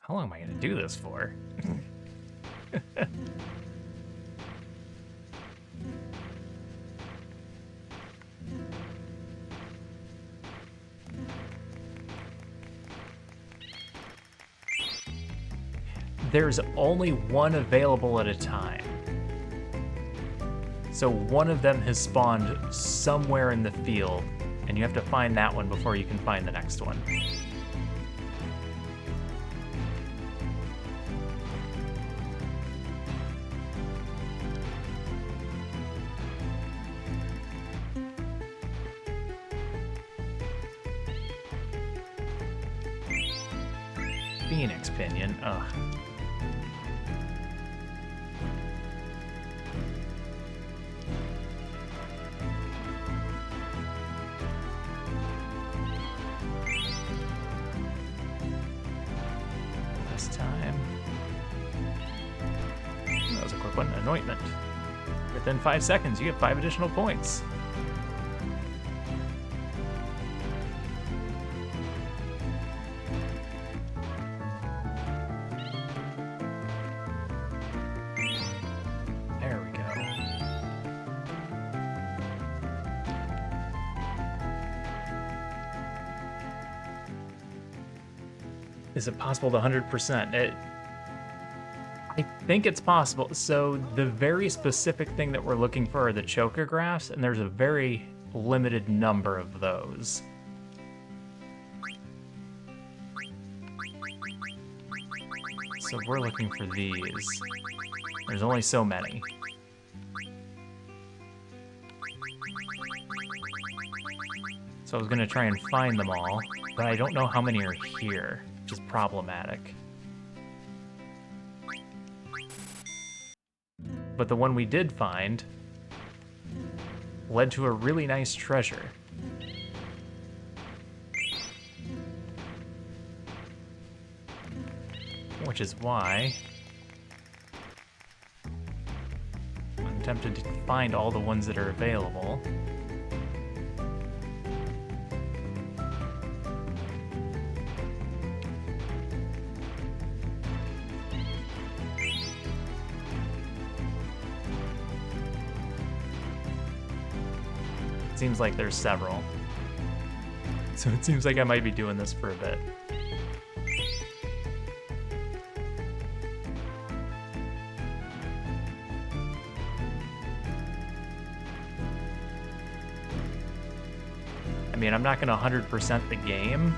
How long am I going to do this for? There's only one available at a time. So one of them has spawned somewhere in the field, and you have to find that one before you can find the next one. Phoenix Pinion, ugh. Anointment. Within 5 seconds, you get 5 additional points. There we go. Is it possible to 100%? I think it's possible. So the very specific thing that we're looking for are the chocographs, and there's a very limited number of those. So we're looking for these. There's only so many. So I was gonna try and find them all, but I don't know how many are here, which is problematic. But the one we did find led to a really nice treasure. Which is why tempted to find all the ones that are available. Seems like there's several. So it seems like I might be doing this for a bit. I mean, I'm not gonna 100% the game.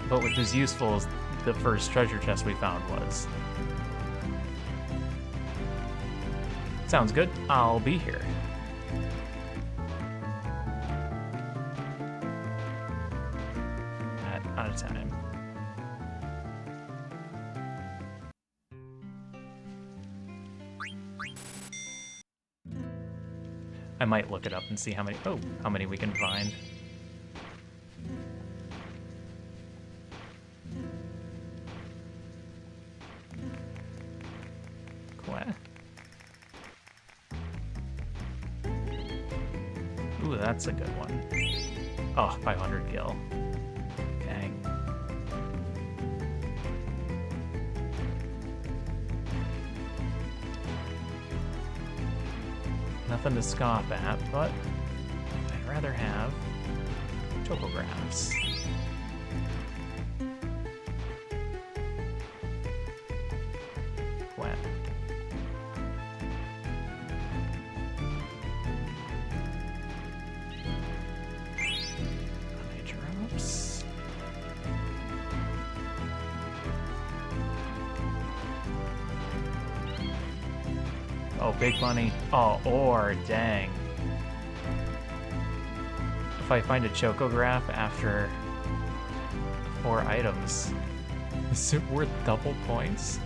But with as useful as the first treasure chest we found was. Sounds good. I'll be here. Out of time. I might look it up and see how many we can find. Ooh, that's a good one. Oh, 500 gil. Dang. Nothing to scoff at, but I'd rather have chocographs. What? Oh, big money. Oh, or dang. If I find a chocograph after 4 items, is it worth double points?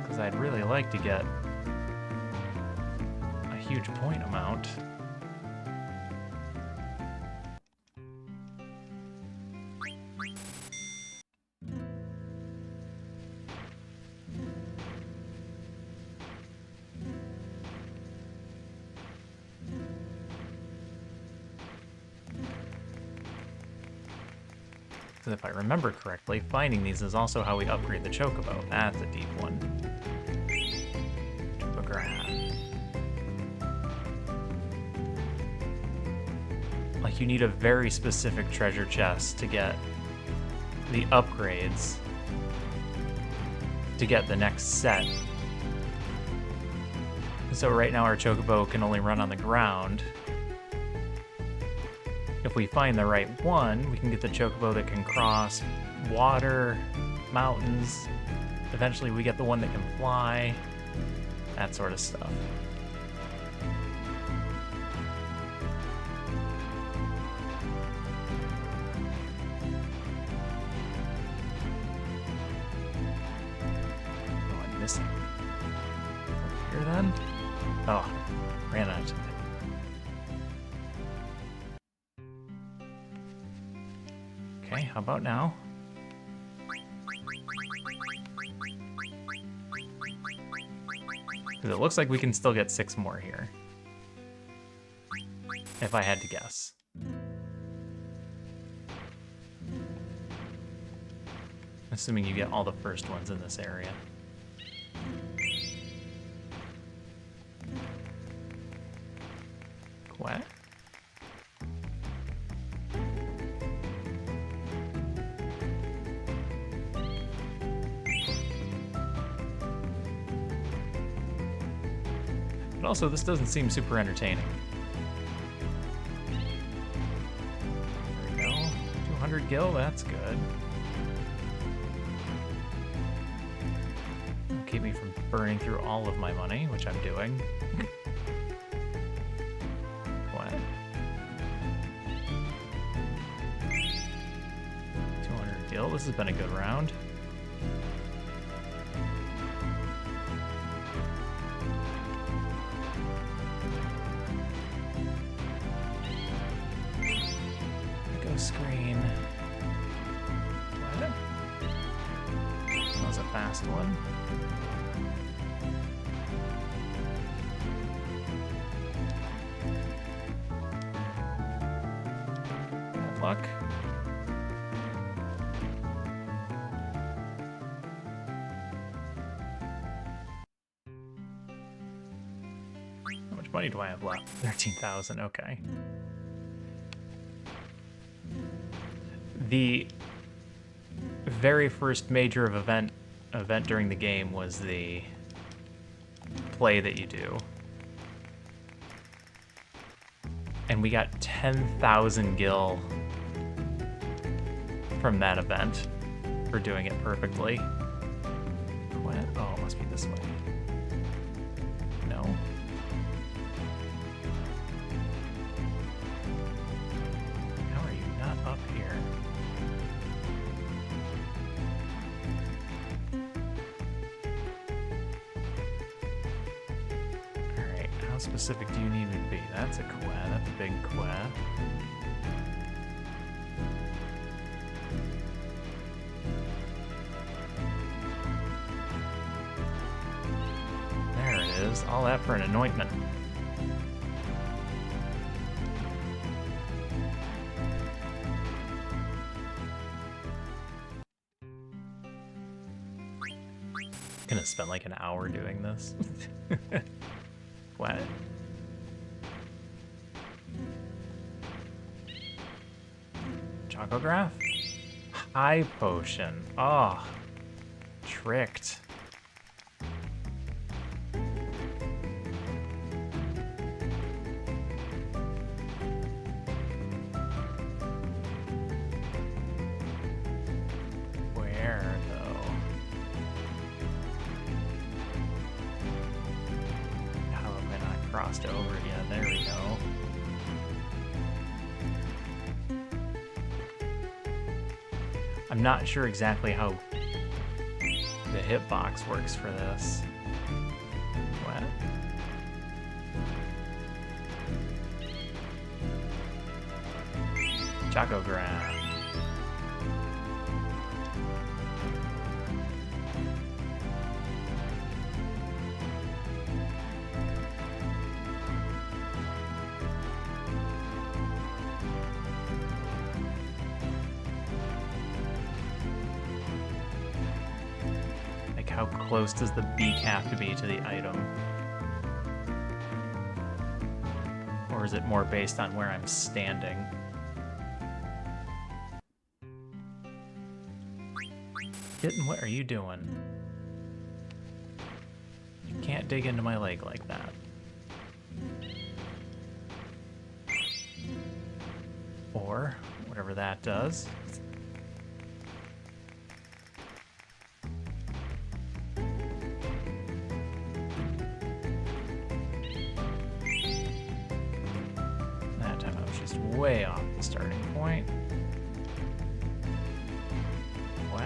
Because I'd really like to get a huge point amount. Because if I remember correctly, finding these is also how we upgrade the chocobo. That's a deep one. Chocograph. Like, you need a very specific treasure chest to get the upgrades to get the next set. So right now our chocobo can only run on the ground. If we find the right one, we can get the chocobo that can cross water, mountains. Eventually we get the one that can fly, that sort of stuff. Oh, I'm missing. Over here then? Oh, ran out of time. Okay, how about now? Because it looks like we can still get 6 more here. If I had to guess. Assuming you get all the first ones in this area. What? But also, this doesn't seem super entertaining. There we go. 200 gil, that's good. It'll keep me from burning through all of my money, which I'm doing. What? 200 gil, this has been a good round. last one. Bad luck. How much money do I have left? 13,000, okay. The very first major event during the game was the play that you do. And we got 10,000 gil from that event for doing it perfectly. What? Oh, it must be this way. No. How are you not up here? Alright, how specific do you need me to be? That's a quest. That's a big quest. There it is. All that for an anointment. Gonna spend like an hour doing this. What? Chocograph? High potion. Oh, tricked. Where though? How have I not crossed over yet? There we go. I'm not sure exactly how the hitbox works for this. What? Chocograph. How close does the beak have to be to the item? Or is it more based on where I'm standing? Kitten, what are you doing? You can't dig into my leg like that. Or whatever that does. Way off the starting point. What?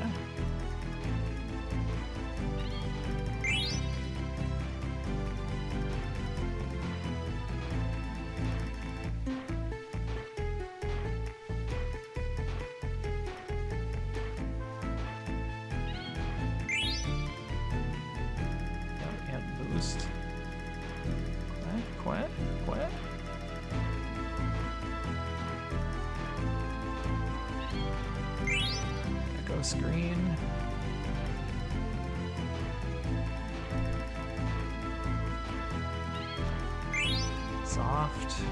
Can't boost. What? Screen. Soft.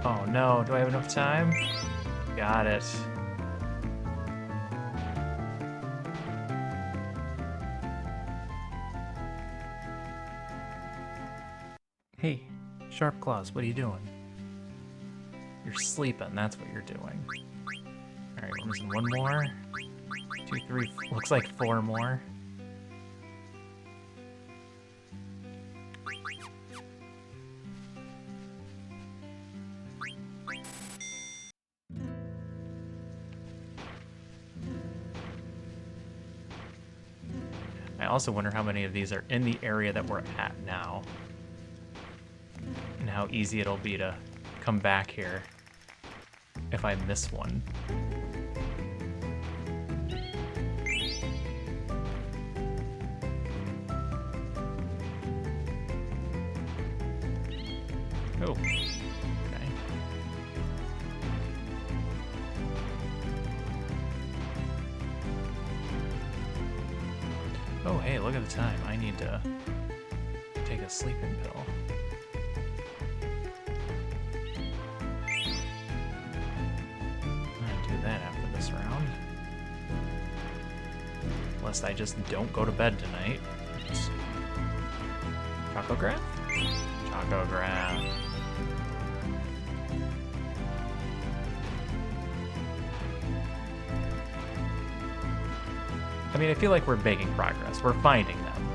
Oh no, do I have enough time? Got it. Hey. Sharp Claws, what are you doing? You're sleeping, that's what you're doing. Alright, we're missing one more. 2, 3, looks like 4 more. I also wonder how many of these are in the area that we're at now. And how easy it'll be to come back here if I miss one. Oh, okay. Oh, hey, look at the time. I need to take a sleeping pill. I'm gonna do that after this round. Unless I just don't go to bed tonight. Chocograph? Chocograph. I mean, I feel like we're making progress. We're finding them.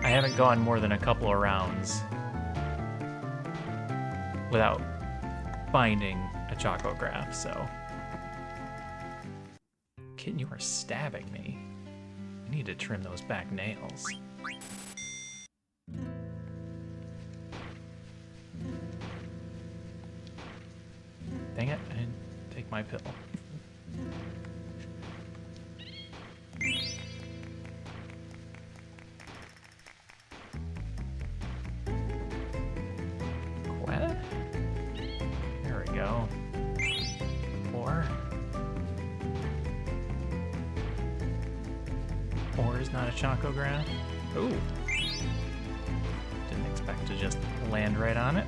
I haven't gone more than a couple of rounds without finding a chocograph, so. Kitten, you are stabbing me. I need to trim those back nails. Dang it, I didn't take my pill. What? There we go. 4. Or is not a chocograph. Ooh. Didn't expect to just land right on it.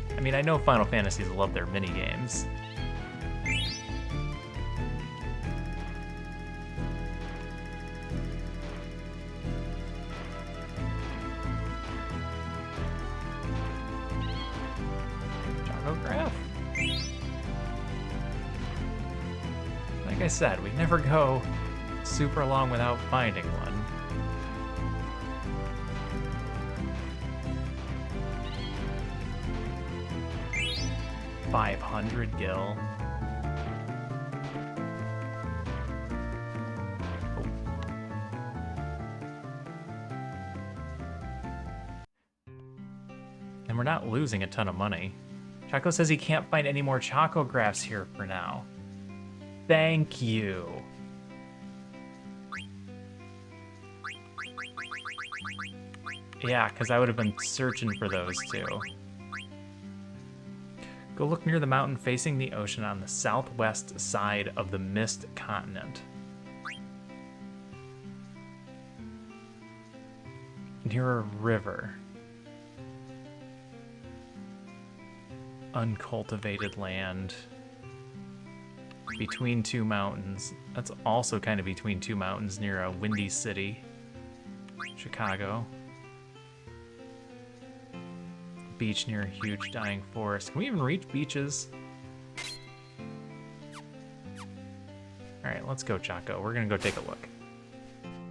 I mean, I know Final Fantasies love their mini-games. Chocograph? Like I said, we never go super long without finding one. 500 gil. Oh. And we're not losing a ton of money. Choco says he can't find any more chocographs here for now. Thank you. Yeah, because I would have been searching for those too. Go look near the mountain facing the ocean on the southwest side of the Mist Continent. Near a river. Uncultivated land. Between two mountains. That's also kind of between two mountains near a windy city. Chicago. Beach near a huge dying forest. Can we even reach beaches? Alright, let's go, Chaco. We're gonna go take a look.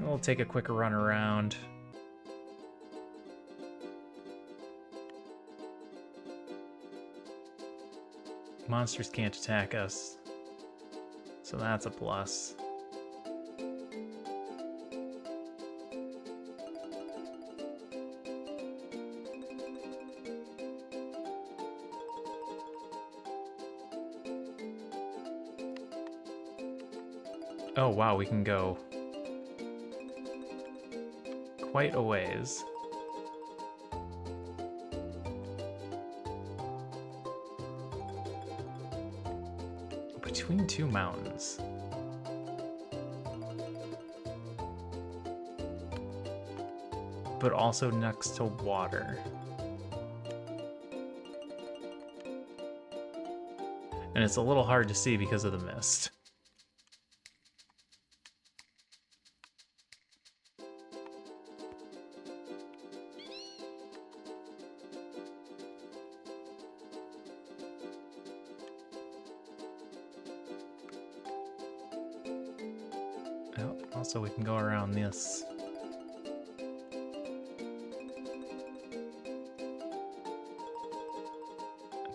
We'll take a quick run around. Monsters can't attack us, so that's a plus. Oh wow, we can go quite a ways. Between two mountains. But also next to water. And it's a little hard to see because of the mist. Also, we can go around this.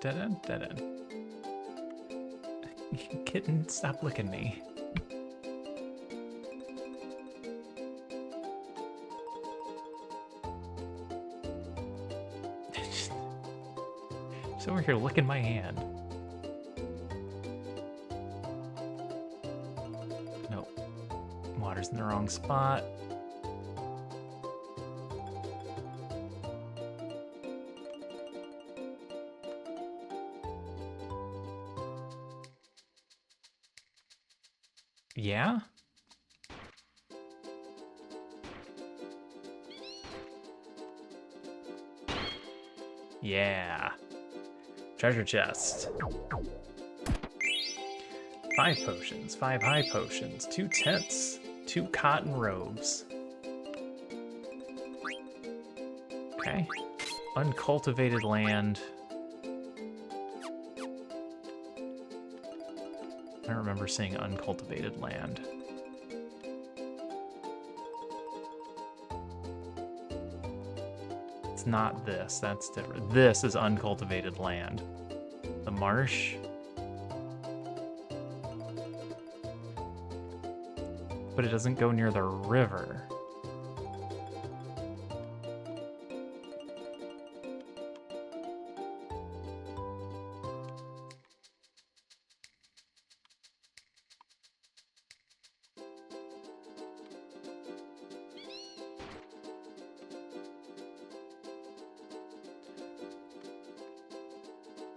Dead end, dead end. Kitten, stop licking me. She's over here licking my hand. Nope. Water's in the wrong spot. Yeah? Yeah. Treasure chest. 5 potions, 5 high potions, 2 tents, 2 cotton robes. Okay. Uncultivated land. I don't remember seeing uncultivated land. It's not this, that's different. This is uncultivated land. The marsh. But it doesn't go near the river.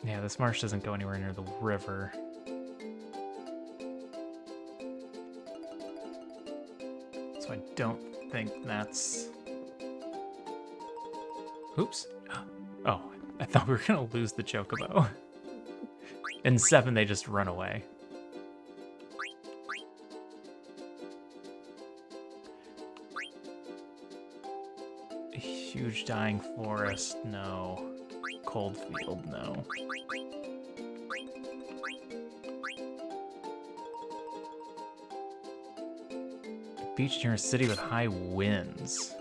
Yeah, this marsh doesn't go anywhere near the river. So I don't think that's... Oops. Oh, I thought we were gonna lose the chocobo. In 7, they just run away. A huge dying forest, no. Cold field, no. Beach near a city with high winds.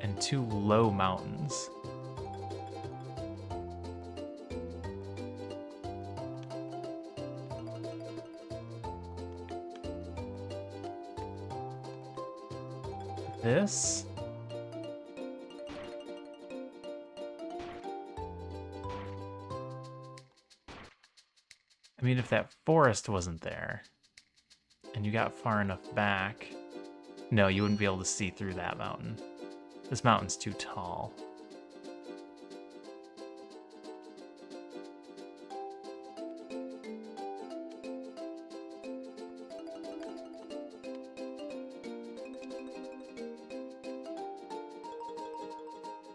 And 2 low mountains. This? I mean, if that forest wasn't there, and you got far enough back, no, you wouldn't be able to see through that mountain. This mountain's too tall.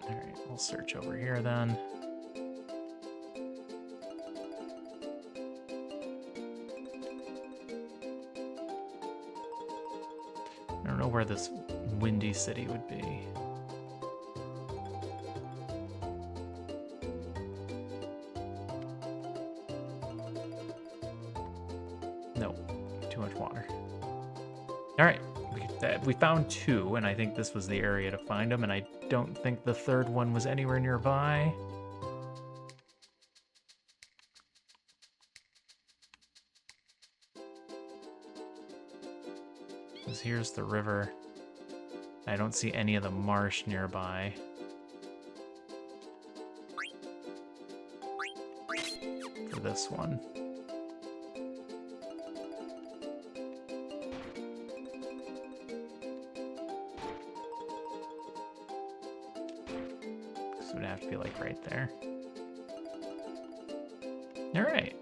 Alright, we'll search over here then. I don't know where this windy city would be. No, too much water. All right, we found 2, and I think this was the area to find them, and I don't think the 3rd one was anywhere nearby. Because here's the river. I don't see any of the marsh nearby. For this one. So it would have to be like right there. All right.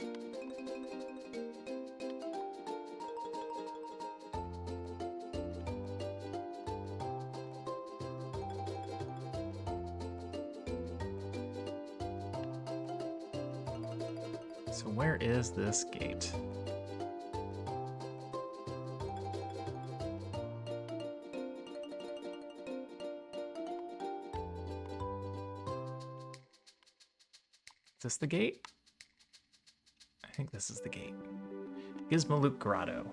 So where is this gate? Is this the gate? I think this is the gate. Gizmaluk Grotto.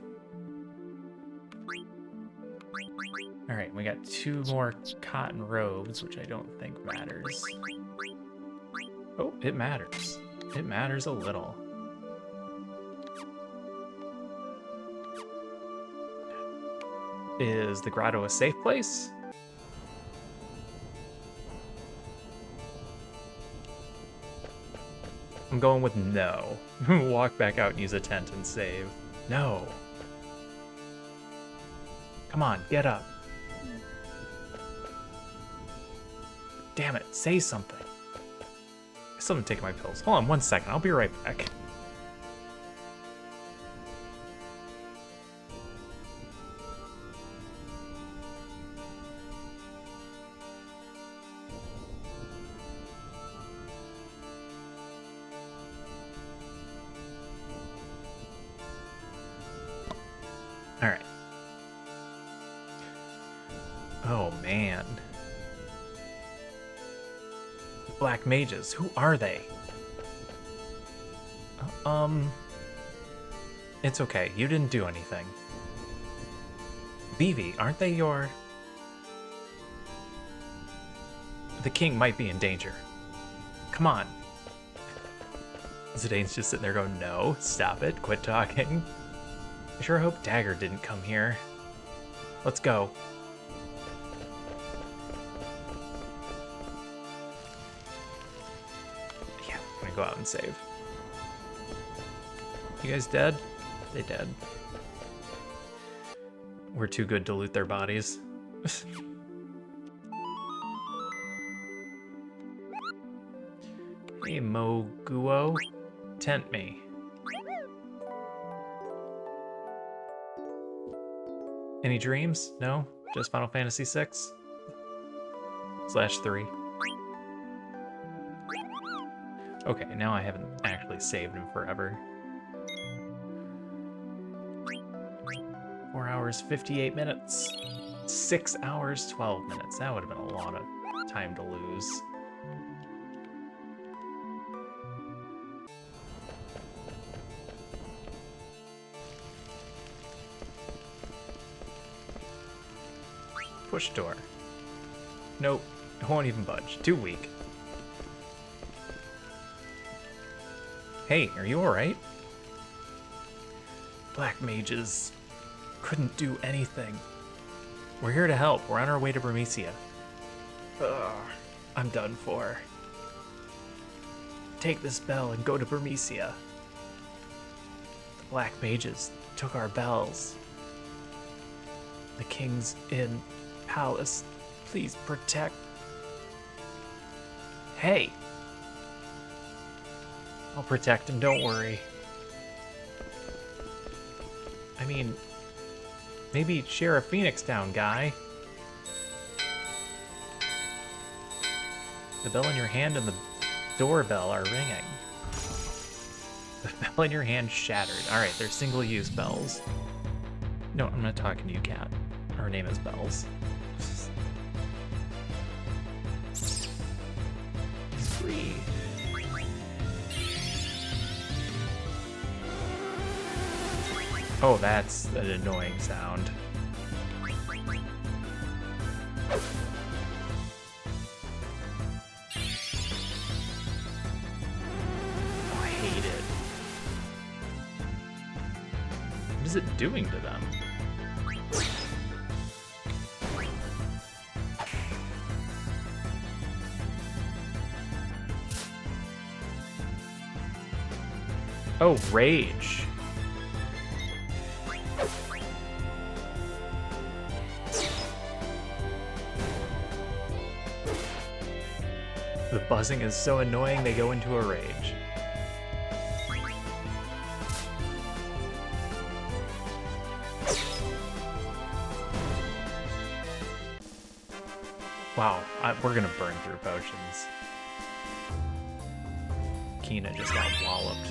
Alright, we got 2 more cotton robes, which I don't think matters. Oh, it matters. It matters a little. Is the grotto a safe place? I'm going with no. Walk back out and use a tent and save. No. Come on, get up. Damn it, say something. I still haven't taken my pills. Hold on 1 second, I'll be right back. Alright. Oh, man. Black mages, who are they? It's okay, you didn't do anything. Vivi, aren't they your... The king might be in danger. Come on. Zidane's just sitting there going, no, stop it, quit talking. I sure hope Dagger didn't come here. Let's go. Yeah, I'm gonna go out and save. You guys dead? They dead. We're too good to loot their bodies. Hey, Moguo. Tent me. Any dreams? No? Just Final Fantasy VI? /3. Okay, now I haven't actually saved him forever. 4 hours, 58 minutes. 6 hours, 12 minutes. That would have been a lot of time to lose. Push door. Nope, it won't even budge. Too weak. Hey, are you alright? Black mages couldn't do anything. We're here to help. We're on our way to Burmecia. Ugh, I'm done for. Take this bell and go to Burmecia. The black mages took our bells. The king's in palace. Please protect. Hey! I'll protect him, don't worry. I mean, maybe Sheriff Phoenix Town guy. The bell in your hand and the doorbell are ringing. The bell in your hand shattered. Alright, they're single-use bells. No, I'm not talking to you, cat. Her name is Bells. Free. Oh, that's an annoying sound. Oh, I hate it. What is it doing to them? Oh, rage. The buzzing is so annoying they go into a rage. Wow, we're gonna burn through potions. Kina just got walloped.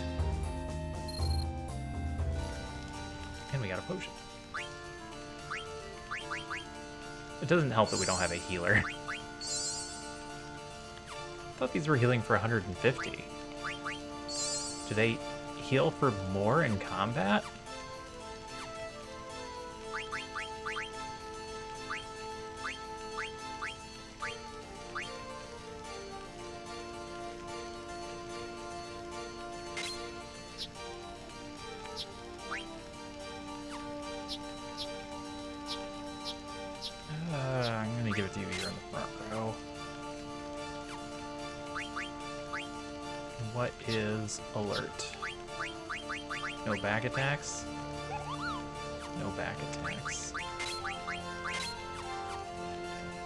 And we got a potion. It doesn't help that we don't have a healer. I thought these were healing for 150. Do they heal for more in combat? me give it to you. You're in the front row. What is alert? No back attacks? No back attacks.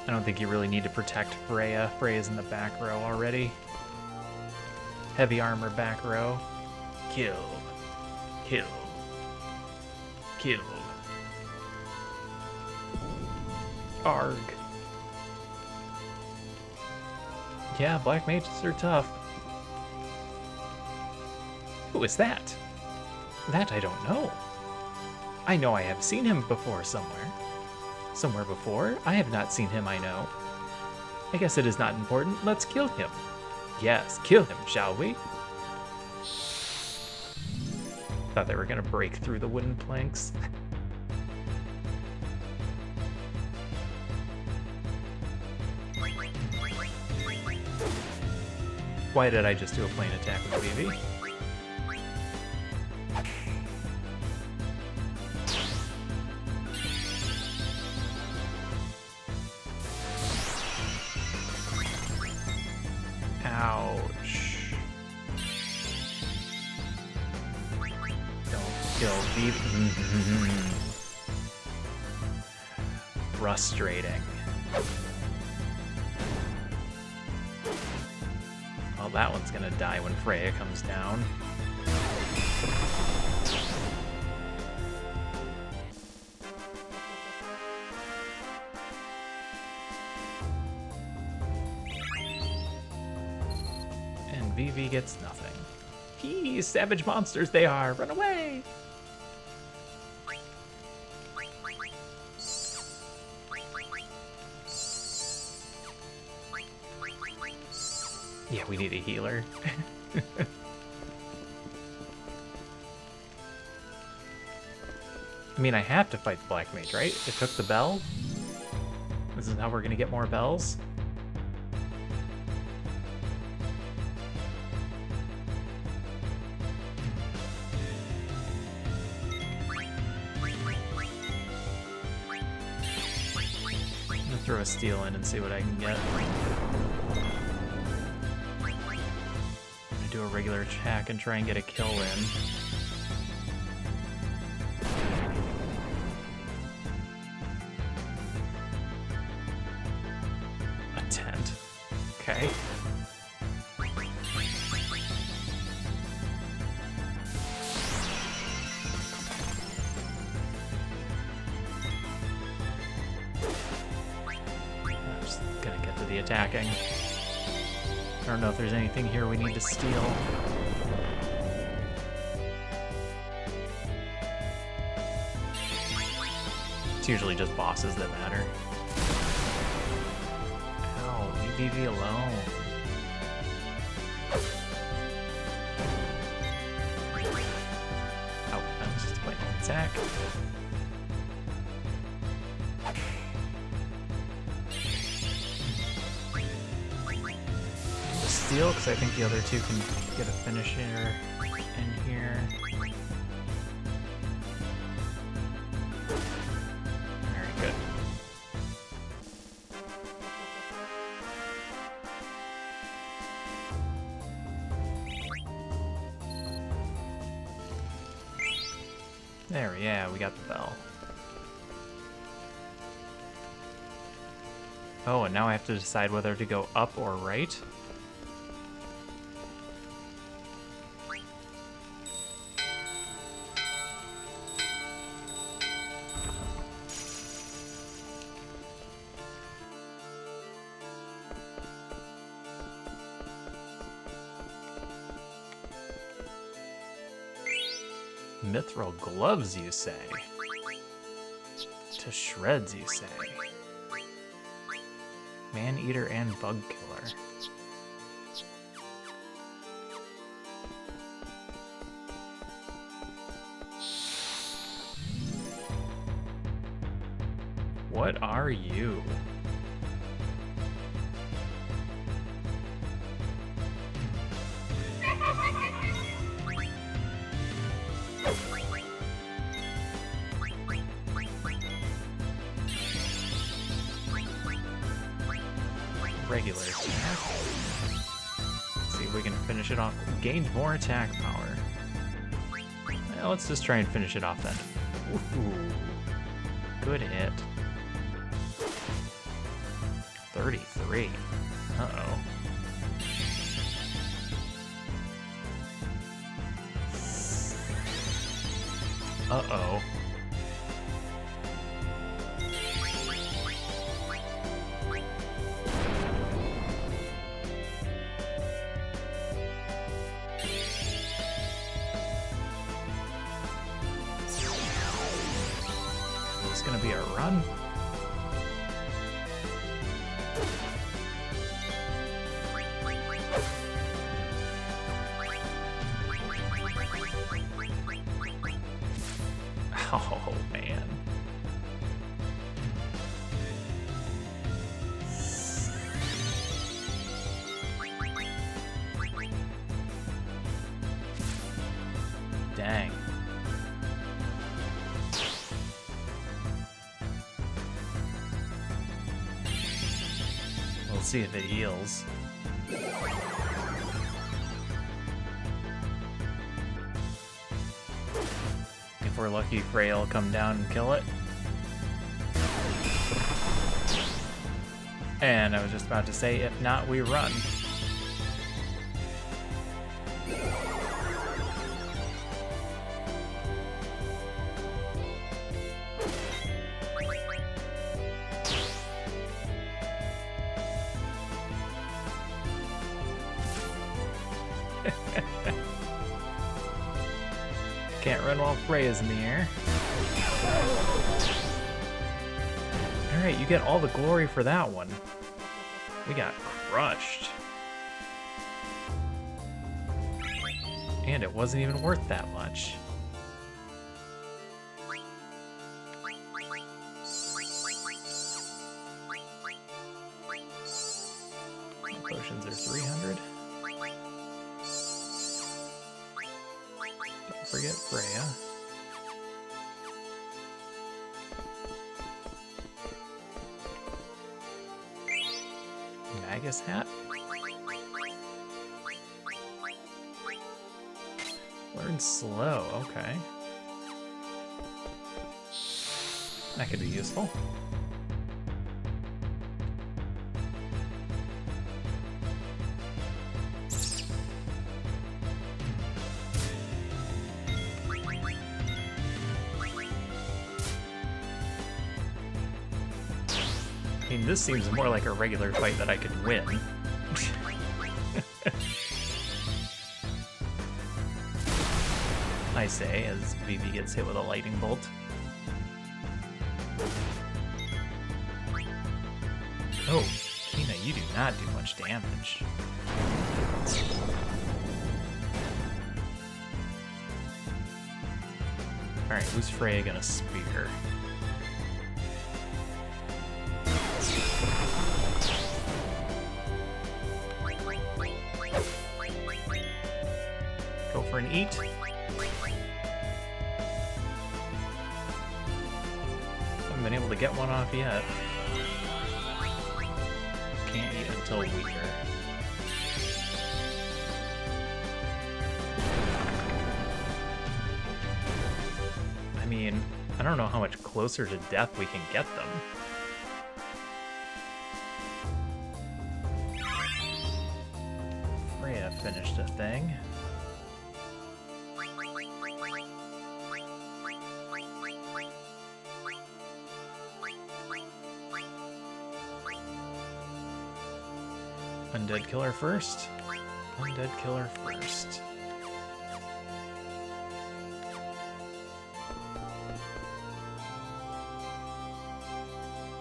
I don't think you really need to protect Freya. Freya's in the back row already. Heavy armor back row. Kill. Kill. Kill. Arg. Yeah, black mages are tough. Who is that? That I don't know. I know I have seen him before somewhere. Somewhere before? I have not seen him, I know. I guess it is not important. Let's kill him. Yes, kill him, shall we? Thought they were gonna break through the wooden planks. Why did I just do a plain attack with BB? Ouch. Don't kill BB. Frustrating. Well, that one's gonna die when Freya comes down. And Vivi gets nothing. Hee, savage monsters they are! Run away! Yeah, we need a healer. I mean, I have to fight the Black Mage, right? It took the bell? This is how we're gonna get more bells? I'm gonna throw a steal in and see what I can get. Do a regular attack and try and get a kill in. A tent. Okay. I'm just gonna get to the attacking. I don't know if there's anything here we need to steal. It's usually just bosses that matter. Ow, leave BB alone. Oh, that was just a plain attack. Steal, because I think the other two can get a finisher in here. Very good. There, yeah, we got the bell. Oh, and now I have to decide whether to go up or right. Mithril gloves, you say? To shreds, you say? Man-eater and bug killer. What are you? regular attack. Let's see if we can finish it off. Gained more attack power. Well, let's just try and finish it off then. Ooh, good hit. 33. Uh-oh. Uh-oh. It's gonna be a run. Oh, man. Dang. We'll see if it heals. If we're lucky, Freya will come down and kill it. And I was just about to say, if not, we run. Can't run while Freya's in the air. Alright, you get all the glory for that one. We got crushed. And it wasn't even worth that much. Potions are 300. Don't forget Freya. Magus hat. Learn slow, okay. That could be useful. I mean, this seems more like a regular fight that I could win. I say, as Vivi gets hit with a lightning bolt. Oh, Kina, you do not do much damage. Alright, who's Freya gonna spear? Go for an eat. Haven't been able to get one off yet. Can't eat until weaker. I mean, I don't know how much closer to death we can get them. Freya finished a thing. Undead killer first. Undead killer first.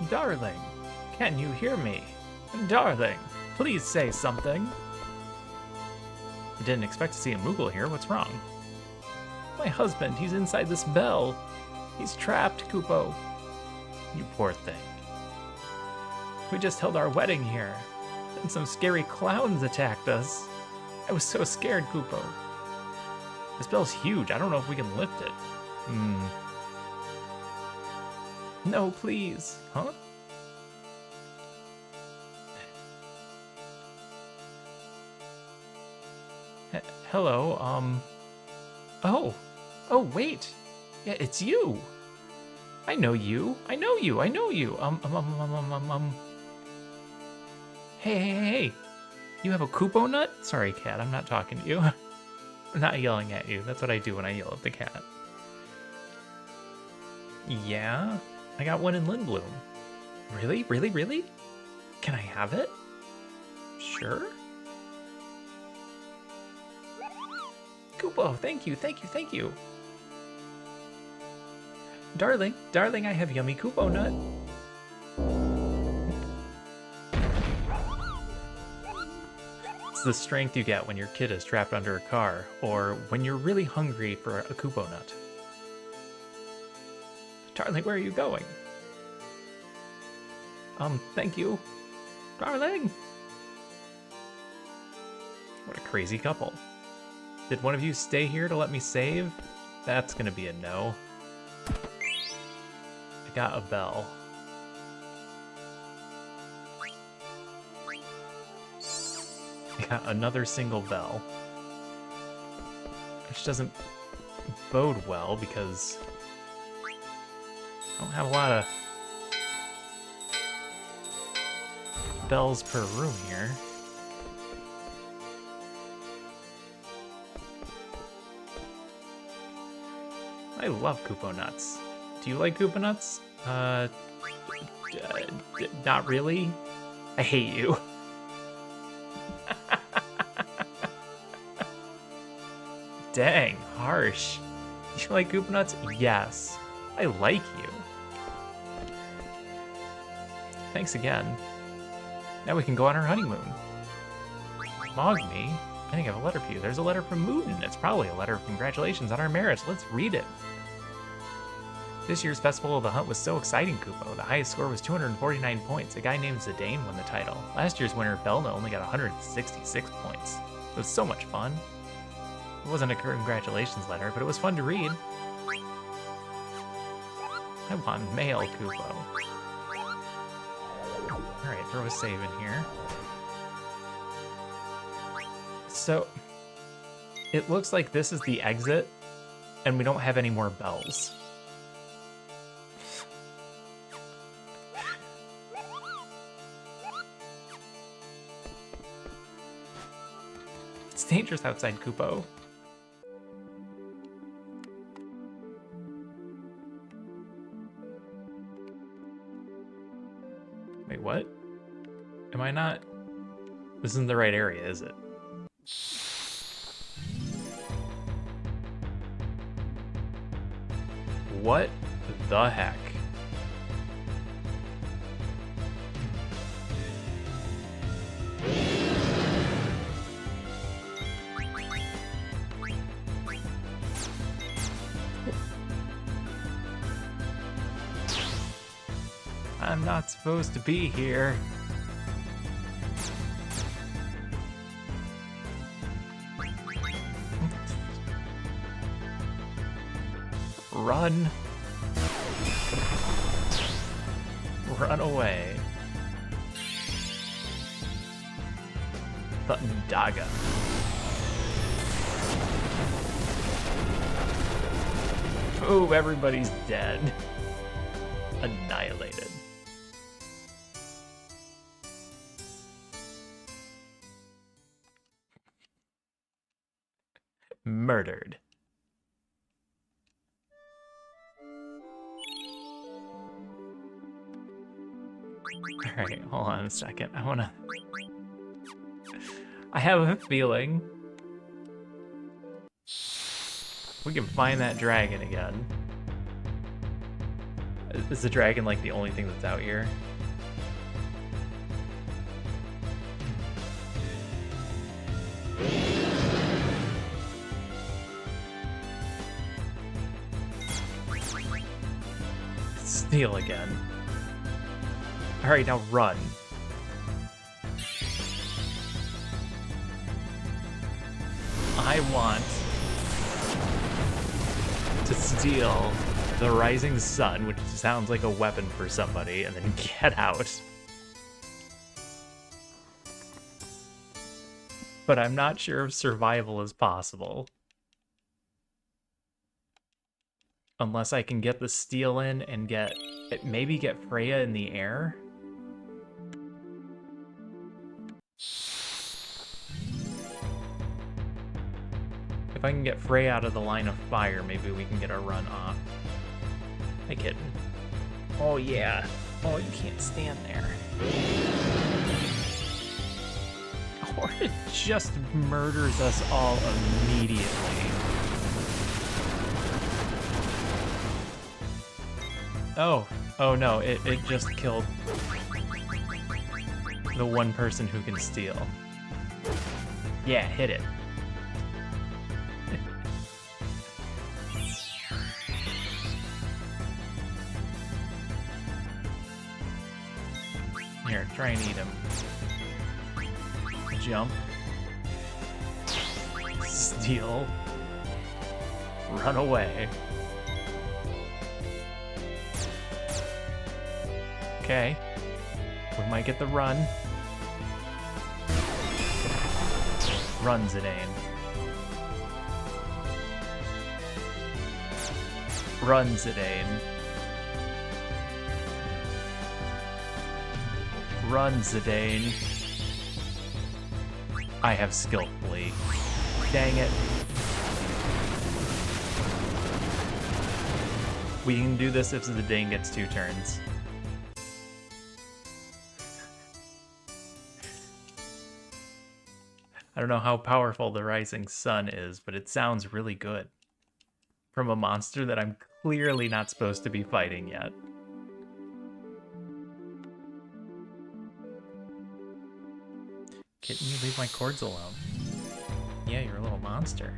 Darling, can you hear me? Darling, please say something. I didn't expect to see a Moogle here. What's wrong? My husband, he's inside this bell. He's trapped, Kupo. You poor thing. We just held our wedding here. And some scary clowns attacked us. I was so scared, Kupo. This bell's huge. I don't know if we can lift it. No, please. Huh? Hello, Oh! Oh, wait! Yeah, it's you! I know you! I know you! I know you! Hey, hey, hey, hey! You have a Koopo nut? Sorry, cat, I'm not talking to you. I'm not yelling at you. That's what I do when I yell at the cat. Yeah? I got one in Lindblom. Really? Really? Really? Can I have it? Sure? Koopo, thank you, thank you, thank you. Darling, darling, I have yummy Koopo nut. It's the strength you get when your kid is trapped under a car, or when you're really hungry for a Koopo nut. Darling, where are you going? Thank you. Darling! What a crazy couple. Did one of you stay here to let me save? That's gonna be a no. I got a bell. I got another single bell. Which doesn't bode well because I don't have a lot of bells per room here. I love Koopo nuts. Do you like Koopo nuts? Not really. I hate you. Dang, harsh. You like Koopa nuts? Yes. I like you. Thanks again. Now we can go on our honeymoon. Mogme? I think I have a letter for you. There's a letter from Mooten. It's probably a letter of congratulations on our marriage. Let's read it. This year's Festival of the Hunt was so exciting, Koopo. The highest score was 249 points. A guy named Zidane won the title. Last year's winner, Belna, only got 166 points. It was so much fun. It wasn't a congratulations letter, but it was fun to read. I want mail, Koopo. Alright, throw a save in here. So, it looks like this is the exit, and we don't have any more bells. It's dangerous outside, Koopo. Wait, what? Am I not? This isn't the right area, is it? What the heck? I'm not supposed to be here. Run. Run away. Daga. Oh, everybody's dead. Annihilated. Murdered. Alright, hold on a second. I have a feeling we can find that dragon again. Is the dragon like the only thing that's out here? Steal again. Alright, now run. I want to steal the Rising Sun, which sounds like a weapon for somebody, and then get out. but I'm not sure if survival is possible. Unless I can get the steal in and maybe get Freya in the air. If I can get Freya out of the line of fire, maybe we can get a run off. Hey, kitten. Oh, yeah. Oh, you can't stand there. Or it just murders us all immediately. Oh no, it just killed the one person who can steal. Yeah, hit it. Here, try and eat him. Jump. Steal. Run away. Okay. We might get the run. Run, Zidane. Run, Zidane. Run, Zidane. I have skillfully. Dang it. We can do this if Zidane gets 2 turns. I don't know how powerful the Rising Sun is, but it sounds really good. From a monster that I'm clearly not supposed to be fighting yet. Kitten, you leave my cords alone. Yeah, you're a little monster.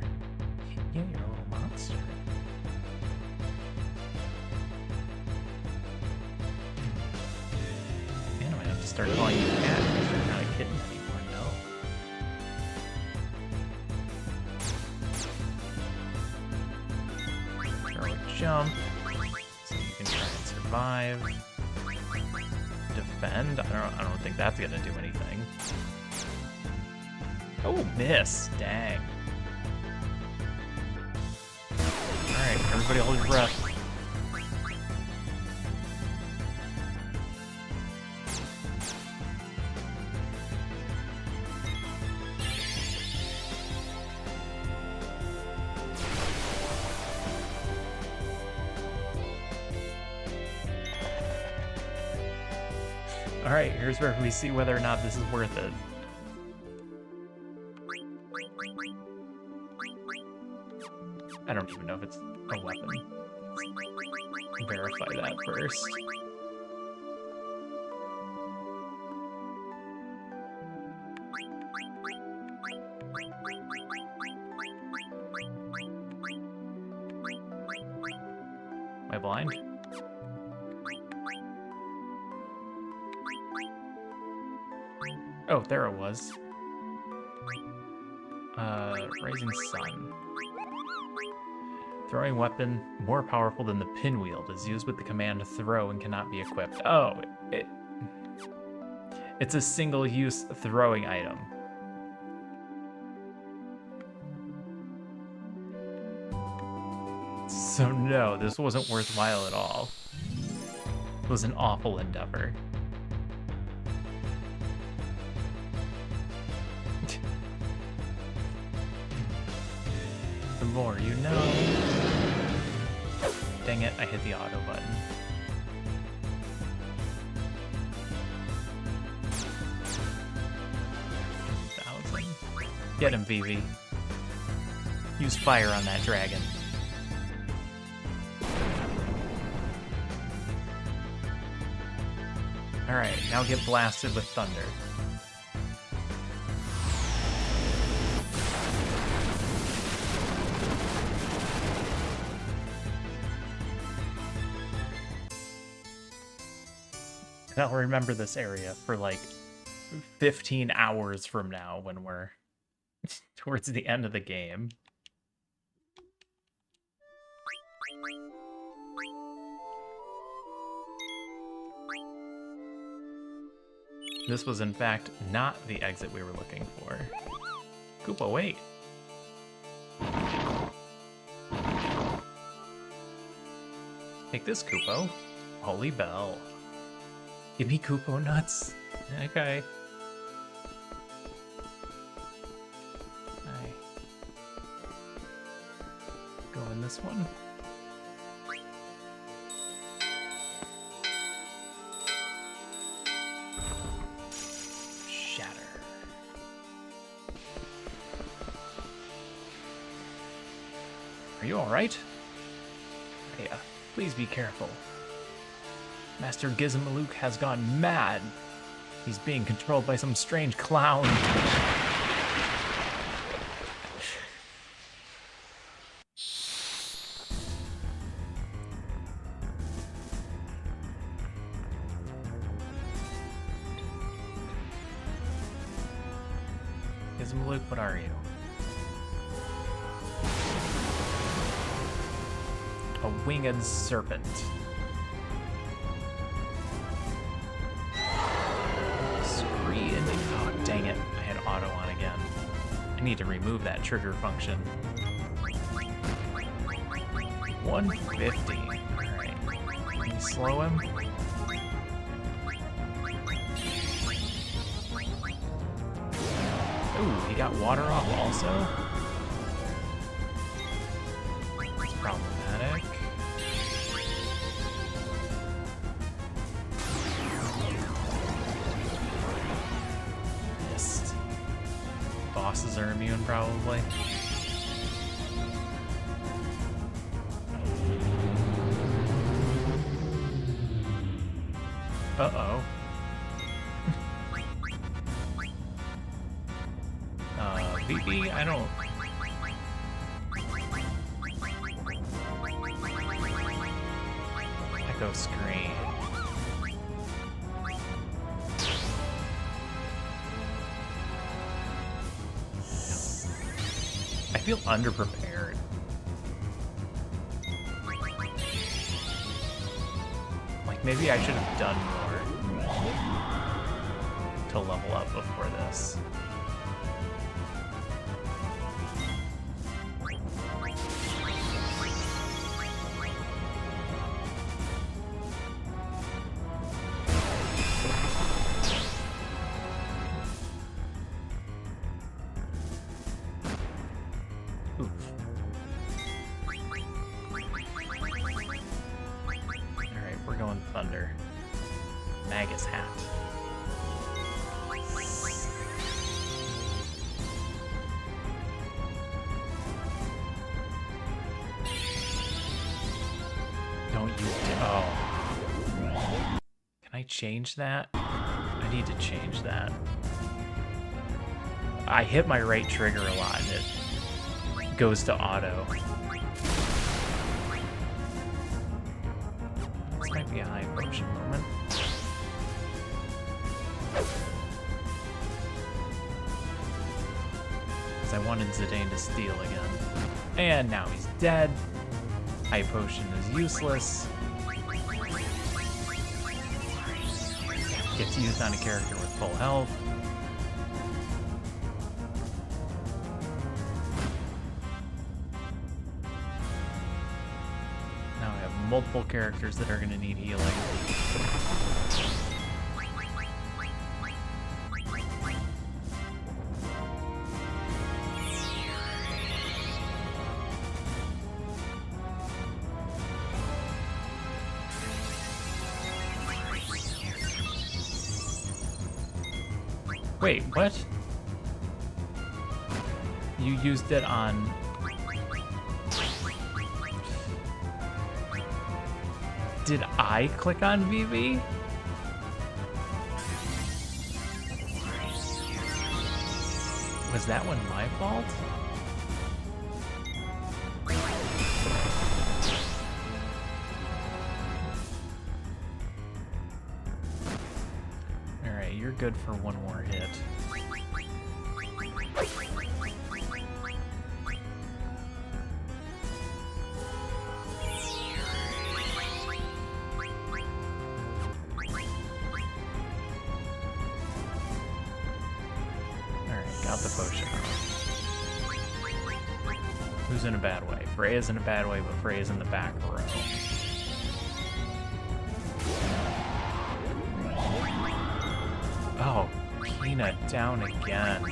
Yeah, you're a little monster. Man, I might have to start calling you cat because you're not a kitten anymore, no? Throw a jump, so you can try and survive. Defend? I don't think that's gonna do anything. Oh, miss. Dang. Alright, everybody hold your breath. Alright, here's where we see whether or not this is worth it. I don't even know if it's a weapon. Verify that first. Am I blind? Oh, there it was. Rising Sun. Throwing weapon more powerful than the pinwheel is used with the command throw and cannot be equipped. Oh, it's a single-use throwing item. So no, this wasn't worthwhile at all. It was an awful endeavor. The more you know. Dang it, I hit the auto button. Get him, Vivi. Use fire on that dragon. Alright, now get blasted with thunder. And I'll remember this area for like 15 hours from now when we're towards the end of the game. This was in fact not the exit we were looking for. Koopa, wait. Take this, Koopo. Holy bell. Give me Koopo nuts. Okay. Go in this one. Shatter. Are you alright? Yeah, please be careful. Master Gizmaluke has gone mad. He's being controlled by some strange clown. Gizmaluke, what are you? A winged serpent. Oh, dang it. I had auto on again. I need to remove that trigger function. 150. Alright. Can you slow him? Ooh, he got water off also? That's problematic. Missed. Bosses are immune, probably. Uh-oh. VP, I don't... Echo screen. I feel underprepared. Like, maybe I should have done more to level up before this. Thunder. Magus hat. Don't you oh. Can I change that? I need to change that. I hit my right trigger a lot and it goes to auto. Might be a high potion moment. Because I wanted Zidane to steal again. And now he's dead. High potion is useless. Gets used on a character with full health. Multiple characters that are going to need healing. Wait, what? You used it on... Did I click on VV? Was that one my fault? Alright, you're good for one more hit. Got the potion off. Who's in a bad way? Freya's in a bad way, but Freya's in the back row. Oh, Kina down again.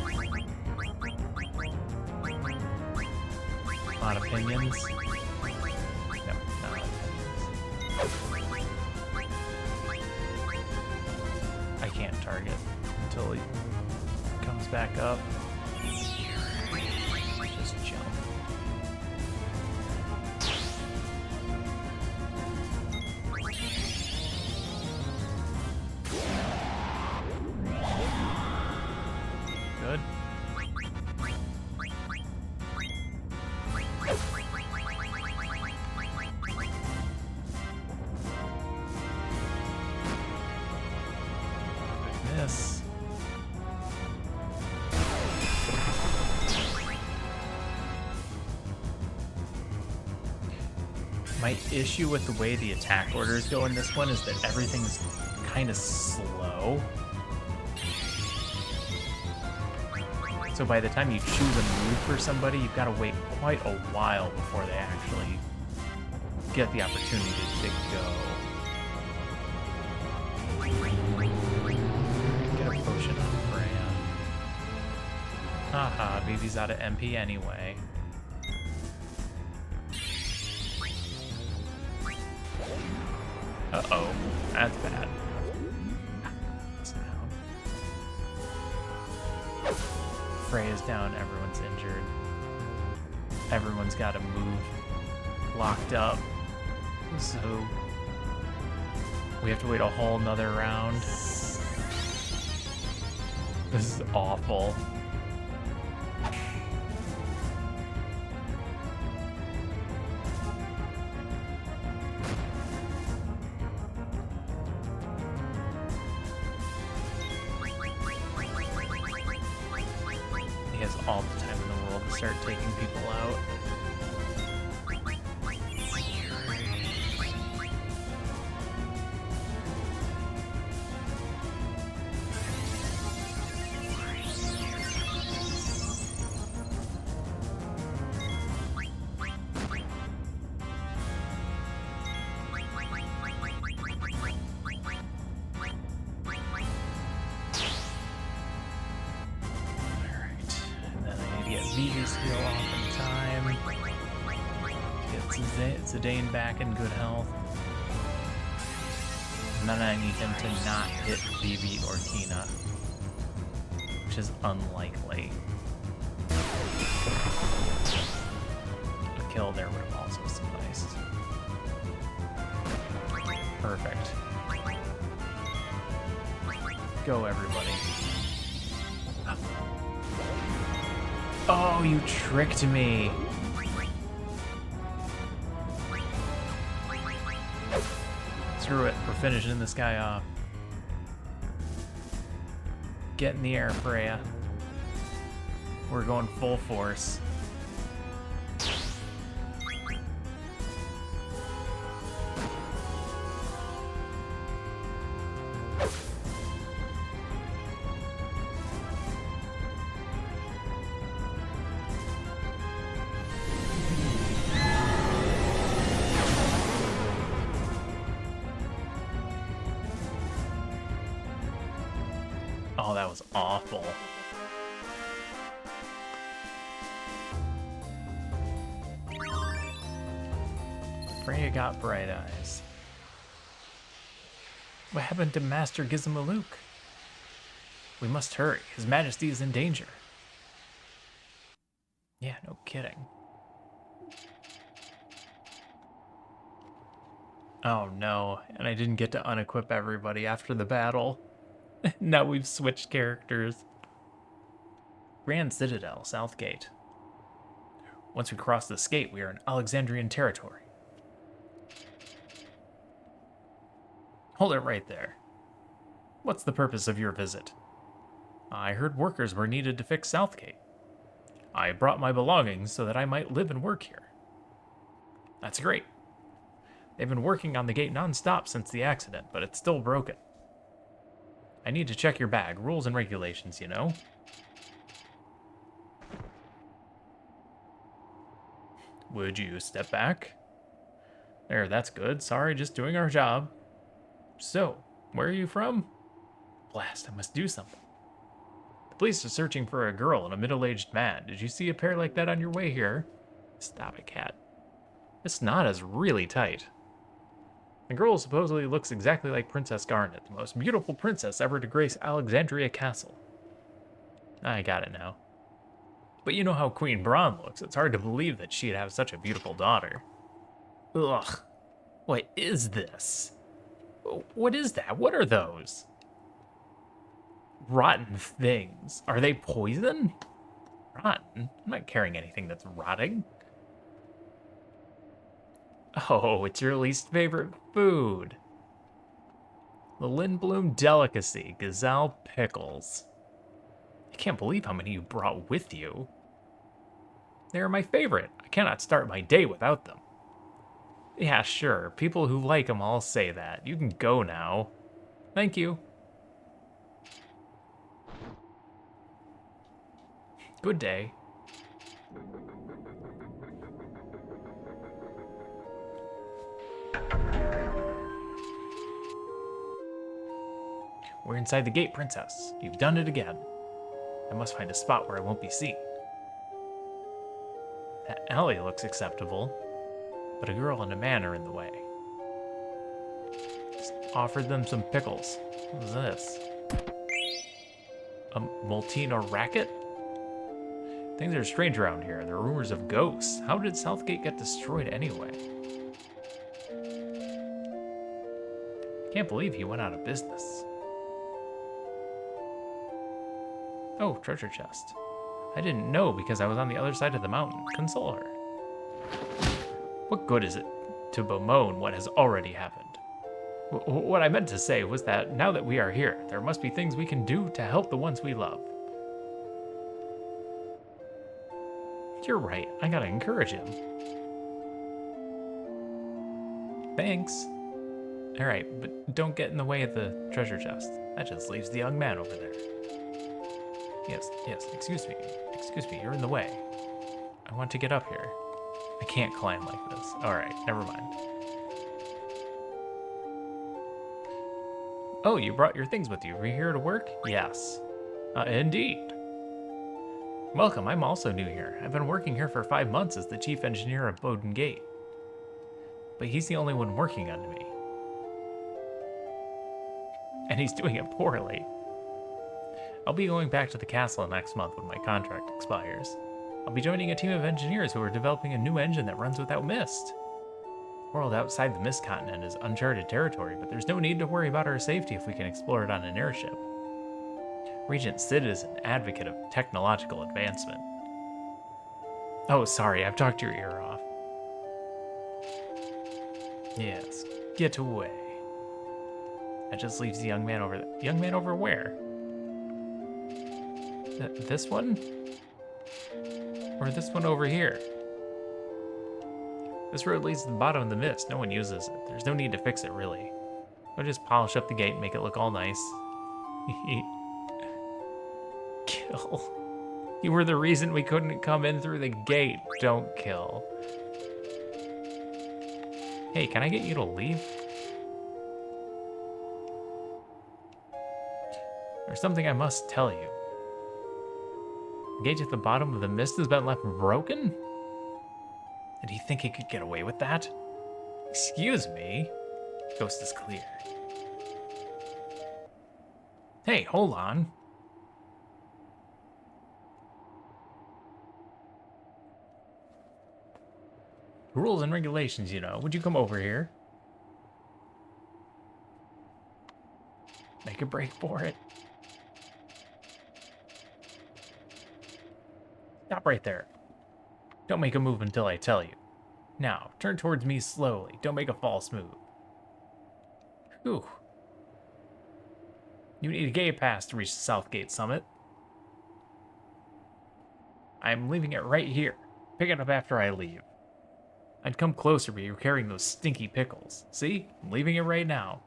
Not opinions? No, not opinions. I can't target until he comes back up. Just jump. Good. Good miss. My issue with the way the attack orders go in this one is that everything's kind of slow. So by the time you choose a move for somebody, you've got to wait quite a while before they actually get the opportunity to go. Get a potion on Freya. Haha, Vivi's out of MP anyway. Uh-oh, that's bad. Freya's down, everyone's injured. Everyone's got a move locked up. So we have to wait a whole nother round. This is awful. He has all the time in the world to start taking people out. Vivi's heal off in time. Get Zidane back in good health. And then I need him to not hit Vivi or Kina, which is unlikely. A kill there would have also sufficed. Perfect. Go, everybody. Oh, you tricked me. Screw it, we're finishing this guy off. Get in the air, Freya. We're going full force. Oh, that was awful. Freya got bright eyes. What happened to Master Gizmaluk? We must hurry. His Majesty is in danger. Yeah, no kidding. Oh no, and I didn't get to unequip everybody after the battle. Now we've switched characters. Grand Citadel, South Gate. Once we cross this gate, we are in Alexandrian territory. Hold it right there. What's the purpose of your visit? I heard workers were needed to fix Southgate. I brought my belongings so that I might live and work here. That's great. They've been working on the gate non-stop since the accident, but it's still broken. I need to check your bag. Rules and regulations, you know. Would you step back? There, that's good. Sorry, just doing our job. So, where are you from? Blast, I must do something. The police are searching for a girl and a middle-aged man. Did you see a pair like that on your way here? Stop it, cat. This knot is really tight. The girl supposedly looks exactly like Princess Garnet, the most beautiful princess ever to grace Alexandria Castle. I got it now. But you know how Queen Braun looks. It's hard to believe that she'd have such a beautiful daughter. Ugh. What is this? What is that? What are those? Rotten things. Are they poison? Rotten? I'm not carrying anything that's rotting. Oh, it's your least favorite food. The Lindblom delicacy, gazelle pickles. I can't believe how many you brought with you. They are my favorite. I cannot start my day without them. Yeah, sure. People who like them all say that. You can go now. Thank you. Good day. We're inside the gate, Princess. You've done it again. I must find a spot where I won't be seen. That alley looks acceptable, but a girl and a man are in the way. Just offered them some pickles. What is this? A Moltina racket? Things are strange around here. There are rumors of ghosts. How did Southgate get destroyed anyway? Can't believe he went out of business. Oh, treasure chest. I didn't know because I was on the other side of the mountain. Console her. What good is it to bemoan what has already happened? What I meant to say was that now that we are here, there must be things we can do to help the ones we love. You're right. I gotta encourage him. Thanks. All right, but don't get in the way of the treasure chest. That just leaves the young man over there. Yes, excuse me, you're in the way. I want to get up here. I can't climb like this. All right, never mind. Oh, you brought your things with you. Are you here to work? Yes. Indeed. Welcome, I'm also new here. I've been working here for 5 months as the chief engineer of Bowden Gate. But he's the only one working under me. And he's doing it poorly. I'll be going back to the castle next month when my contract expires. I'll be joining a team of engineers who are developing a new engine that runs without mist. The world outside the Mist Continent is uncharted territory, but there's no need to worry about our safety if we can explore it on an airship. Regent Sid is an advocate of technological advancement. Oh, sorry, I've talked your ear off. Yes, get away. That just leaves the young man over there. Young man over where? This one? Or this one over here? This road leads to the bottom of the mist. No one uses it. There's no need to fix it, really. I'll just polish up the gate and make it look all nice. Kill. You were the reason we couldn't come in through the gate. Don't kill. Hey, can I get you to leave? There's something I must tell you. The gate at the bottom of the mist has been left broken? Did he think he could get away with that? Excuse me? Coast is clear. Hey, hold on. Rules and regulations, you know. Would you come over here? Make a break for it. Stop right there. Don't make a move until I tell you. Now, turn towards me slowly. Don't make a false move. Whew. You need a gate pass to reach the Southgate summit. I'm leaving it right here. Pick it up after I leave. I'd come closer, but you're carrying those stinky pickles. See? I'm leaving it right now.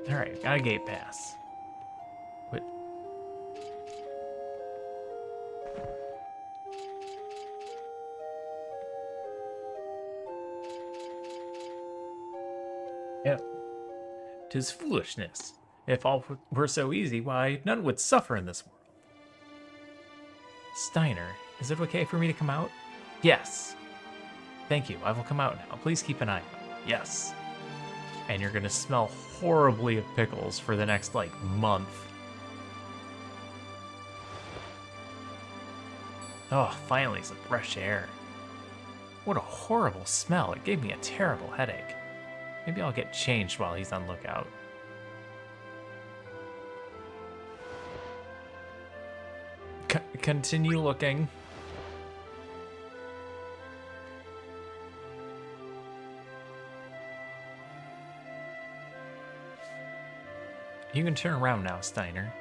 Alright, got a gate pass. Yep. 'Tis foolishness. If all were so easy, why, none would suffer in this world. Steiner, is it okay for me to come out? Yes. Thank you, I will come out now. Please keep an eye out. Yes. And you're gonna smell horribly of pickles for the next, like, month. Oh, finally some fresh air. What a horrible smell. It gave me a terrible headache. Maybe I'll get changed while he's on lookout. Continue looking. You can turn around now, Steiner.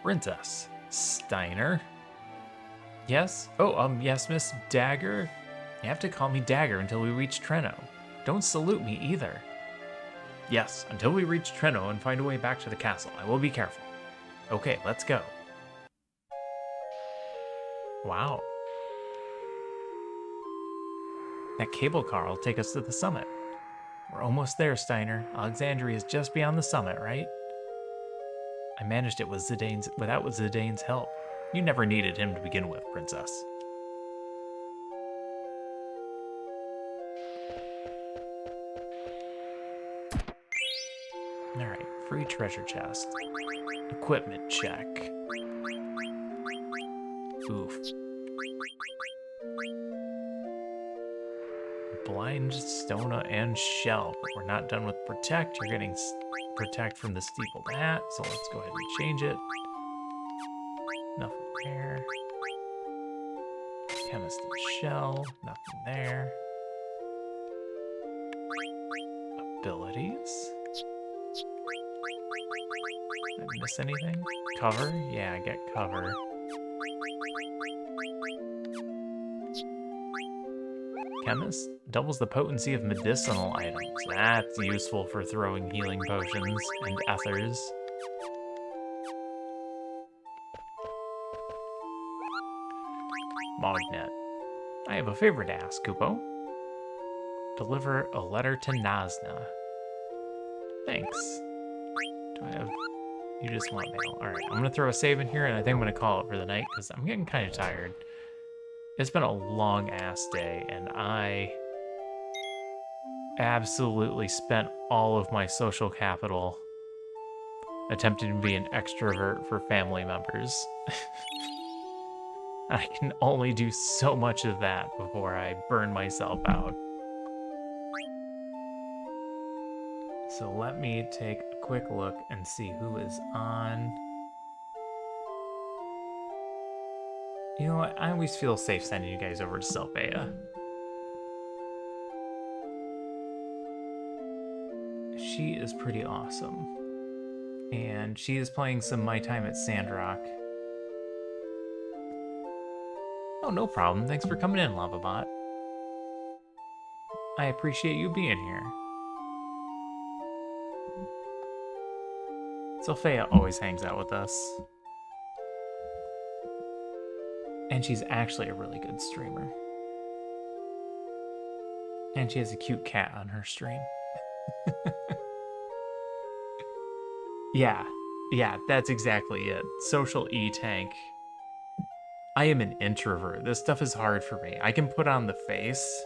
Princess. Steiner? Yes? Oh, yes, Miss Dagger? You have to call me Dagger until we reach Treno. Don't salute me either. Yes, until we reach Treno and find a way back to the castle. I will be careful. Okay, let's go. Wow. That cable car will take us to the summit. We're almost there, Steiner. Alexandria is just beyond the summit, right? I managed it without Zidane's help. You never needed him to begin with, Princess. Alright, free treasure chest. Equipment check. Oof. Blind, Stona, and Shell, but we're not done with Protect. You're getting Protect from the steepled hat, so let's go ahead and change it. Nothing there. Chemist and Shell, nothing there. Abilities? Did I miss anything? Cover? Yeah, I get cover. Chemist doubles the potency of medicinal items. That's useful for throwing healing potions and ethers. Mognet. I have a favor to ask, Kupo. Deliver a letter to Nazna. Thanks. Do I have... You just want mail. Alright, I'm gonna throw a save in here, and I think I'm gonna call it for the night, because I'm getting kind of tired. It's been a long-ass day, and I absolutely spent all of my social capital attempting to be an extrovert for family members. I can only do so much of that before I burn myself out. So let me take a quick look and see who is on. You know what? I always feel safe sending you guys over to Selphia. She is pretty awesome. And she is playing some My Time at Sandrock. Oh, no problem. Thanks for coming in, LavaBot. I appreciate you being here. Sophia always hangs out with us. And she's actually a really good streamer. And she has a cute cat on her stream. Yeah, that's exactly it. Social E-tank. I am an introvert. This stuff is hard for me. I can put on the face,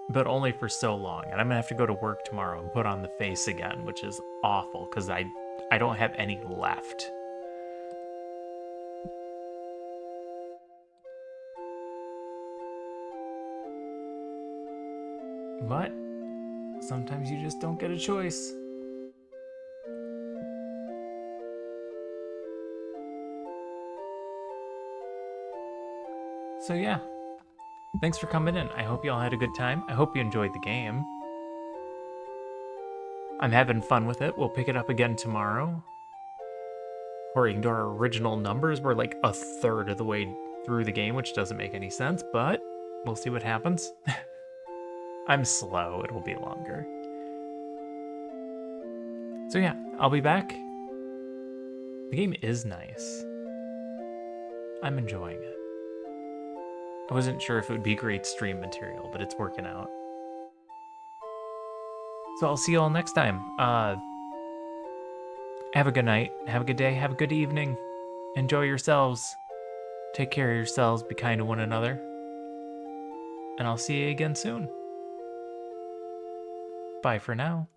but only for so long. And I'm gonna have to go to work tomorrow and put on the face again, which is awful because I don't have any left. But sometimes you just don't get a choice. So yeah, thanks for coming in. I hope you all had a good time. I hope you enjoyed the game. I'm having fun with it. We'll pick it up again tomorrow. According to our original numbers, we're like a third of the way through the game, which doesn't make any sense, but we'll see what happens. I'm slow. It'll be longer. So yeah, I'll be back. The game is nice. I'm enjoying it. I wasn't sure if it would be great stream material, but it's working out. So I'll see you all next time. Have a good night, have a good day, have a good evening. Enjoy yourselves. Take care of yourselves, be kind to one another. And I'll see you again soon. Bye for now.